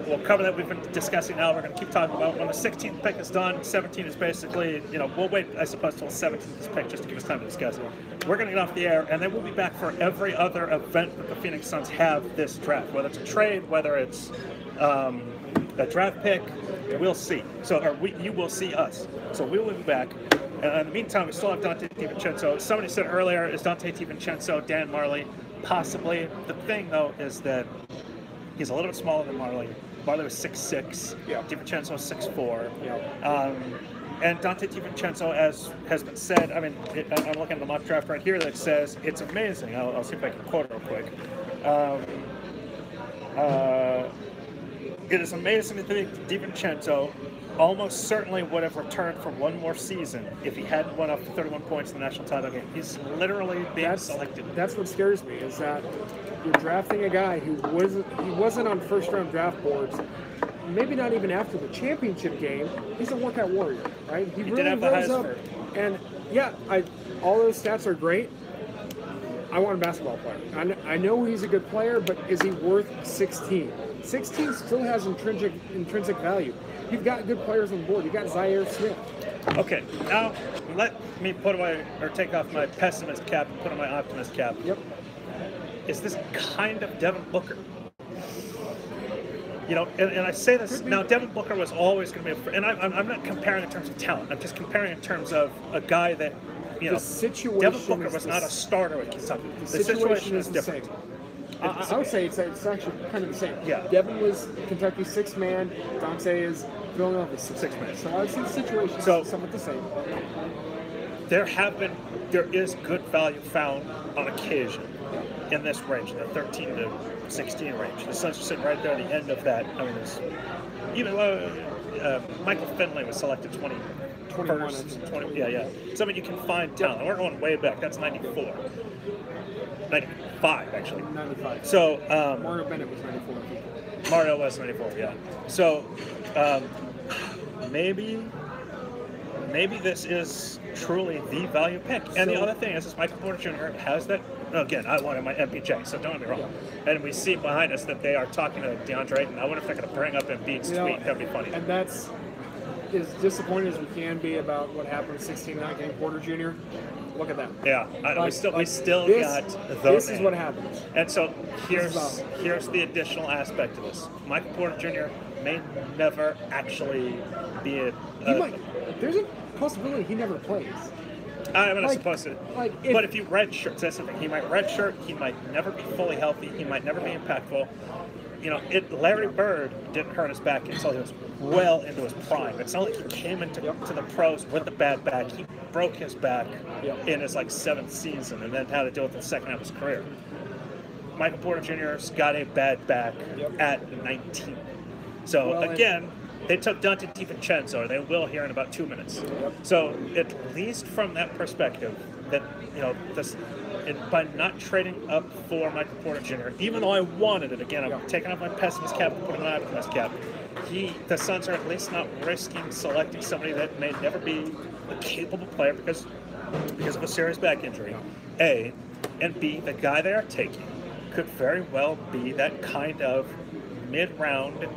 we'll cover that. We've been discussing now. We're going to keep talking about when the 16th pick is done. 17 is basically, we'll wait, I suppose, till 17th is picked just to give us time to discuss it. We're going to get off the air, and then we'll be back for every other event that the Phoenix Suns have this draft, whether it's a trade, whether it's a draft pick. We'll see. You will see us. So we will be back. In the meantime, we still have Dante DiVincenzo. Somebody said earlier, is Dante DiVincenzo Dan Majerle? Possibly. The thing, though, is that he's a little bit smaller than Majerle. Majerle was 6'6". Yeah. DiVincenzo was 6'4". Yeah. And Dante DiVincenzo, as has been said, I mean, I'm looking at the mock draft right here that says it's amazing. I'll see if I can quote it real quick. It is amazing to think DiVincenzo almost certainly would have returned for one more season if he hadn't went up to 31 points in the national title game. He's literally being selected. That's what scares me, is that you're drafting a guy who wasn't on first-round draft boards, maybe not even after the championship game, he's a workout warrior, right? He really did have the rose highest up. And yeah, all those stats are great. I want a basketball player. I know he's a good player, but is he worth 16? 16 still has intrinsic value. You've got good players on the board. You've got Zaire Smith. Okay, now let me put away or take off my pessimist cap and put on my optimist cap. Yep. Is this kind of Devin Booker? You know, and I say this now. Devin Booker was always going to be, and I'm not comparing in terms of talent. I'm just comparing in terms of a guy that, you know, Devin Booker was not a starter at Kentucky. The situation is different. I would say it's actually kind of the same. Yeah. Devin was Kentucky's sixth man. Dante is Villanova's sixth man. So I would say the situation is somewhat the same. There is good value found on occasion in this range, the 13 to 16 range. The Suns are sitting right there at the end of that. I mean, Michael Finley was selected 21st. 20, yeah. So I mean, you can find talent. We're going way back. That's 94. 95, actually. 95. So Mario Bennett was 94. Mario was 94, yeah. So maybe this is truly the value pick. And the other thing is Michael Porter Jr. has that. Again, I wanted my MPJ, so don't get me wrong. Yeah. And we see behind us that they are talking to DeAndre Ayton. I wonder if they're going to bring up Embiid's tweet. That'd be funny. And that's as disappointed as we can be about what happened 16-9 game Porter Jr. Look at that. Yeah, I know. We still got the This man. Is what happens. And so here's the additional aspect of this. Michael Porter Jr. may never actually be there's a possibility he never plays. I'm not supposed to. But if you redshirt, that's something. He might redshirt. He might never be fully healthy. He might never be impactful. You know, Larry Bird didn't hurt his back until he was well into his prime. It's not like he came into the pros with a bad back. He broke his back in his seventh season and then had to deal with it the second half of his career. Michael Porter Jr.'s got a bad back at 19. So again, they took Dante DiVincenzo. They will here in about 2 minutes. So at least from that perspective, that by not trading up for Michael Porter Jr., even though I wanted it, again, I'm taking off my pessimist cap and putting on my optimist cap. The Suns are at least not risking selecting somebody that may never be a capable player because of a serious back injury. A, and B, the guy they are taking could very well be that kind of mid-round,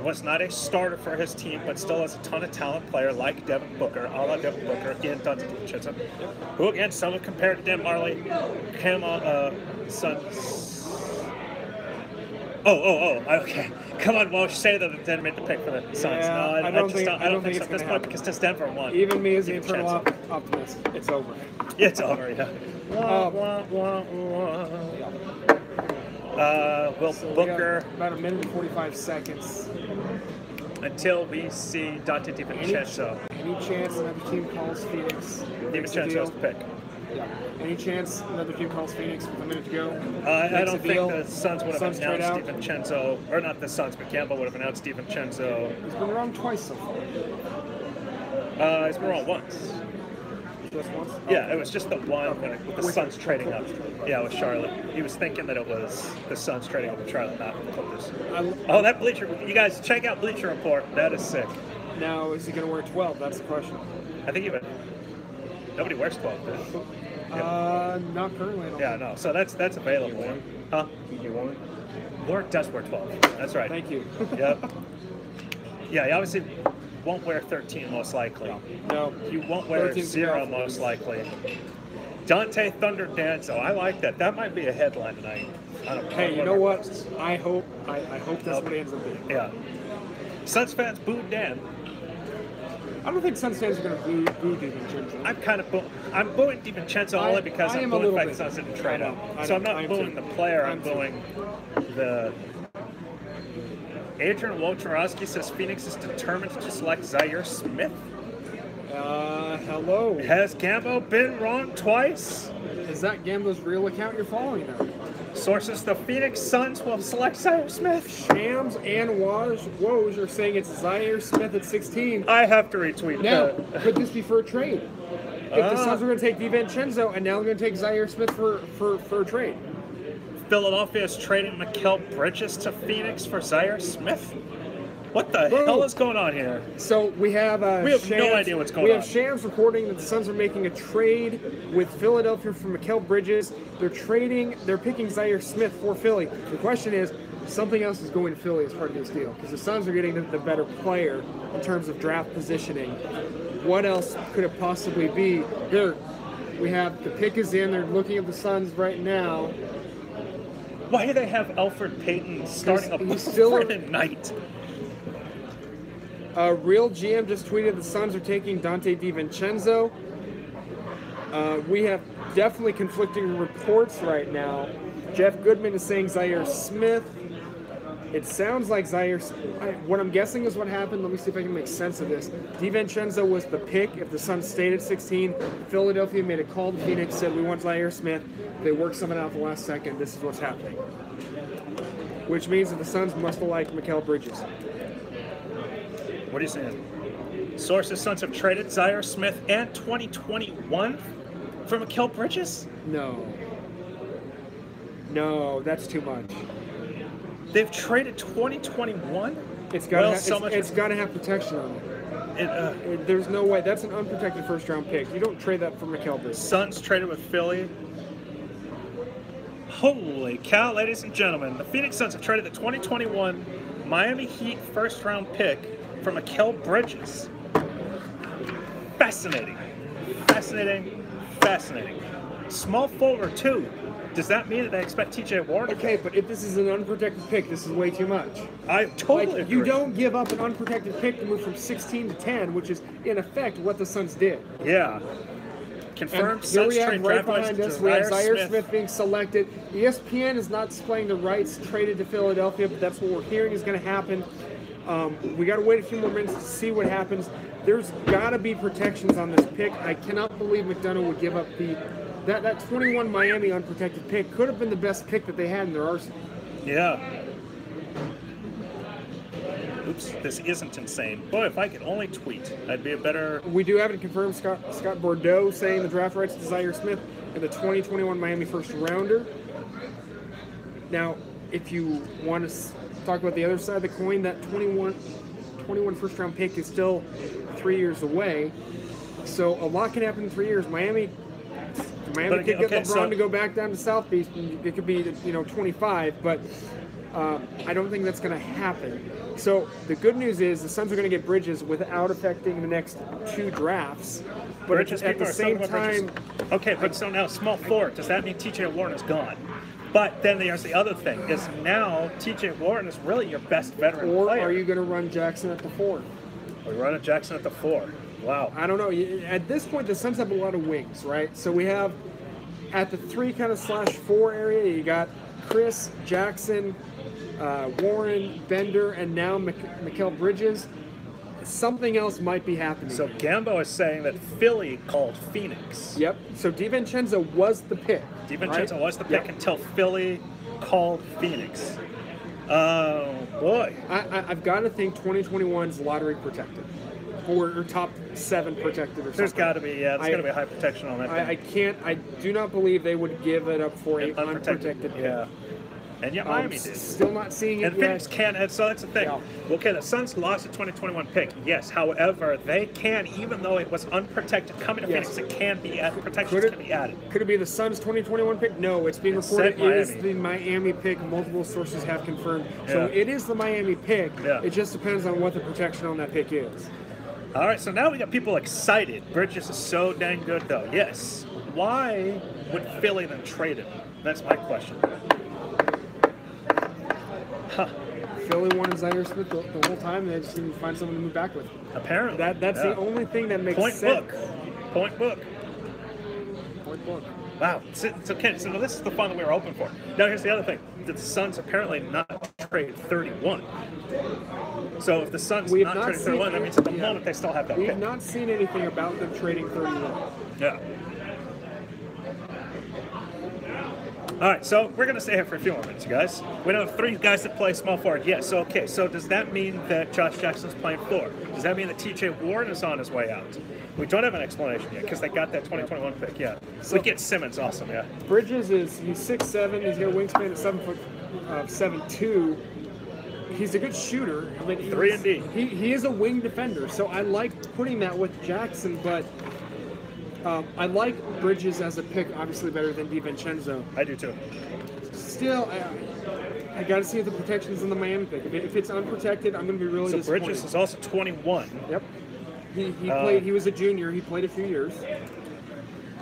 was not a starter for his team, but still has a ton of talent player like Devin Booker, a la Devin Booker in Dante DiVincenzo, who again, some have compared to Dan Marley, came on Suns. Okay. Come on, Walsh, say that they made the pick for the Suns. Yeah, I don't think so at this point because just Denver won. Even me as the internal optimist, it's over. It's over, yeah. Will Booker about a minute and 45 seconds until we see Dante DiVincenzo. Any chance another team calls Phoenix? DiVincenzo's the pick. Yeah. Any chance another team calls Phoenix with a minute to go? I don't think the Suns would have announced DiVincenzo, or not the Suns, but Campbell would have announced DiVincenzo. He's been wrong twice so far. He's been wrong once. Just once? Yeah, it was just the one with the Suns trading up. Yeah, with Charlotte. He was thinking that it was the Suns trading up with Charlotte, not the Clippers. That Bleacher, you guys check out Bleacher Report. That is sick. Now, is he going to wear 12? That's the question. I think nobody wears 12, does it? Not currently. No. So that's available. Huh? PJ Warren? Warren does wear 12. That's right. Thank you. Yep. Yeah, he obviously won't wear 13 most likely. No. You won't wear 0 most likely. Dante Thunder Danzo. I like that. That might be a headline tonight. Hey, you know what? I hope that's what it ends up being. Yeah. Suns fans booed Dan. I don't think Suns fans are going to boo DiVincenzo. I'm booing DiVincenzo only because I'm booing the fact the Suns didn't trade up. So I'm not booing the player. I'm booing the. Adrian Wojnarowski says Phoenix is determined to select Zaire Smith. Hello. Has Gambo been wrong twice? Is that Gambo's real account you're following now? Sources: the Phoenix Suns will select Zaire Smith. Shams and Woj are saying it's Zaire Smith at 16. I have to retweet now, that. Could this be for a trade? If the Suns are going to take DiVincenzo and now they're going to take Zaire Smith for a trade. Philadelphia is trading Mikal Bridges to Phoenix for Zaire Smith. What the hell is going on here? So we have Shams, no idea what's going on. We have Shams reporting that the Suns are making a trade with Philadelphia for Mikal Bridges. They're picking Zaire Smith for Philly. The question is, something else is going to Philly as part of this deal because the Suns are getting the better player in terms of draft positioning. What else could it possibly be? Here, we have the pick is in. They're looking at the Suns right now. Why do they have Elfrid Payton starting up still for night? Real GM just tweeted the Suns are taking Dante DiVincenzo. We have definitely conflicting reports right now. Jeff Goodman is saying Zaire Smith. It sounds like Zaire. What I'm guessing is what happened. Let me see if I can make sense of this. DiVincenzo was the pick. If the Suns stayed at 16, Philadelphia made a call to Phoenix, said we want Zaire Smith. They worked something out at the last second. This is what's happening. Which means that the Suns must have liked Mikal Bridges. What are you saying? Sources: Suns have traded Zaire Smith and 2021 for Mikal Bridges? No, that's too much. They've traded 2021? It's got to have protection on it. There's no way. That's an unprotected first-round pick. You don't trade that for Mikal Bridges. Suns traded with Philly. Holy cow, ladies and gentlemen. The Phoenix Suns have traded the 2021 Miami Heat first-round pick for Mikal Bridges. Fascinating. Small forward, too. Does that mean that they expect TJ Warren? Okay, but if this is an unprotected pick, this is way too much. I totally agree. You don't give up an unprotected pick to move from 16 to 10, which is, in effect, what the Suns did. Yeah. Confirmed. Here we have right behind us, we have Zaire Smith being selected. ESPN is not displaying the rights traded to Philadelphia, but that's what we're hearing is going to happen. We got to wait a few more minutes to see what happens. There's got to be protections on this pick. I cannot believe McDonough would give up that 21 Miami unprotected pick. Could have been the best pick that they had in their arsenal. Yeah. Oops, this isn't insane. Boy, if I could only tweet, I'd be a better... We do have it confirmed. Scott Bordeaux saying the draft rights to Zaire Smith and the 2021 Miami first rounder. Now, if you want to talk about the other side of the coin, that 21 first round pick is still 3 years away. So a lot can happen in 3 years. Miami could get LeBron to go back down to South Beach. It could be 25, but I don't think that's going to happen. So the good news is the Suns are going to get Bridges without affecting the next 2 drafts. But Bridges, at the same time... Okay, but so now small forward, does that mean TJ Warren is gone? But then there's the other thing, is now TJ Warren is really your best veteran player. Or are you going to run Jackson at the 4? Or run Jackson at the 4. Wow. I don't know. At this point, the Suns have a lot of wings, right? So we have at the 3 kind of /4 area, you got Chris, Jackson, Warren, Bender, and now Mikal Bridges. Something else might be happening. So Gambo is saying that Philly called Phoenix. Yep. So DiVincenzo was the pick. DiVincenzo was the pick until Philly called Phoenix. Oh, boy. I've got to think 2021 is lottery protected. Or top 7 protected or something. There's got to be, there's got to be high protection on that thing. I do not believe they would give it up for an unprotected pick. Yeah. And yet Miami did. Still not seeing it and yet. Phoenix can, and so that's the thing. Yeah. Okay, the Suns lost the 2021 pick, yes. However, they can, even though it was unprotected coming to Phoenix, it can be added. Protections can be added. Could it be the Suns 2021 pick? No, it's being reported it is the Miami pick. Multiple sources have confirmed. Yeah. So it is the Miami pick. Yeah. It just depends on what the protection on that pick is. All right, so now we got people excited. Bridges is so dang good, though. Yes. Why would Philly then trade him? That's my question. Huh. Philly wanted Zaire Smith the whole time, and they just didn't find someone to move back with. Apparently. That's the only thing that makes sense. Point book. Wow. So this is the fun that we were hoping for. Now here's the other thing. The Suns apparently not trade 31. So if the Suns not trade 31, that means at the moment they still have that pick. We've not seen anything about them trading 31. Yeah. All right, so we're going to stay here for a few more minutes, you guys. We know 3 guys that play small forward. Yes, okay. So does that mean that Josh Jackson's playing 4? Does that mean that TJ Warren is on his way out? We don't have an explanation yet because they got that 2021 pick, yeah. So we get Simmons, awesome, yeah. Bridges he's 6'7", he's got a wingspan of 7'2". He's a good shooter. I mean, 3-and-D. He is a wing defender, so I like putting that with Jackson, but I like Bridges as a pick, obviously better than DiVincenzo. I do too. Still, I got to see the protections in the Miami pick. If it's unprotected, I'm going to be really disappointed. Bridges is also 21. Yep. He played. He was a junior. He played a few years.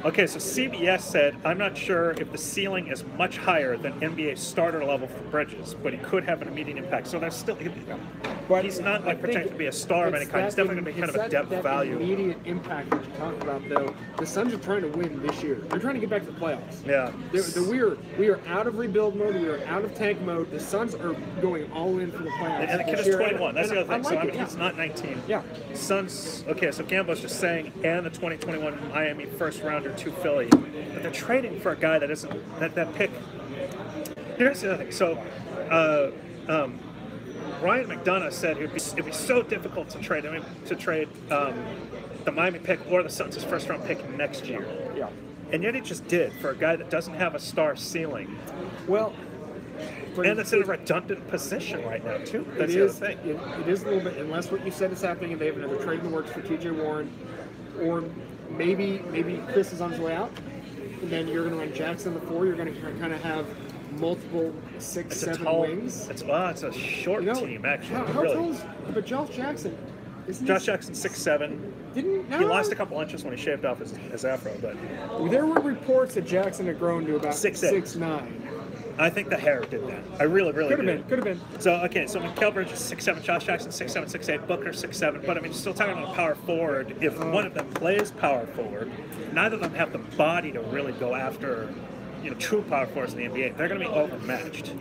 Okay, so CBS said, I'm not sure if the ceiling is much higher than NBA starter level for Bridges, but he could have an immediate impact. So there's still, but he's not like projected to be a star of any kind. He's definitely going to be kind of a depth value. Immediate impact that you talk about, though, the Suns are trying to win this year. They're trying to get back to the playoffs. Yeah. We are out of rebuild mode. We are out of tank mode. The Suns are going all in for the playoffs. And the kid is 21. That's the other thing. Like so he's not 19. Yeah. Suns. Okay, so Gambo's just saying, and the 2021 Miami first rounder to Philly, but they're trading for a guy that isn't that pick. Here's the other thing. So, Ryan McDonough said it'd be so difficult to trade. The Miami pick or the Suns' first round pick next year. Yeah. And yet he just did for a guy that doesn't have a star ceiling. Well. And it's in a redundant position right now, too. That's the other thing. It is a little bit, unless what you said is happening and they have another trade in the works for TJ Warren, or maybe Chris is on his way out, and then you're going to run Jackson the 4. You're going to kind of have multiple 6, 7 wings. It's a short team, actually. How tall is, but Josh Jackson? Josh Jackson 6'7". He lost a couple inches when he shaved off his afro, but there were reports that Jackson had grown to about 6'9". I think the hair did that. I really do. Could have been. So, okay, so Mikal Bridges is 6'7", Josh Jackson 6'7", 6'8", Booker 6'7", but I mean, still talking about power forward. If one of them plays power forward, neither of them have the body to really go after, true power forwards in the NBA. They're going to be overmatched.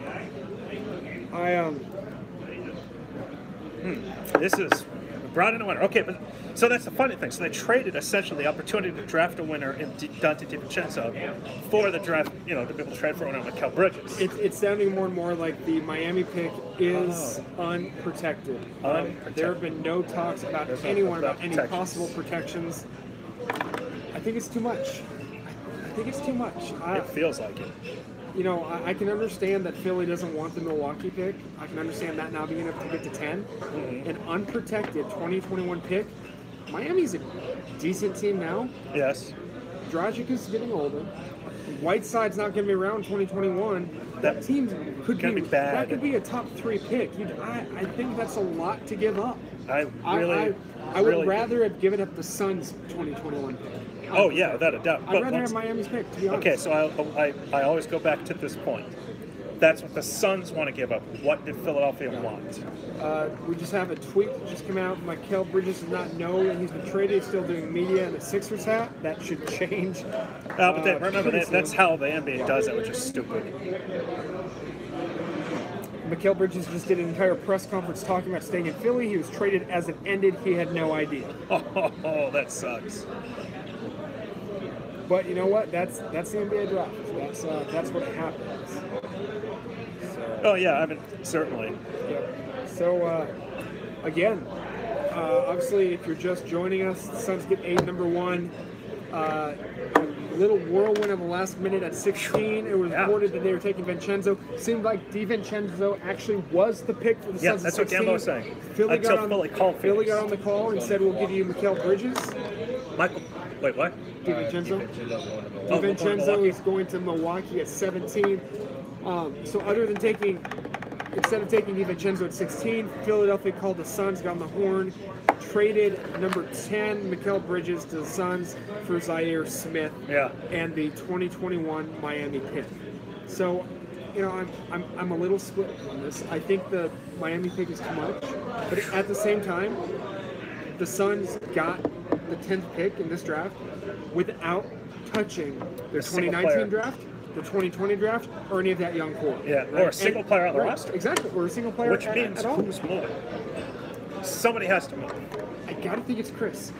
This is brought in a winner. Okay, but so that's the funny thing. So they traded essentially the opportunity to draft a winner in Dante DiVincenzo for the draft, to be able to trade for one of Mikal Bridges. It's sounding more and more like the Miami pick is unprotected. There have been no talks about anyone about any possible protections. I think it's too much. It feels like it. I can understand that Philly doesn't want the Milwaukee pick. I can understand that now being able to get to 10. Mm-hmm. An unprotected 2021 pick. Miami's a decent team now. Yes. Dragic is getting older. Whiteside's not going to be around 2021. That team could be bad. That could be a top 3 pick. I think that's a lot to give up. I would rather have given up the Suns' 2021 pick. Oh yeah, without a doubt. I'd rather have Miami's pick, to be honest. Okay, so I always go back to this point. That's what the Suns want to give up. What did Philadelphia want? We just have a tweet that just came out. Mikal Bridges does not know that he's been traded. Still doing media in the Sixers hat. That should change. But remember, that's how the NBA does it, which is stupid. Mikal Bridges just did an entire press conference talking about staying in Philly. He was traded as it ended. He had no idea. Oh, that sucks. But you know what? That's the NBA draft. That's what happens. So, oh yeah, I mean certainly. Yeah. So again, obviously, if you're just joining us, the Suns get number 1. A little whirlwind of the last minute at 16. It was reported that they were taking Vincenzo. Seemed like DiVincenzo actually was the pick for the Suns. Yeah, that's what Gambo was saying. Philly got on the call and said, "We'll give you Mikal Bridges." Wait, what? DiVincenzo. DiVincenzo is going to Milwaukee at 17. So instead of taking DiVincenzo at 16, Philadelphia called the Suns, got on the horn, traded number 10, Mikal Bridges, to the Suns for Zaire Smith and the 2021 Miami pick. So, I'm a little split on this. I think the Miami pick is too much, but at the same time, the Suns got the 10th pick in this draft without touching the 2019 draft, the 2020 draft, or any of that young core. Yeah, right? Or a single player on the roster. Exactly, or a single player Which means at all. Who's moving? Somebody has to move. I gotta think it's Chris.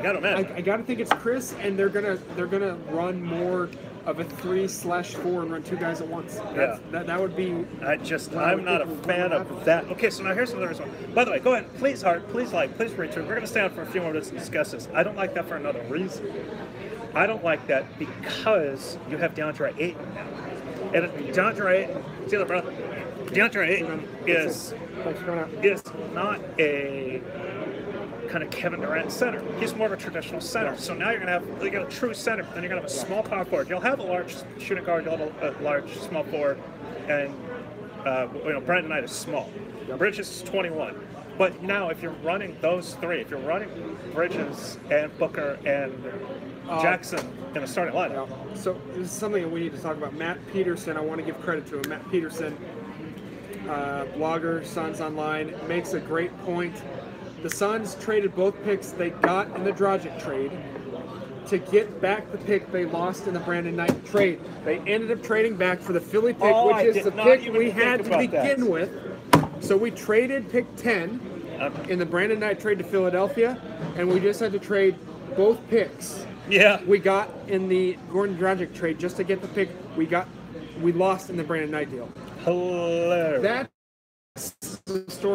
I gotta think it's Chris, and they're gonna run more of a 3/4 and run 2 guys at once. That would be. I'm not a fan of that. Okay, so now here's another reason. By the way, go ahead. Please please retweet. We're gonna stay on for a few more minutes and discuss this. I don't like that for another reason. I don't like that because you have DeAndre Ayton now. And DeAndre, see that, brother? DeAndre is not a kind of Kevin Durant center. He's more of a traditional center. So now you got a true center, then you're gonna have a small power forward. You'll have a large shooting guard, you'll have a large small forward, and Brandon Knight is small. Bridges is 21. But now if you're running those three, if you're running Bridges and Booker and Jackson in a starting lineup. Yeah. So this is something that we need to talk about. Matt Peterson, I want to give credit to him. Matt Peterson, blogger, Suns Online, makes a great point. The Suns traded both picks they got in the Dragic trade to get back the pick they lost in the Brandon Knight trade. They ended up trading back for the Philly pick, which is the pick we had to begin with. So we traded pick 10 in the Brandon Knight trade to Philadelphia, and we just had to trade both picks. Yeah. We got in the Goran Dragic trade just to get the pick we lost in the Brandon Knight deal. Hilarious. That's the story